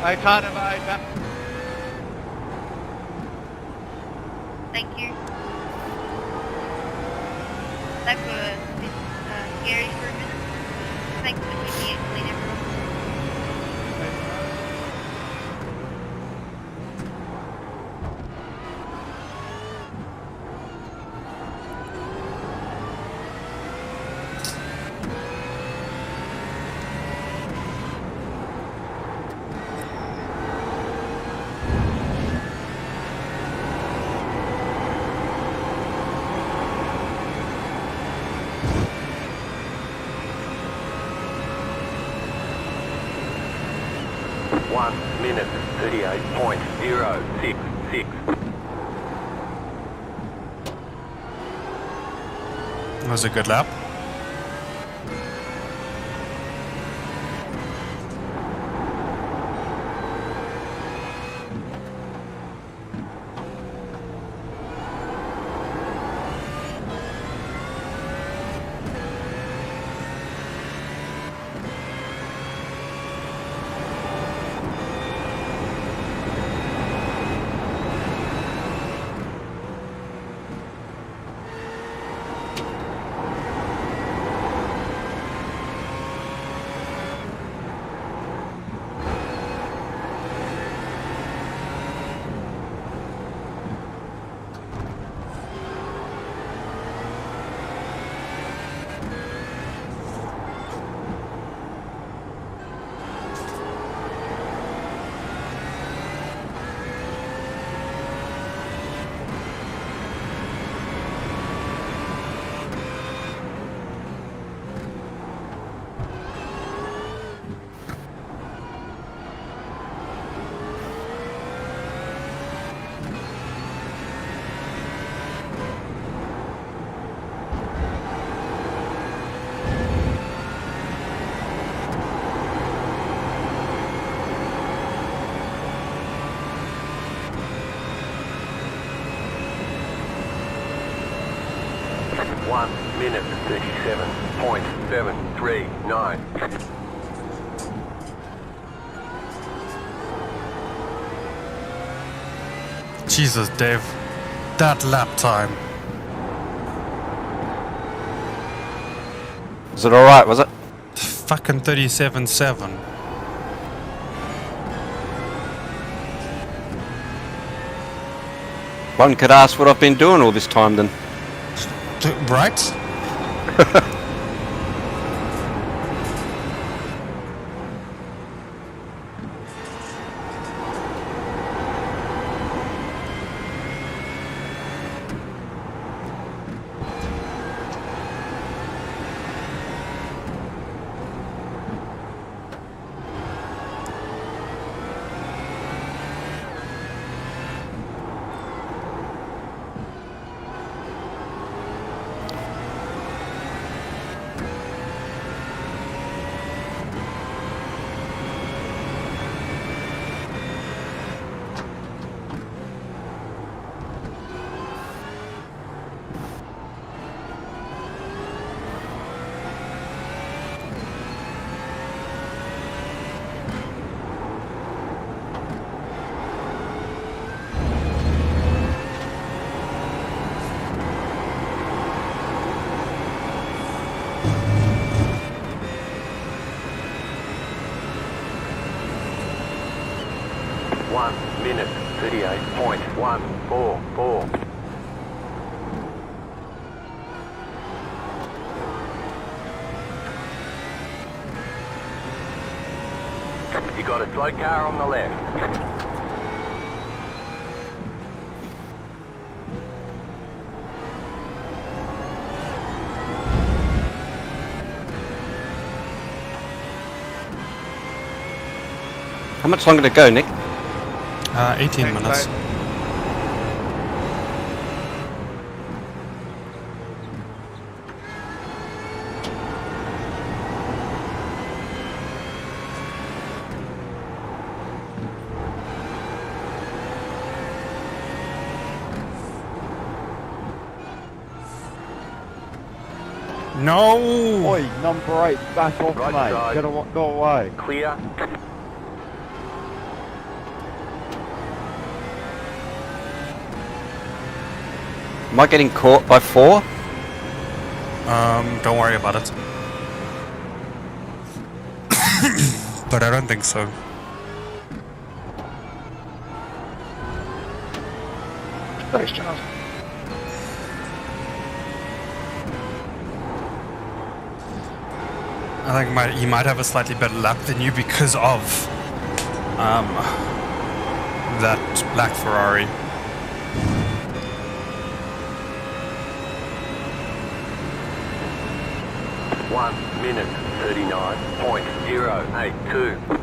I can't evade that. Thank you. That was a bit scary for a minute. Thanks for keeping it clean, everyone. One minute 38.066. That was a good lap. One minute 37.739. Jesus, Dave. That lap time. Is it alright, was it? Fucking 37.7. One could ask what I've been doing all this time then. Right? One minute, 38.144. You got a slow car on the left. How much longer to go, Nick? 18 minutes. No! Oi, number 8, back off, Right mate. side. Gotta go away. Clear. Am I getting caught by 4? Don't worry about it. But I don't think so. Thanks, Charles. I think he might have a slightly better lap than you because of that black Ferrari. One minute, 39.082.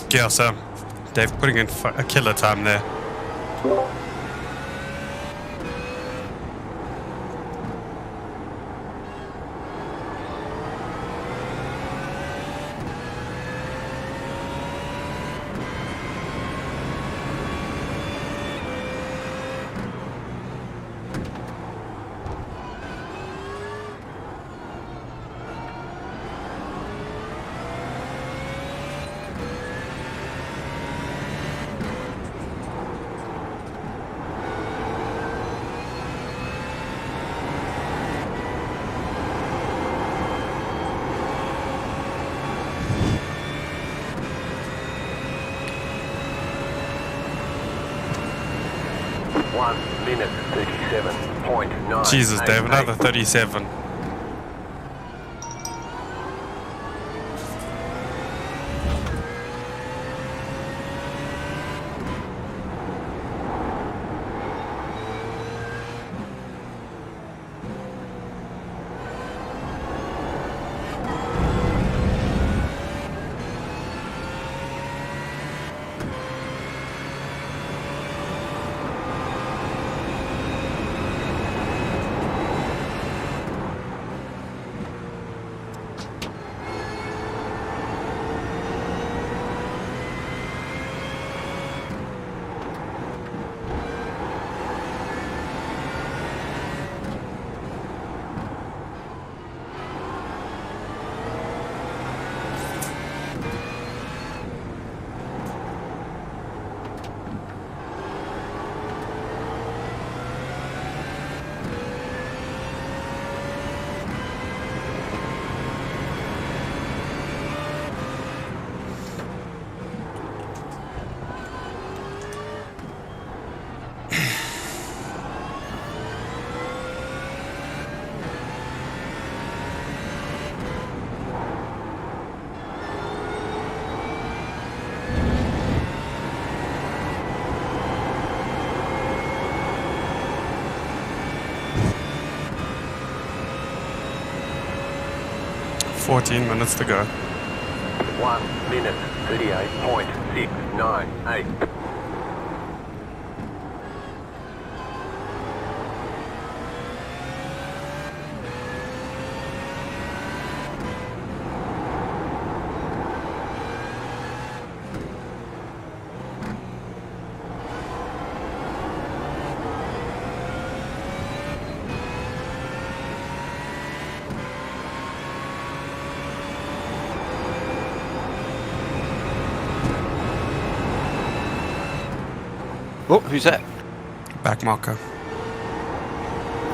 Yeah, so Dave putting in a killer time there. One minute, 37.9. Jesus, Dave, another 37. 14 minutes to go. 1 minute 38.698. Oh, who's that? Back marker.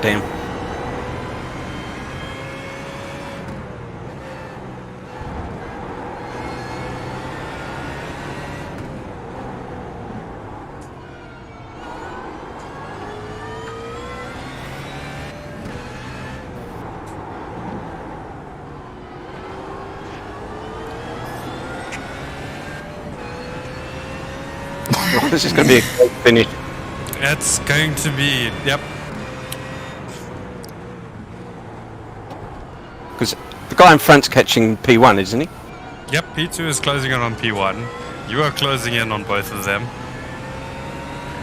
Damn. This is going to be a great finish. It's going to be, yep. Because the guy in front's catching P1, isn't he? Yep, P2 is closing in on P1. You are closing in on both of them.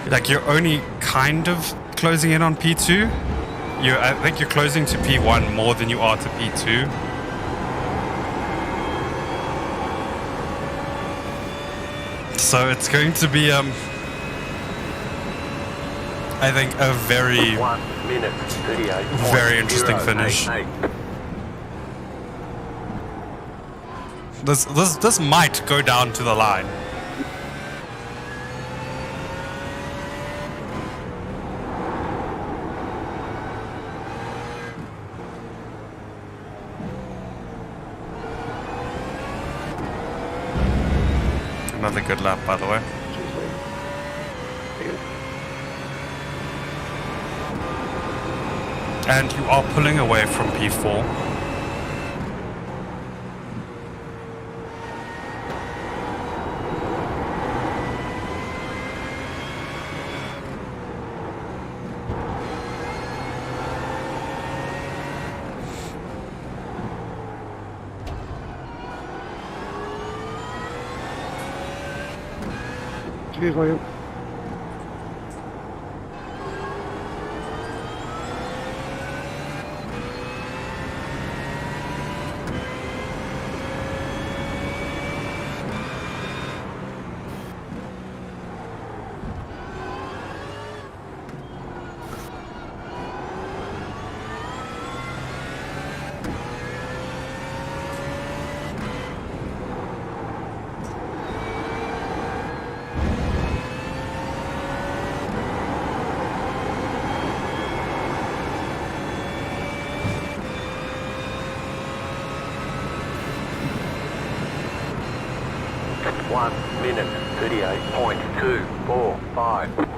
Like, you're only kind of closing in on P2. I think you're closing to P1 more than you are to P2. So it's going to be, I think, a very, 1 minute 38. very interesting finish. This might go down to the line. Another good lap, by the way. And you are pulling away from P4. Cheers, William. One minute 38.245.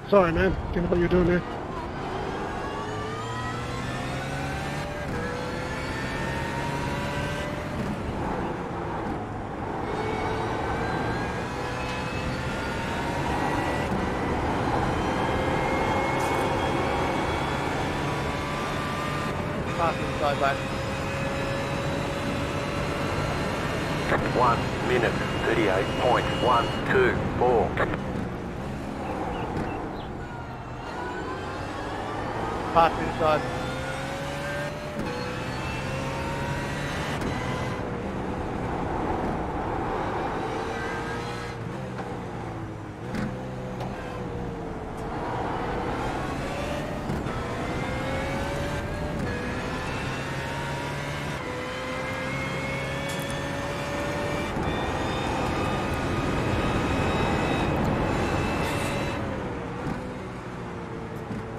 Sorry, man. Didn't know what you're doing there. Passing side back. 1 minute 38.124. Pass inside.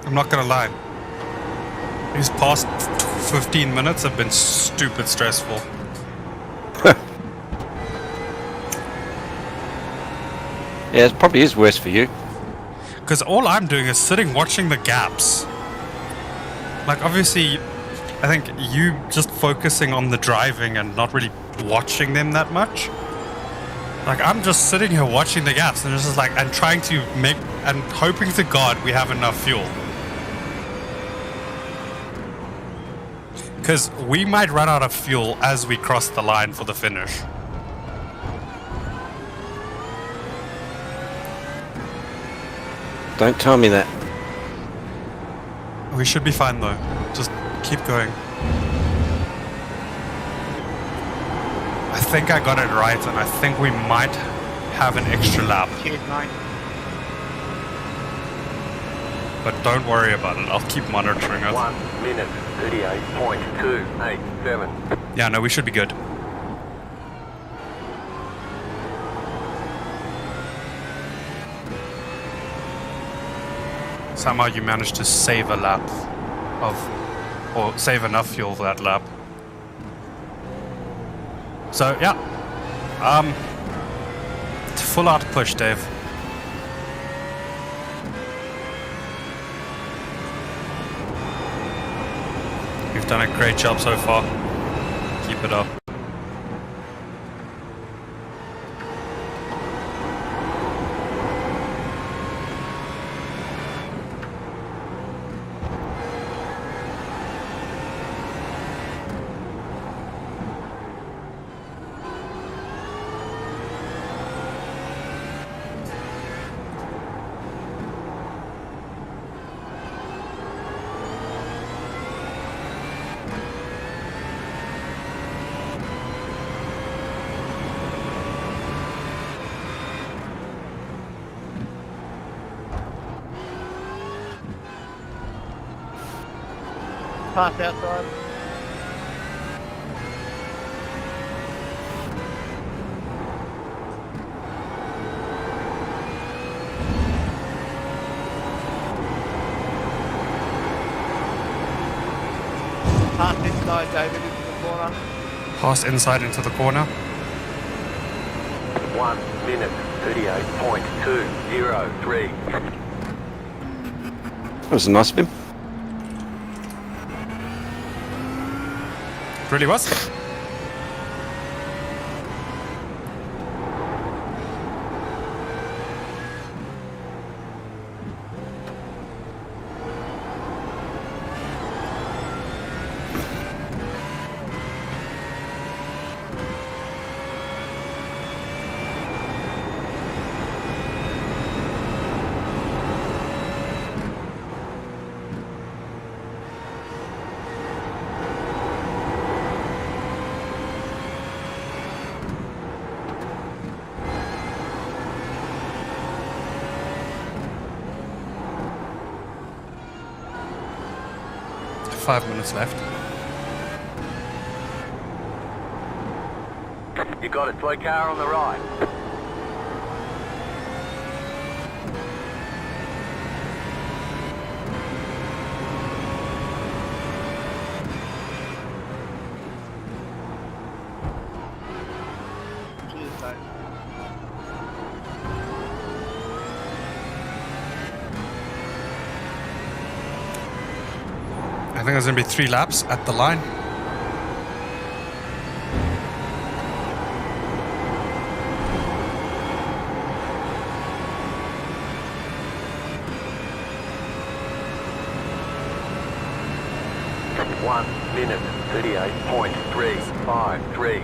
I'm not gonna lie. These past 15 minutes have been stupid stressful. Yeah, it probably is worse for you. Because all I'm doing is sitting watching the gaps. Like, obviously, I think you just focusing on the driving and not really watching them that much. Like, I'm just sitting here watching the gaps and it's just like, and trying to make, and hoping to God we have enough fuel. Because we might run out of fuel as we cross the line for the finish. Don't tell me that. We should be fine though. Just keep going. I think I got it right, and I think we might have an extra lap. Cheers, 9. But don't worry about it. I'll keep monitoring it. 1 minute 38.287. Yeah, no, we should be good. Somehow you managed to save a lap of, or save enough fuel for that lap. So yeah, full out push, Dave. You've done a great job so far. Keep it up. Pass outside. Pass inside, David, into the corner. Pass inside into the corner. 1 minute 38.203. That was a nice spin. Really was. Five minutes left. You got it, slow car on the right. Cheers, Dave. I think there's going to be 3 laps at the line. One minute 38.353.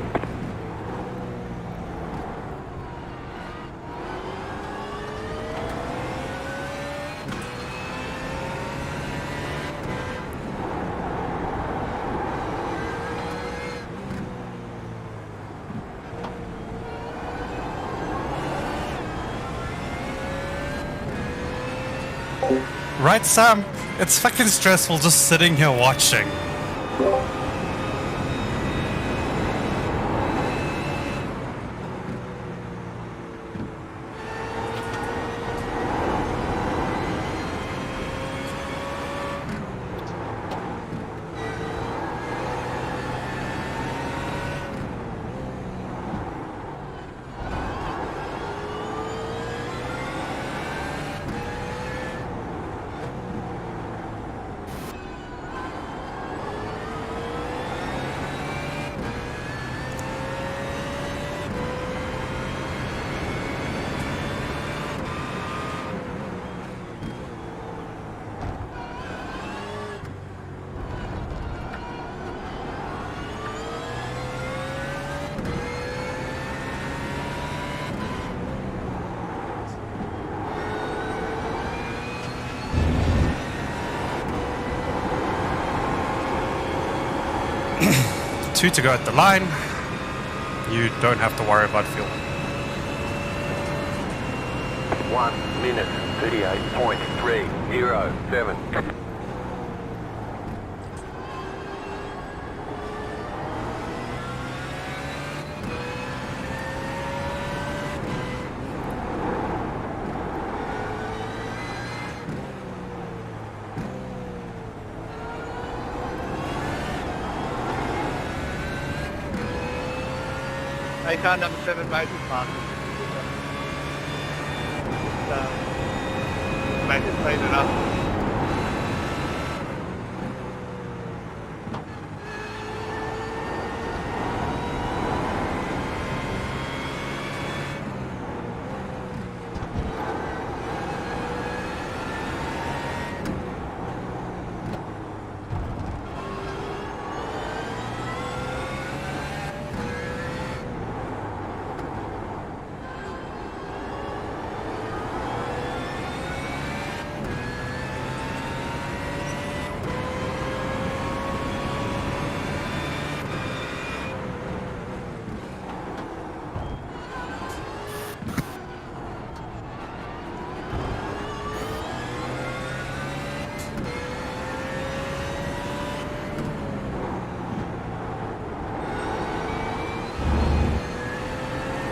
Right, Sam? It's fucking stressful just sitting here watching. Two to go at the line. You don't have to worry about fuel. 1 minute 38.307. Hey, car number 7, mate, is marked. Mate, just clean it up.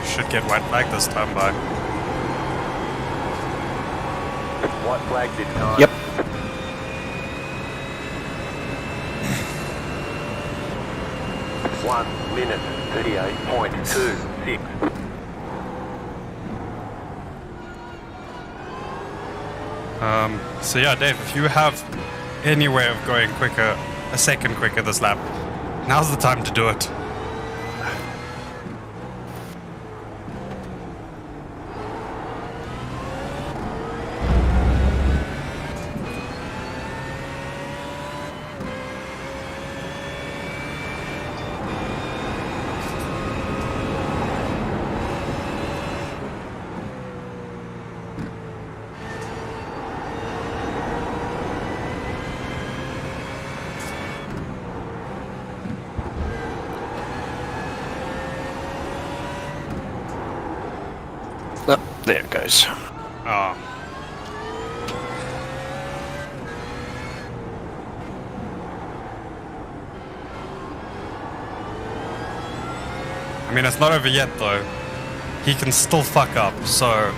Should get white flag this time, by. White flag this time. Yep. One minute 38.26. So yeah, Dave, if you have any way of going quicker, a second quicker this lap, now's the time to do it. Oh, there it goes. Oh. I mean, it's not over yet, though. He can still fuck up, so...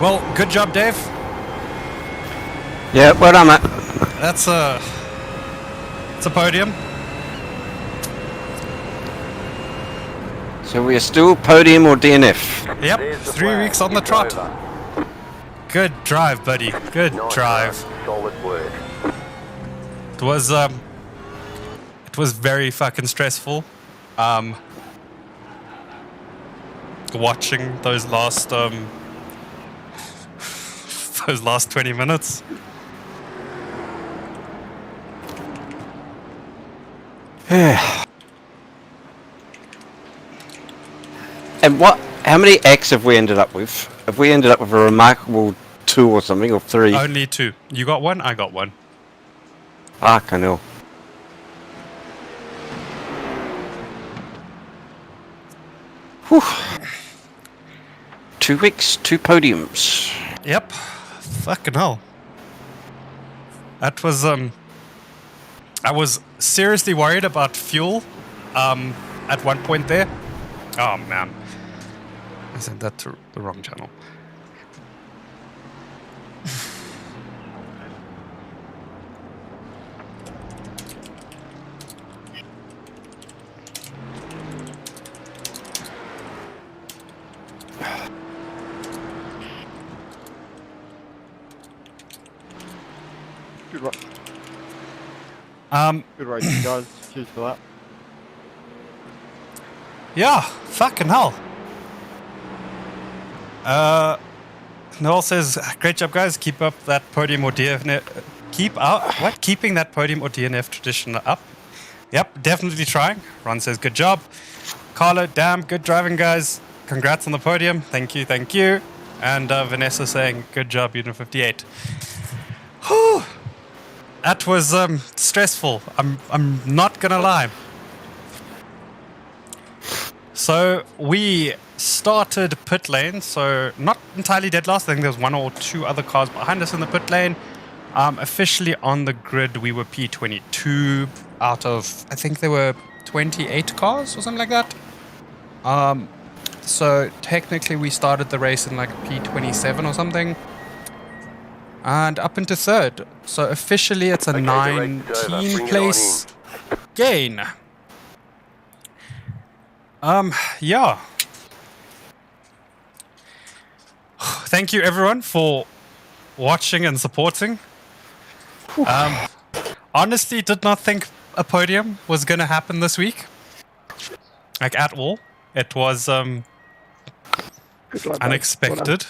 Well, good job, Dave. Yeah, well done, mate. It's a podium. So we are still podium or DNF? Yep, There's the 3 flag. weeks on the It's trot. over. Good drive, buddy. Good Nice drive. run. Solid work. It was very fucking stressful. Watching those last 20 minutes. And what? How many X have we ended up with? Have we ended up with a remarkable 2 or something, or 3? Only 2. You got 1, I got 1. Fucking hell. Whew. 2 weeks, 2 podiums. Yep. Fucking hell. That was, I was seriously worried about fuel, at one point there. Oh, man. I sent that to the wrong channel. Good racing, guys. Cheers for that. Yeah, fucking hell. Noel says, great job, guys. Keep up that podium or DNF. Keeping that podium or DNF tradition up. Yep, definitely trying. Ron says, good job. Carlo, damn, good driving, guys. Congrats on the podium. Thank you, thank you. And Vanessa saying, good job, Unit 58. Whew. That was stressful. I'm not gonna lie. So we started pit lane, so not entirely dead last. I think there was 1 or 2 other cars behind us in the pit lane. Officially on the grid, we were P22 out of, I think there were 28 cars or something like that. So technically we started the race in like P27 or something. And up into 3rd. So officially it's a 19 place gain. Yeah. Thank you everyone for watching and supporting. Honestly did not think a podium was gonna happen this week. Like at all. It was unexpected.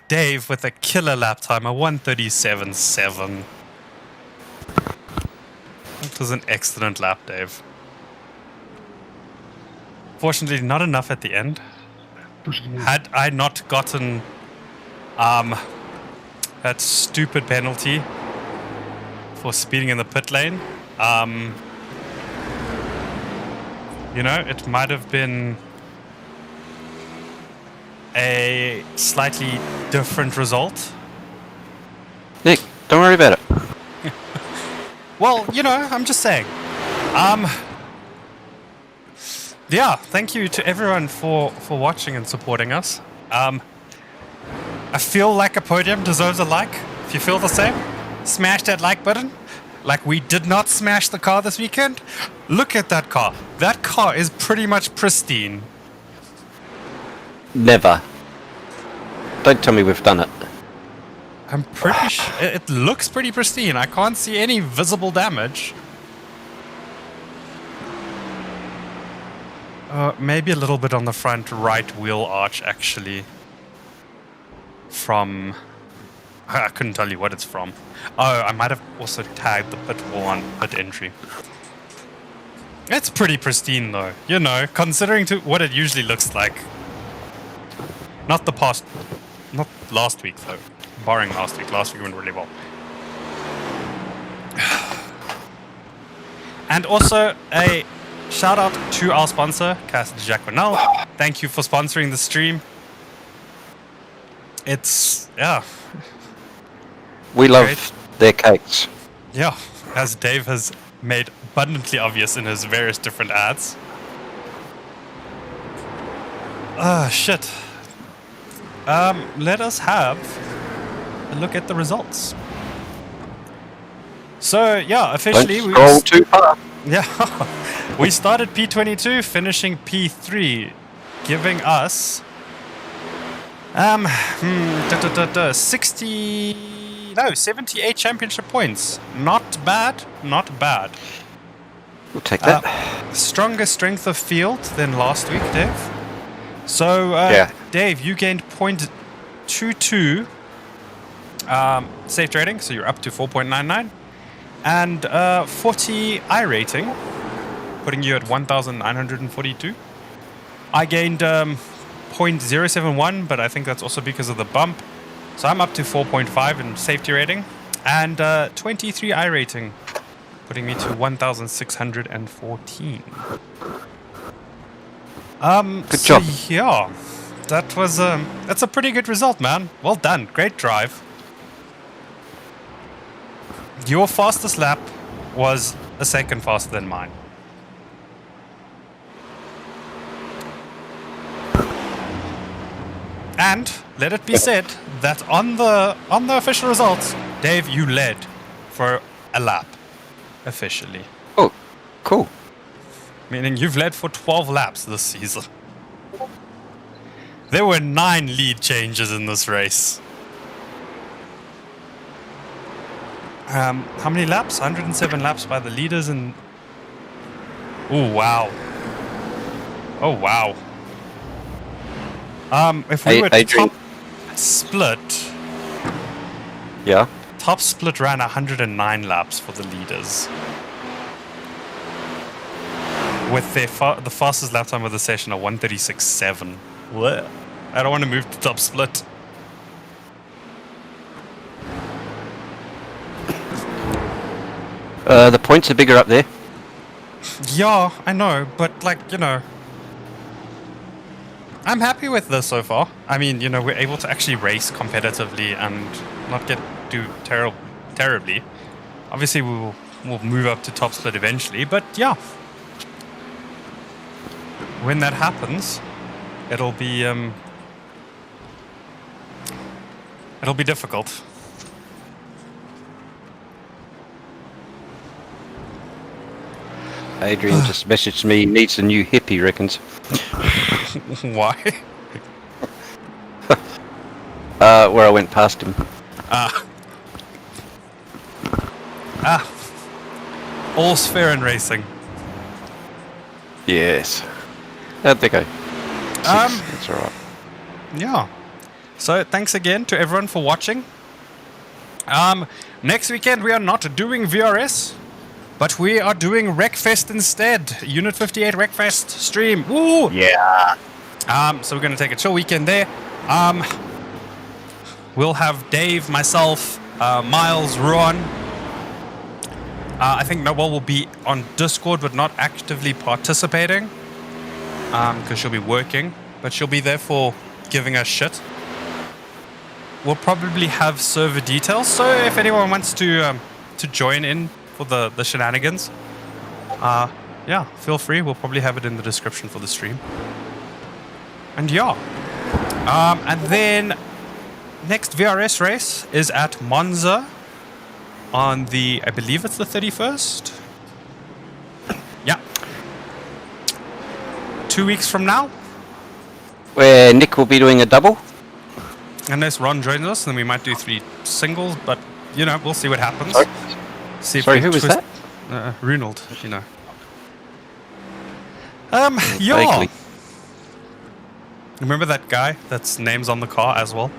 Dave with a killer lap time, a 1:37.7. It was an excellent lap, Dave. Fortunately, not enough at the end. Had I not gotten that stupid penalty for speeding in the pit lane, you know, it might have been a slightly different result. Nick, don't worry about it. Well, you know, I'm just saying. Yeah, thank you to everyone for watching and supporting us. I feel like a podium deserves a like. If you feel the same, smash that like button. Like we did not smash the car this weekend. Look at that car. That car is pretty much pristine. Never. Don't tell me we've done it. I'm pretty sure it looks pretty pristine. I can't see any visible damage. Maybe a little bit on the front right wheel arch, actually. From... I couldn't tell you what it's from. Oh, I might have also tagged the pit wall on pit entry. It's pretty pristine, though. You know, considering to what it usually looks like. Not the past... Not last week, though. Barring last week. Last week went really well. And also, a shout out to our sponsor, Casa de Jacquinel. Thank you for sponsoring the stream. It's... yeah. We love Great. their cakes. Yeah, as Dave has made abundantly obvious in his various different ads. Shit. Let us have a look at the results. So, yeah, officially... Don't scroll too far. Yeah, we started P22, finishing P3, giving us 78 championship points. Not bad, not bad. We'll take that. Stronger strength of field than last week, Dave. So, Yeah. Dave, you gained 0.22 safe rating, so you're up to 4.99. And 40 iRating. putting you at 1,942. I gained 0.071, but I think that's also because of the bump. So I'm up to 4.5 in safety rating and 23 I rating, putting me to 1,614. Good job. Yeah, that was that's a pretty good result, man. Well done, great drive. Your fastest lap was a second faster than mine. And let it be said that on the official results, Dave, you led for a lap officially. Oh, cool. Meaning you've led for 12 laps this season. There were 9 lead changes in this race. How many laps? 107 laps by the leaders and... Oh, wow. Oh, wow. If we were Adrian. top split... Yeah. Top split ran 109 laps for the leaders. With their the fastest lap time of the session at 1:36.7. What? I don't want to move to top split. The points are bigger up there. Yeah, I know, but like, you know, I'm happy with this so far. I mean, you know, we're able to actually race competitively and not do terribly. Obviously, we'll move up to top split eventually, but yeah. When that happens, it'll be difficult. Adrian just messaged me, needs a new hip, he reckons. Why? Where I went past him. All's fair in racing. Yes. How'd they go? 6. That's alright. Yeah. So thanks again to everyone for watching. Next weekend we are not doing VRS, but we are doing Wreckfest instead. Unit 58 Wreckfest stream. Woo! Yeah. So we're gonna take a chill weekend there. We'll have Dave, myself, Miles, Ron. I think Noelle will be on Discord, but not actively participating, because she'll be working. But she'll be there for giving us shit. We'll probably have server details, so if anyone wants to join in for the shenanigans, yeah, feel free. We'll probably have it in the description for the stream. And yeah, and then next VRS race is at Monza on the, I believe it's the 31st. Yeah, 2 weeks from now. Where Nick will be doing a double. Unless Ron joins us, then we might do 3 singles, but, you know, we'll see what happens. Sorry, See if Sorry we who was twist- that? Ronald, you know. Yeah. Vaguely. Remember that guy that's name's on the car as well?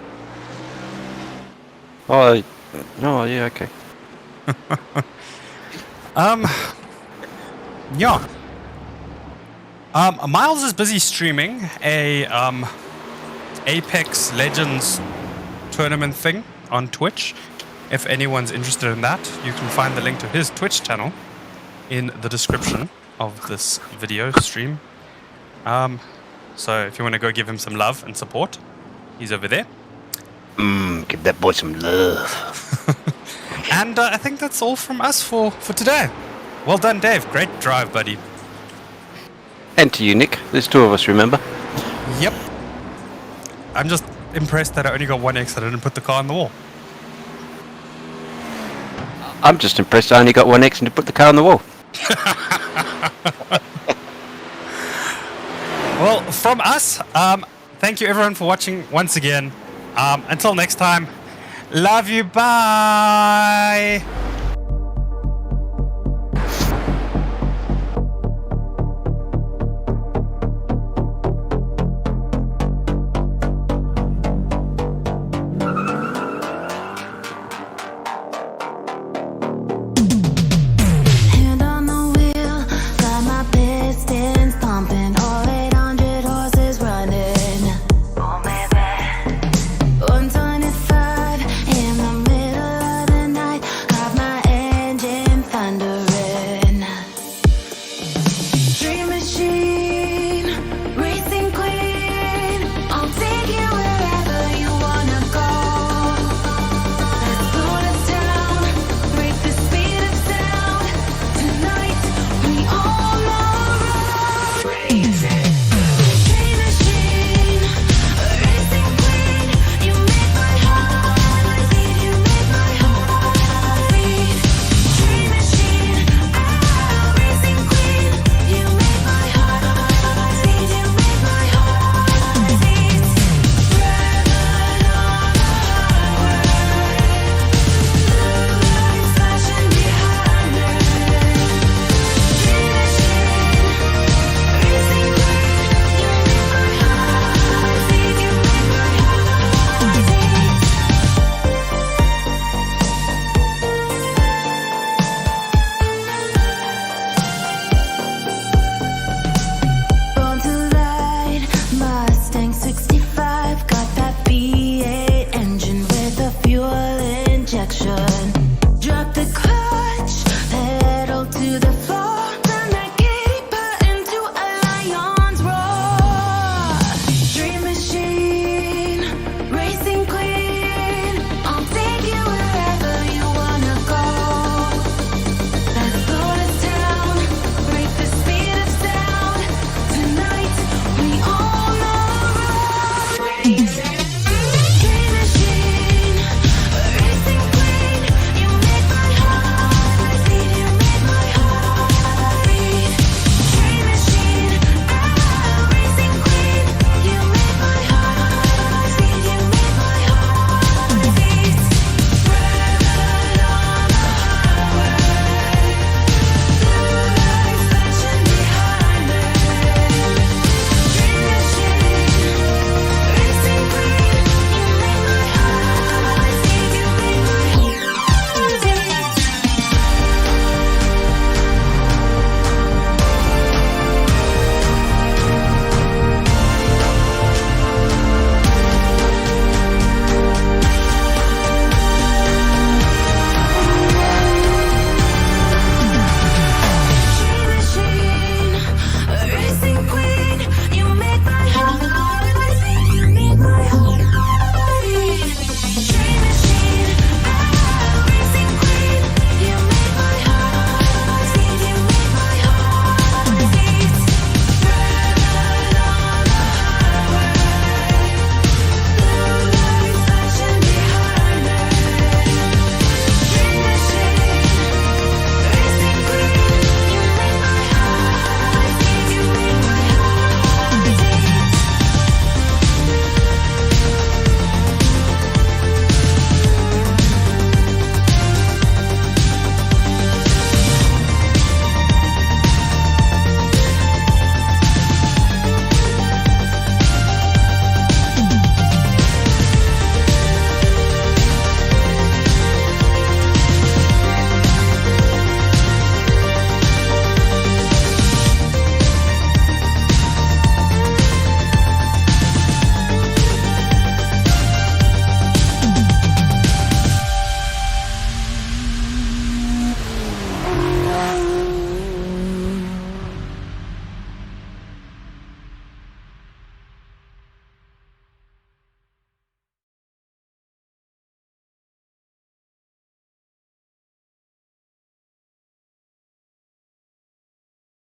Oh, yeah, okay. Yeah. Miles is busy streaming a Apex Legends tournament thing on Twitch. If anyone's interested in that, you can find the link to his Twitch channel in the description of this video stream. So if you want to go give him some love and support, he's over there. Give that boy some love. And I think that's all from us for today. Well done, Dave. Great drive, buddy. And to you, Nick. There's 2 of us, remember? Yep. I'm just impressed that I only got 1x that I didn't put the car on the wall. I'm just impressed I only got 1x and to put the car on the wall. Well, from us, thank you everyone for watching once again. Until next time, love you, bye!